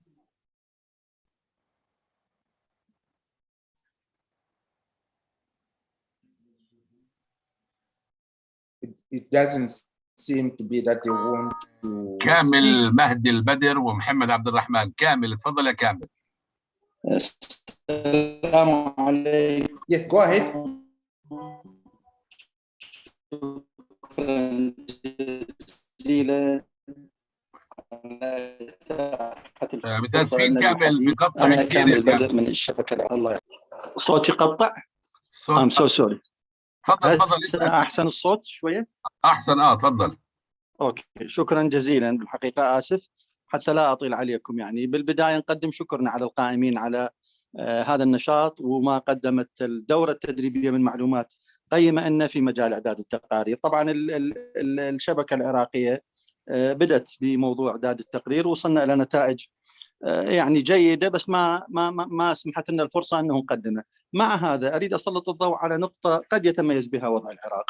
Speaker 2: It doesn't seem to be that they want to
Speaker 16: كامل
Speaker 2: speak.
Speaker 16: مهدي البدر ومحمد عبد الرحمن. كامل تفضل يا كامل.
Speaker 10: السلام عليكم.
Speaker 2: Yes, go ahead.
Speaker 10: شكرا جزيلا.
Speaker 16: متاسفين كامل بيقطع
Speaker 10: أنا
Speaker 16: كثير.
Speaker 10: كامل بدر من الشبكة. الله صوتي قطع. I'm so sorry.
Speaker 16: تفضل.
Speaker 10: أحسن الصوت شوية.
Speaker 16: أحسن. تفضل.
Speaker 10: أوكي، شكرا جزيلا. بالحقيقة آسف حتى لا أطيل عليكم. يعني بالبداية نقدم شكرنا على القائمين على هذا النشاط وما قدمت الدورة التدريبية من معلومات قيمة لنا في مجال إعداد التقارير. طبعا الشبكة العراقية بدأت بموضوع إعداد التقرير، وصلنا إلى نتائج يعني جيدة، بس ما سمحت لنا الفرصة أنه نقدمها. مع هذا أريد أسلط الضوء على نقطة قد يتميز بها وضع العراق.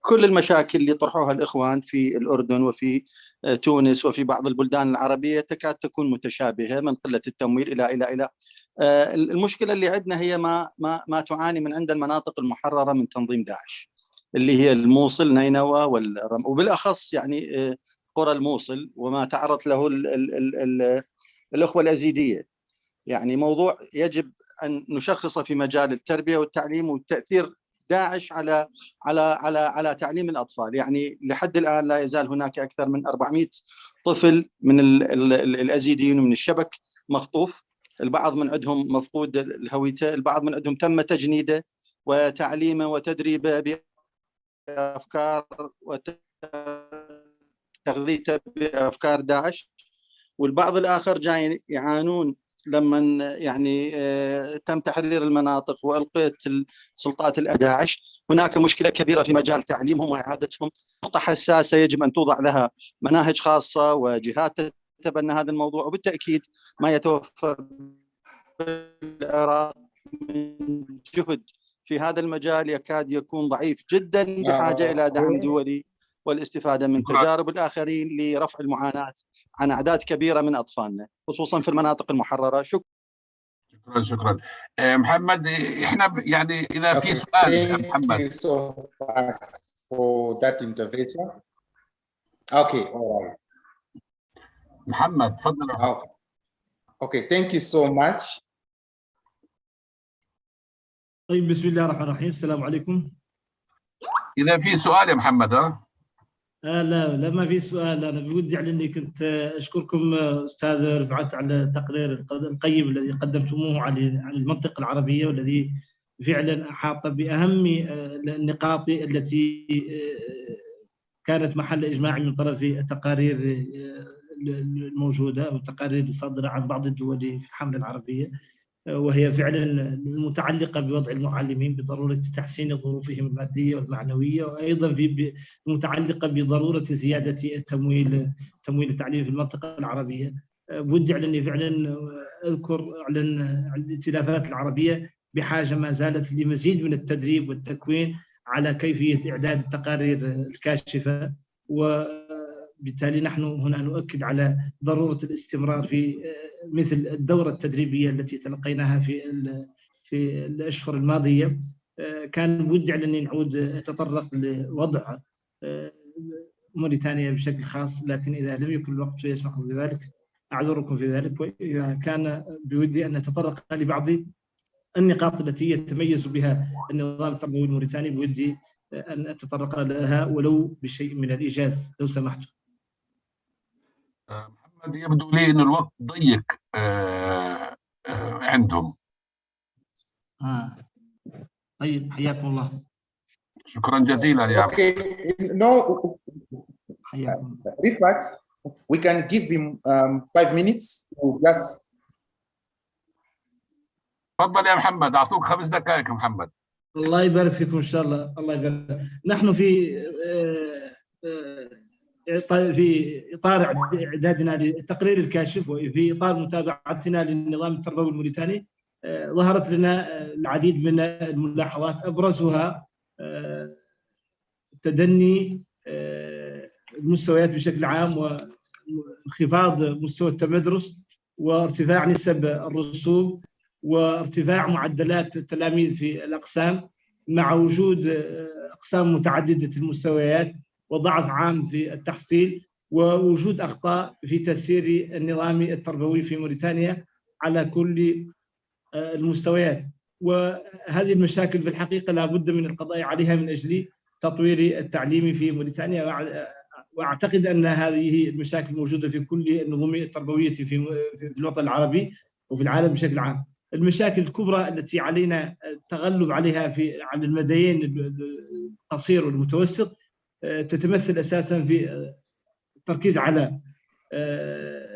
Speaker 10: كل المشاكل اللي طرحوها الإخوان في الأردن وفي تونس وفي بعض البلدان العربية تكاد تكون متشابهة، من قلة التمويل إلى المشكلة اللي عندنا هي ما تعاني من عند المناطق المحررة من تنظيم داعش، اللي هي الموصل، نينوى وبالأخص يعني قرى الموصل وما تعرض له الأخوة الأزيدية. يعني موضوع يجب أن نشخصه في مجال التربية والتعليم وتأثير داعش على تعليم الأطفال. يعني لحد الآن لا يزال هناك أكثر من 400 طفل من الأزيديين من الشبك مخطوف، البعض من عندهم مفقود الهويته، البعض من عندهم تم تجنيده وتعليمه وتدريبه بأفكار وتغذيته بأفكار داعش، والبعض الآخر جاي يعانون لما يعني تم تحرير المناطق وألقيت السلطات إلى داعش، هناك مشكلة كبيرة في مجال تعليمهم وإعادتهم، نقطة حساسة يجب أن توضع لها مناهج خاصة وجهات تتبنى هذا الموضوع. وبالتأكيد ما يتوفر بالعراق من جهد في هذا المجال يكاد يكون ضعيف جدا، بحاجة إلى دعم دولي والاستفادة من تجارب الآخرين لرفع المعاناة عن أعداد كبيرة من أطفالنا خصوصا في المناطق المحررة.
Speaker 16: شكرا شكرا. محمد، احنا يعني اذا في سؤال يا محمد.
Speaker 2: Thank you so much for that intervention. Okay, all right.
Speaker 16: محمد تفضل.
Speaker 2: Okay, thank you so much.
Speaker 19: طيب، بسم الله الرحمن الرحيم. السلام عليكم.
Speaker 16: إذا في سؤال يا محمد.
Speaker 19: لا ما في سؤال. أنا بودي يعني إني كنت أشكركم أستاذ رفعت على التقرير القيم الذي قدمتموه عن المنطقة العربية، والذي فعلا أحاط بأهم النقاط التي كانت محل إجماع من طرف التقارير الموجودة والتقارير الصادرة عن بعض الدول في الحملة العربية، وهي فعلا المتعلقة بوضع المعلمين، بضرورة تحسين ظروفهم المادية والمعنوية، وأيضا متعلقة بضرورة زيادة التمويل التعليمي في المنطقة العربية. بدي أني فعلا أذكر على الائتلافات العربية بحاجة ما زالت لمزيد من التدريب والتكوين على كيفية إعداد التقارير الكاشفة، وبالتالي نحن هنا نؤكد على ضرورة الاستمرار في مثل الدورة التدريبية التي تلقيناها في الأشهر الماضية. كان ودي على أن نعود أتطرق لوضع موريتانيا بشكل خاص، لكن إذا لم يكن الوقت يسمح بذلك أعذركم في ذلك. وإذا كان بودي أن نتطرق لبعض النقاط التي يتميز بها النظام التربوي الموريتاني، بودي أن أتطرق لها ولو بشيء من الإيجاز لو سمحت.
Speaker 16: محمد، يبدو لي أن الوقت ضيق عندهم.
Speaker 19: طيب، حياكم الله.
Speaker 16: شكرا جزيلا يا
Speaker 2: Okay, no, Rifat, we can give him 5 minutes to just.
Speaker 16: تفضل يا محمد، أعطوك 5 دقائق. محمد
Speaker 19: الله يبارك فيكم إن شاء الله. الله يبارك. نحن في إطار إعدادنا للتقرير الكاشف، وفي إطار متابعتنا للنظام التربوي الموريتاني، ظهرت لنا العديد من الملاحظات، أبرزها تدني المستويات بشكل عام، وانخفاض مستوى التمدرس، وارتفاع نسب الرسوب، وارتفاع معدلات التلاميذ في الأقسام، مع وجود أقسام متعددة المستويات، وضعف عام في التحصيل، ووجود أخطاء في تسيير النظام التربوي في موريتانيا على كل المستويات. وهذه المشاكل في الحقيقة لا بد من القضاء عليها من أجل تطوير التعليم في موريتانيا، وأعتقد أن هذه المشاكل موجودة في كل النظم التربوية في الوطن العربي وفي العالم بشكل عام. المشاكل الكبرى التي علينا التغلب عليها على المديين القصير والمتوسط تتمثل أساسا في التركيز على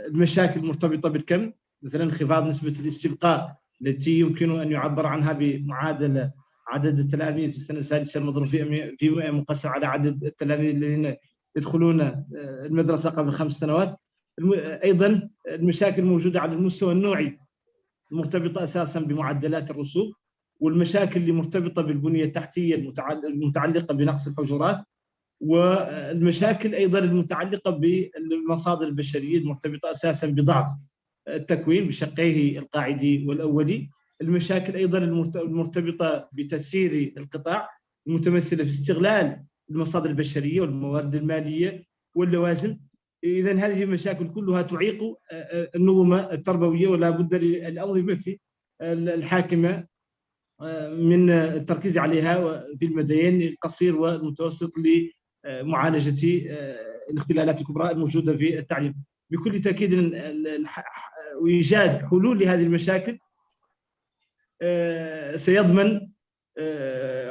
Speaker 19: المشاكل المرتبطة بالكم، مثلا انخفاض نسبة الاستبقاء التي يمكن أن يعبر عنها بمعادلة عدد التلاميذ في السنة السادسة المضروب في 100 مقسم على عدد التلاميذ الذين يدخلون المدرسة قبل 5 سنوات. أيضا المشاكل الموجودة على المستوى النوعي المرتبطة أساسا بمعدلات الرسوب، والمشاكل اللي مرتبطة بالبنية التحتية المتعلقة بنقص الحجرات، والمشاكل أيضا المتعلقة بالمصادر البشرية المرتبطة أساسا بضعف التكوين بشقيه القاعدي والأولي. المشاكل أيضا المرتبطة بتسيير القطاع المتمثلة في استغلال المصادر البشرية والموارد المالية واللوازم. إذن هذه المشاكل كلها تعيق النظم التربوية، ولا بد للأنظمة الحاكمة من التركيز عليها في المديين القصير والمتوسط لمعالجة الاختلالات الكبرى الموجودة في التعليم. بكل تأكيد وإيجاد حلول لهذه المشاكل سيضمن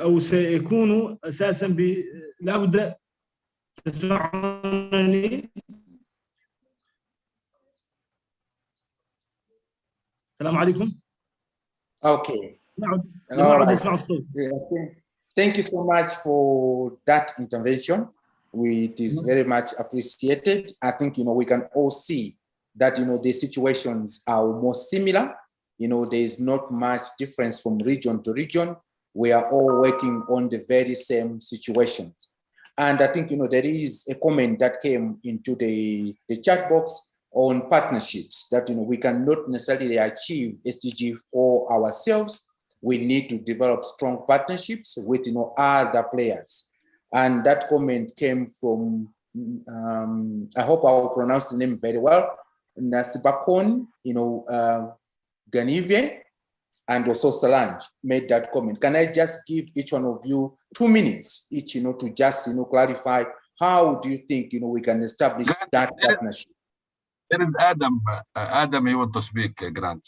Speaker 19: أو سيكون أساسا لا بد. تسمعني؟ السلام عليكم.
Speaker 2: Okay.
Speaker 19: لما
Speaker 2: All
Speaker 19: أعود
Speaker 2: right.
Speaker 19: أسمع الصوت.
Speaker 2: Thank you so much for that intervention. It is very much appreciated. I think, we can all see that, the situations are more similar. There is not much difference from region to region. We are all working on the very same situations. And I think, there is a comment that came into the chat box on partnerships that, we cannot necessarily achieve SDG for ourselves. We need to develop strong partnerships with, other players. And that comment came from, I hope I will pronounce the name very well, Nasibakon, Ganive, and also Solange made that comment. Can I just give each one of you 2 minutes each, to just, clarify how do you think, we can establish that partnership?
Speaker 16: There is Adam. Adam, you want to speak, Grant?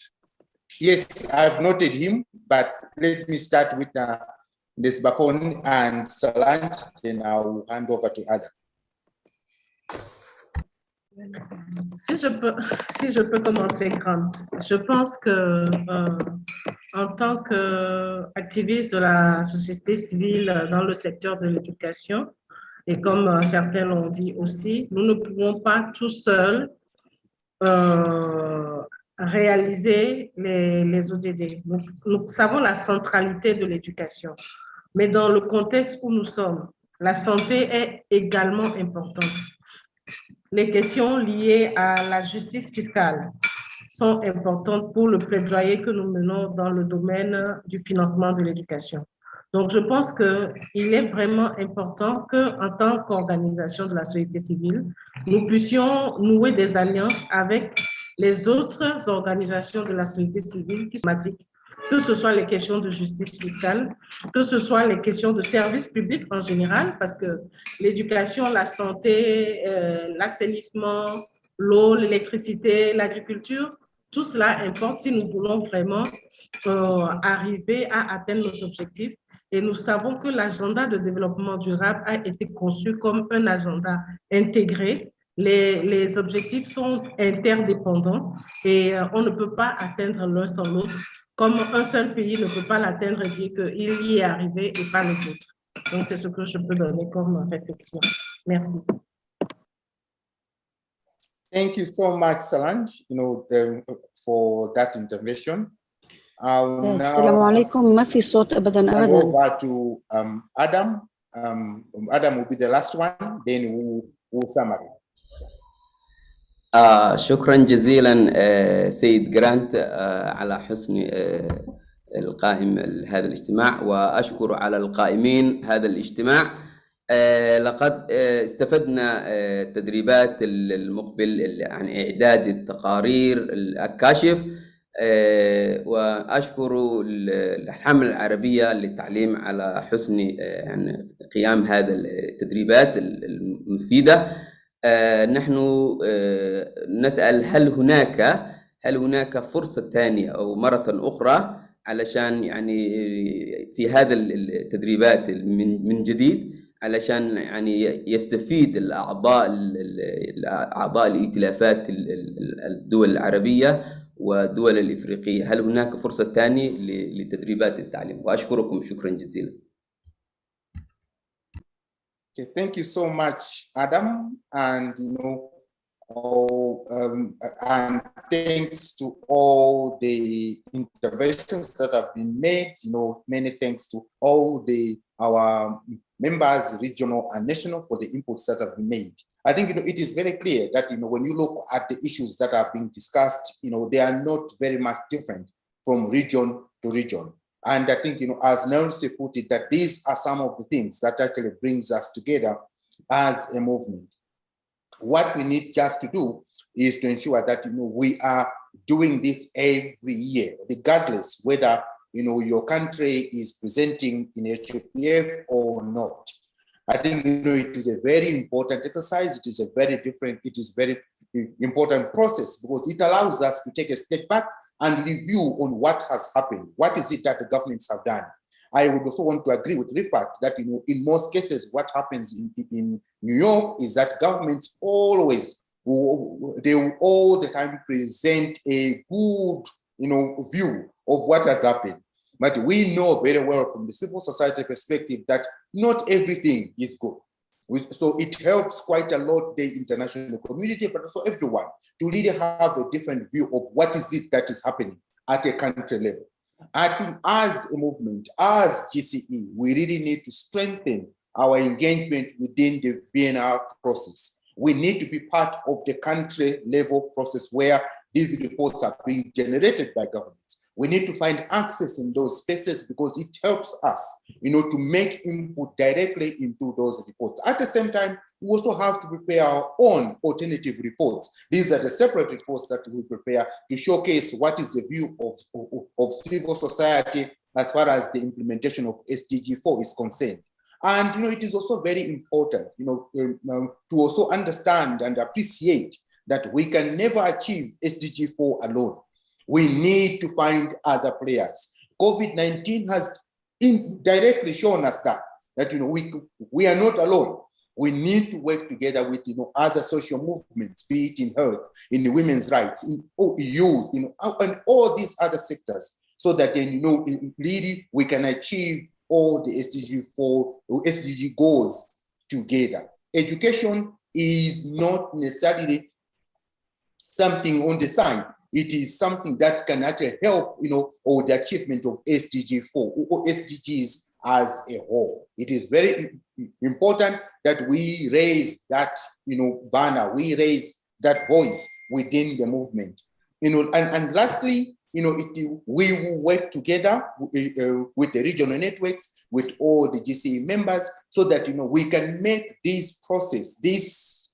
Speaker 2: Yes, I've noted him, but let me start with Nesbakon and Solange, then I'll hand over to Adam.
Speaker 3: Si je peux commencer, Grant, je pense que en tant qu'activiste de la société civile dans le secteur de l'éducation, et comme certains l'ont dit aussi, nous ne pouvons pas tout seuls réaliser les ODD. Nous savons la centralité de l'éducation, mais dans le contexte où nous sommes, la santé est également importante. Les questions liées à la justice fiscale sont importantes pour le plaidoyer que nous menons dans le domaine du financement de l'éducation. Donc, je pense qu'il est vraiment important qu'en tant qu'organisation de la société civile, nous puissions nouer des alliances avec les autres organisations de la société civile qui sont thématiques, que ce soit les questions de justice fiscale, que ce soit les questions de services publics en général, parce que l'éducation, la santé, l'assainissement, l'eau, l'électricité, l'agriculture, tout cela importe si nous voulons vraiment arriver à atteindre nos objectifs. Et nous savons que l'agenda de développement durable a été conçu comme un agenda intégré. Les objectifs sont interdépendants et on ne peut pas atteindre l'un sans l'autre, comme un seul pays ne peut pas l'atteindre et dire qu'il y est arrivé et pas les autres. Donc, c'est ce que je peux donner comme réflexion. Merci.
Speaker 2: Thank you so much, Solange, for that intervention.
Speaker 20: السلام عليكم. ما في صوت أبدا أبدا.
Speaker 2: Over to Adam. Adam will be the last one, then we'll summary.
Speaker 21: شكرا جزيلا سيد جرانت على حسن القائم هذا الاجتماع، وأشكر على القائمين هذا الاجتماع. لقد استفدنا التدريبات المقبل عن إعداد التقارير الكاشف، وأشكر الحملة العربية للتعليم على حسن يعني قيام هذا التدريبات المفيدة. نحن نسأل هل هناك فرصة ثانية أو مرة أخرى علشان يعني في هذا التدريبات من جديد، علشان يعني يستفيد الأعضاء الائتلافات الدول العربية والدول الإفريقية. هل هناك فرصة ثانية لتدريبات التعليم؟ وأشكركم شكرا جزيلا.
Speaker 2: Okay, thank you so much, Adam, and and thanks to all the interventions that have been made. Many thanks to all our members, regional and national, for the inputs that have been made. I think it is very clear that when you look at the issues that are being discussed, they are not very much different from region to region. And I think, as Nelson put it, that these are some of the things that actually brings us together as a movement. What we need just to do is to ensure that, we are doing this every year, regardless whether, your country is presenting in HOPF or not. I think, it is a very important exercise. It is a very important process, because it allows us to take a step back and review on what has happened. What is it that the governments have done? I would also want to agree with Rifat that, in most cases, what happens in New York is that governments they will all the time present a good, view of what has happened. But we know very well from the civil society perspective that not everything is good. So it helps quite a lot the international community, but also everyone to really have a different view of what is it that is happening at a country level. I think as a movement, as GCE, we really need to strengthen our engagement within the Vienna process. We need to be part of the country level process where these reports are being generated by governments. We need to find access in those spaces because it helps us, to make input directly into those reports. At the same time, we also have to prepare our own alternative reports. These are the separate reports that we prepare to showcase what is the view of civil society as far as the implementation of SDG 4 is concerned. And, it is also very important, to also understand and appreciate that we can never achieve SDG 4 alone. We need to find other players. COVID-19 has indirectly shown us that we are not alone. We need to work together with other social movements, be it in health, in women's rights, in youth, and all these other sectors, so that really we can achieve all the SDG goals together. Education is not necessarily something on the side. It is something that can actually help, or the achievement of SDG 4 or SDGs as a whole. It is very important that we raise that, banner, we raise that voice within the movement. And lastly, we will work together with the regional networks, with all the GCE members, so that we can make this process, these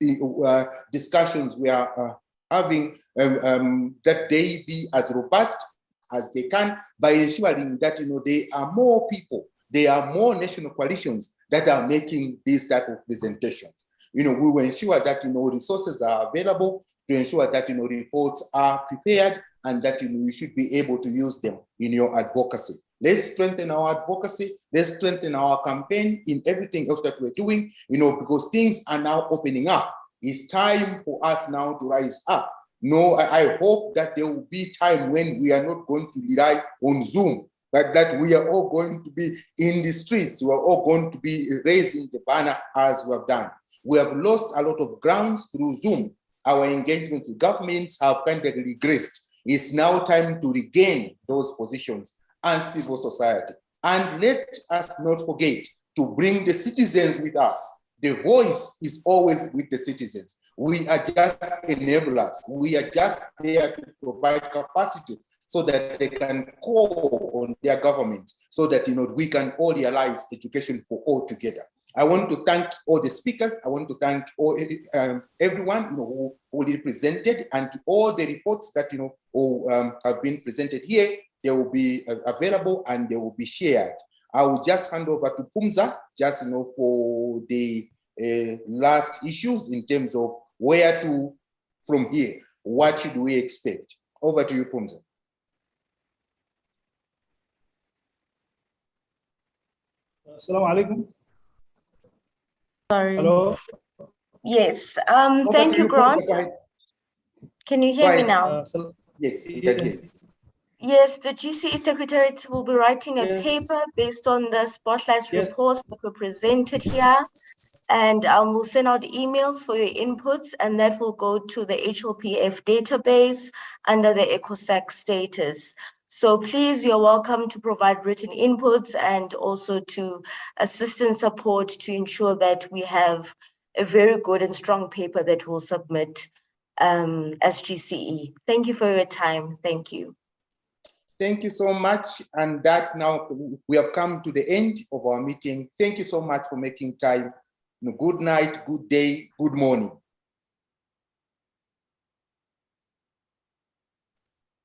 Speaker 2: discussions we are having, that they be as robust as they can, by ensuring that there are more people, there are more national coalitions that are making these type of presentations. We will ensure that resources are available to ensure that reports are prepared, and that we should be able to use them in your advocacy. Let's strengthen our advocacy. Let's strengthen our campaign in everything else that we're doing, because things are now opening up. It's time for us now to rise up. I hope that there will be time when we are not going to rely on Zoom, but that we are all going to be in the streets. We are all going to be raising the banner as we have done. We have lost a lot of grounds through Zoom. Our engagement with governments have kind of regressed. It's now time to regain those positions as civil society. And let us not forget to bring the citizens with us. The voice is always with the citizens. We are just enablers. We are just there to provide capacity so that they can call on their government, so that we can all realize education for all together. I want to thank all the speakers. I want to thank all, everyone who represented, and all the reports that have been presented here. They will be available and they will be shared. I will just hand over to Pumza, just for the last issues in terms of where to from here. What should we expect? Over to you, Pumza.
Speaker 1: Assalamu alaikum.
Speaker 22: Sorry.
Speaker 1: Hello.
Speaker 22: Yes. Thank you, Grant. Can you hear me now?
Speaker 2: Yes. Yes.
Speaker 22: Yes, the GCE Secretariat will be writing a paper based on the spotlight reports that were presented here, and we'll send out emails for your inputs, and that will go to the HLPF database under the ECOSAC status. So please, you're welcome to provide written inputs and also to assist and support to ensure that we have a very good and strong paper that we'll submit as GCE. Thank you for your time. Thank you.
Speaker 2: Thank you so much. And that now we have come to the end of our meeting. Thank you so much for making time. Good night, good day, good morning.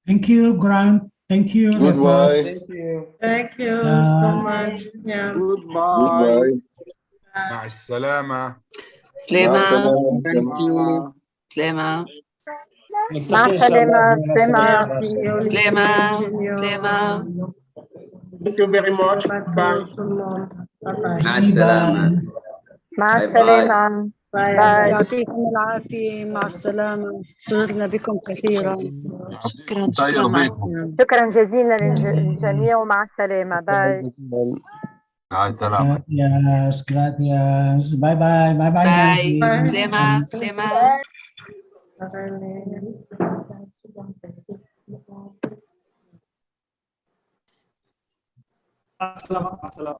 Speaker 8: Thank you, Grant. Thank you.
Speaker 17: Goodbye.
Speaker 2: Thank you.
Speaker 3: Thank you so much. Yeah.
Speaker 16: Goodbye.
Speaker 18: مع السلامة.
Speaker 20: سلامة.
Speaker 17: Thank you.
Speaker 20: سلامة.
Speaker 4: مع السلامة. سلامة.
Speaker 20: سلامة. سلامة.
Speaker 5: Thank you very much. Bye.
Speaker 22: Bye.
Speaker 21: مع السلامة.
Speaker 4: مع
Speaker 21: باي باي.
Speaker 4: السلامة.
Speaker 20: يعطيكم العافية، مع السلامة، سعدنا بكم كثيرا.
Speaker 9: شكرا
Speaker 16: طير
Speaker 9: مع
Speaker 16: بيكم.
Speaker 9: السلامة.
Speaker 6: شكرا جزيلا للجميع ومع السلامة. باي.
Speaker 16: مع السلامة.
Speaker 8: Gracias, gracias. Bye bye, bye bye,
Speaker 9: باي،
Speaker 8: Nancy.
Speaker 9: سلامة سلامة.
Speaker 1: مع السلامة.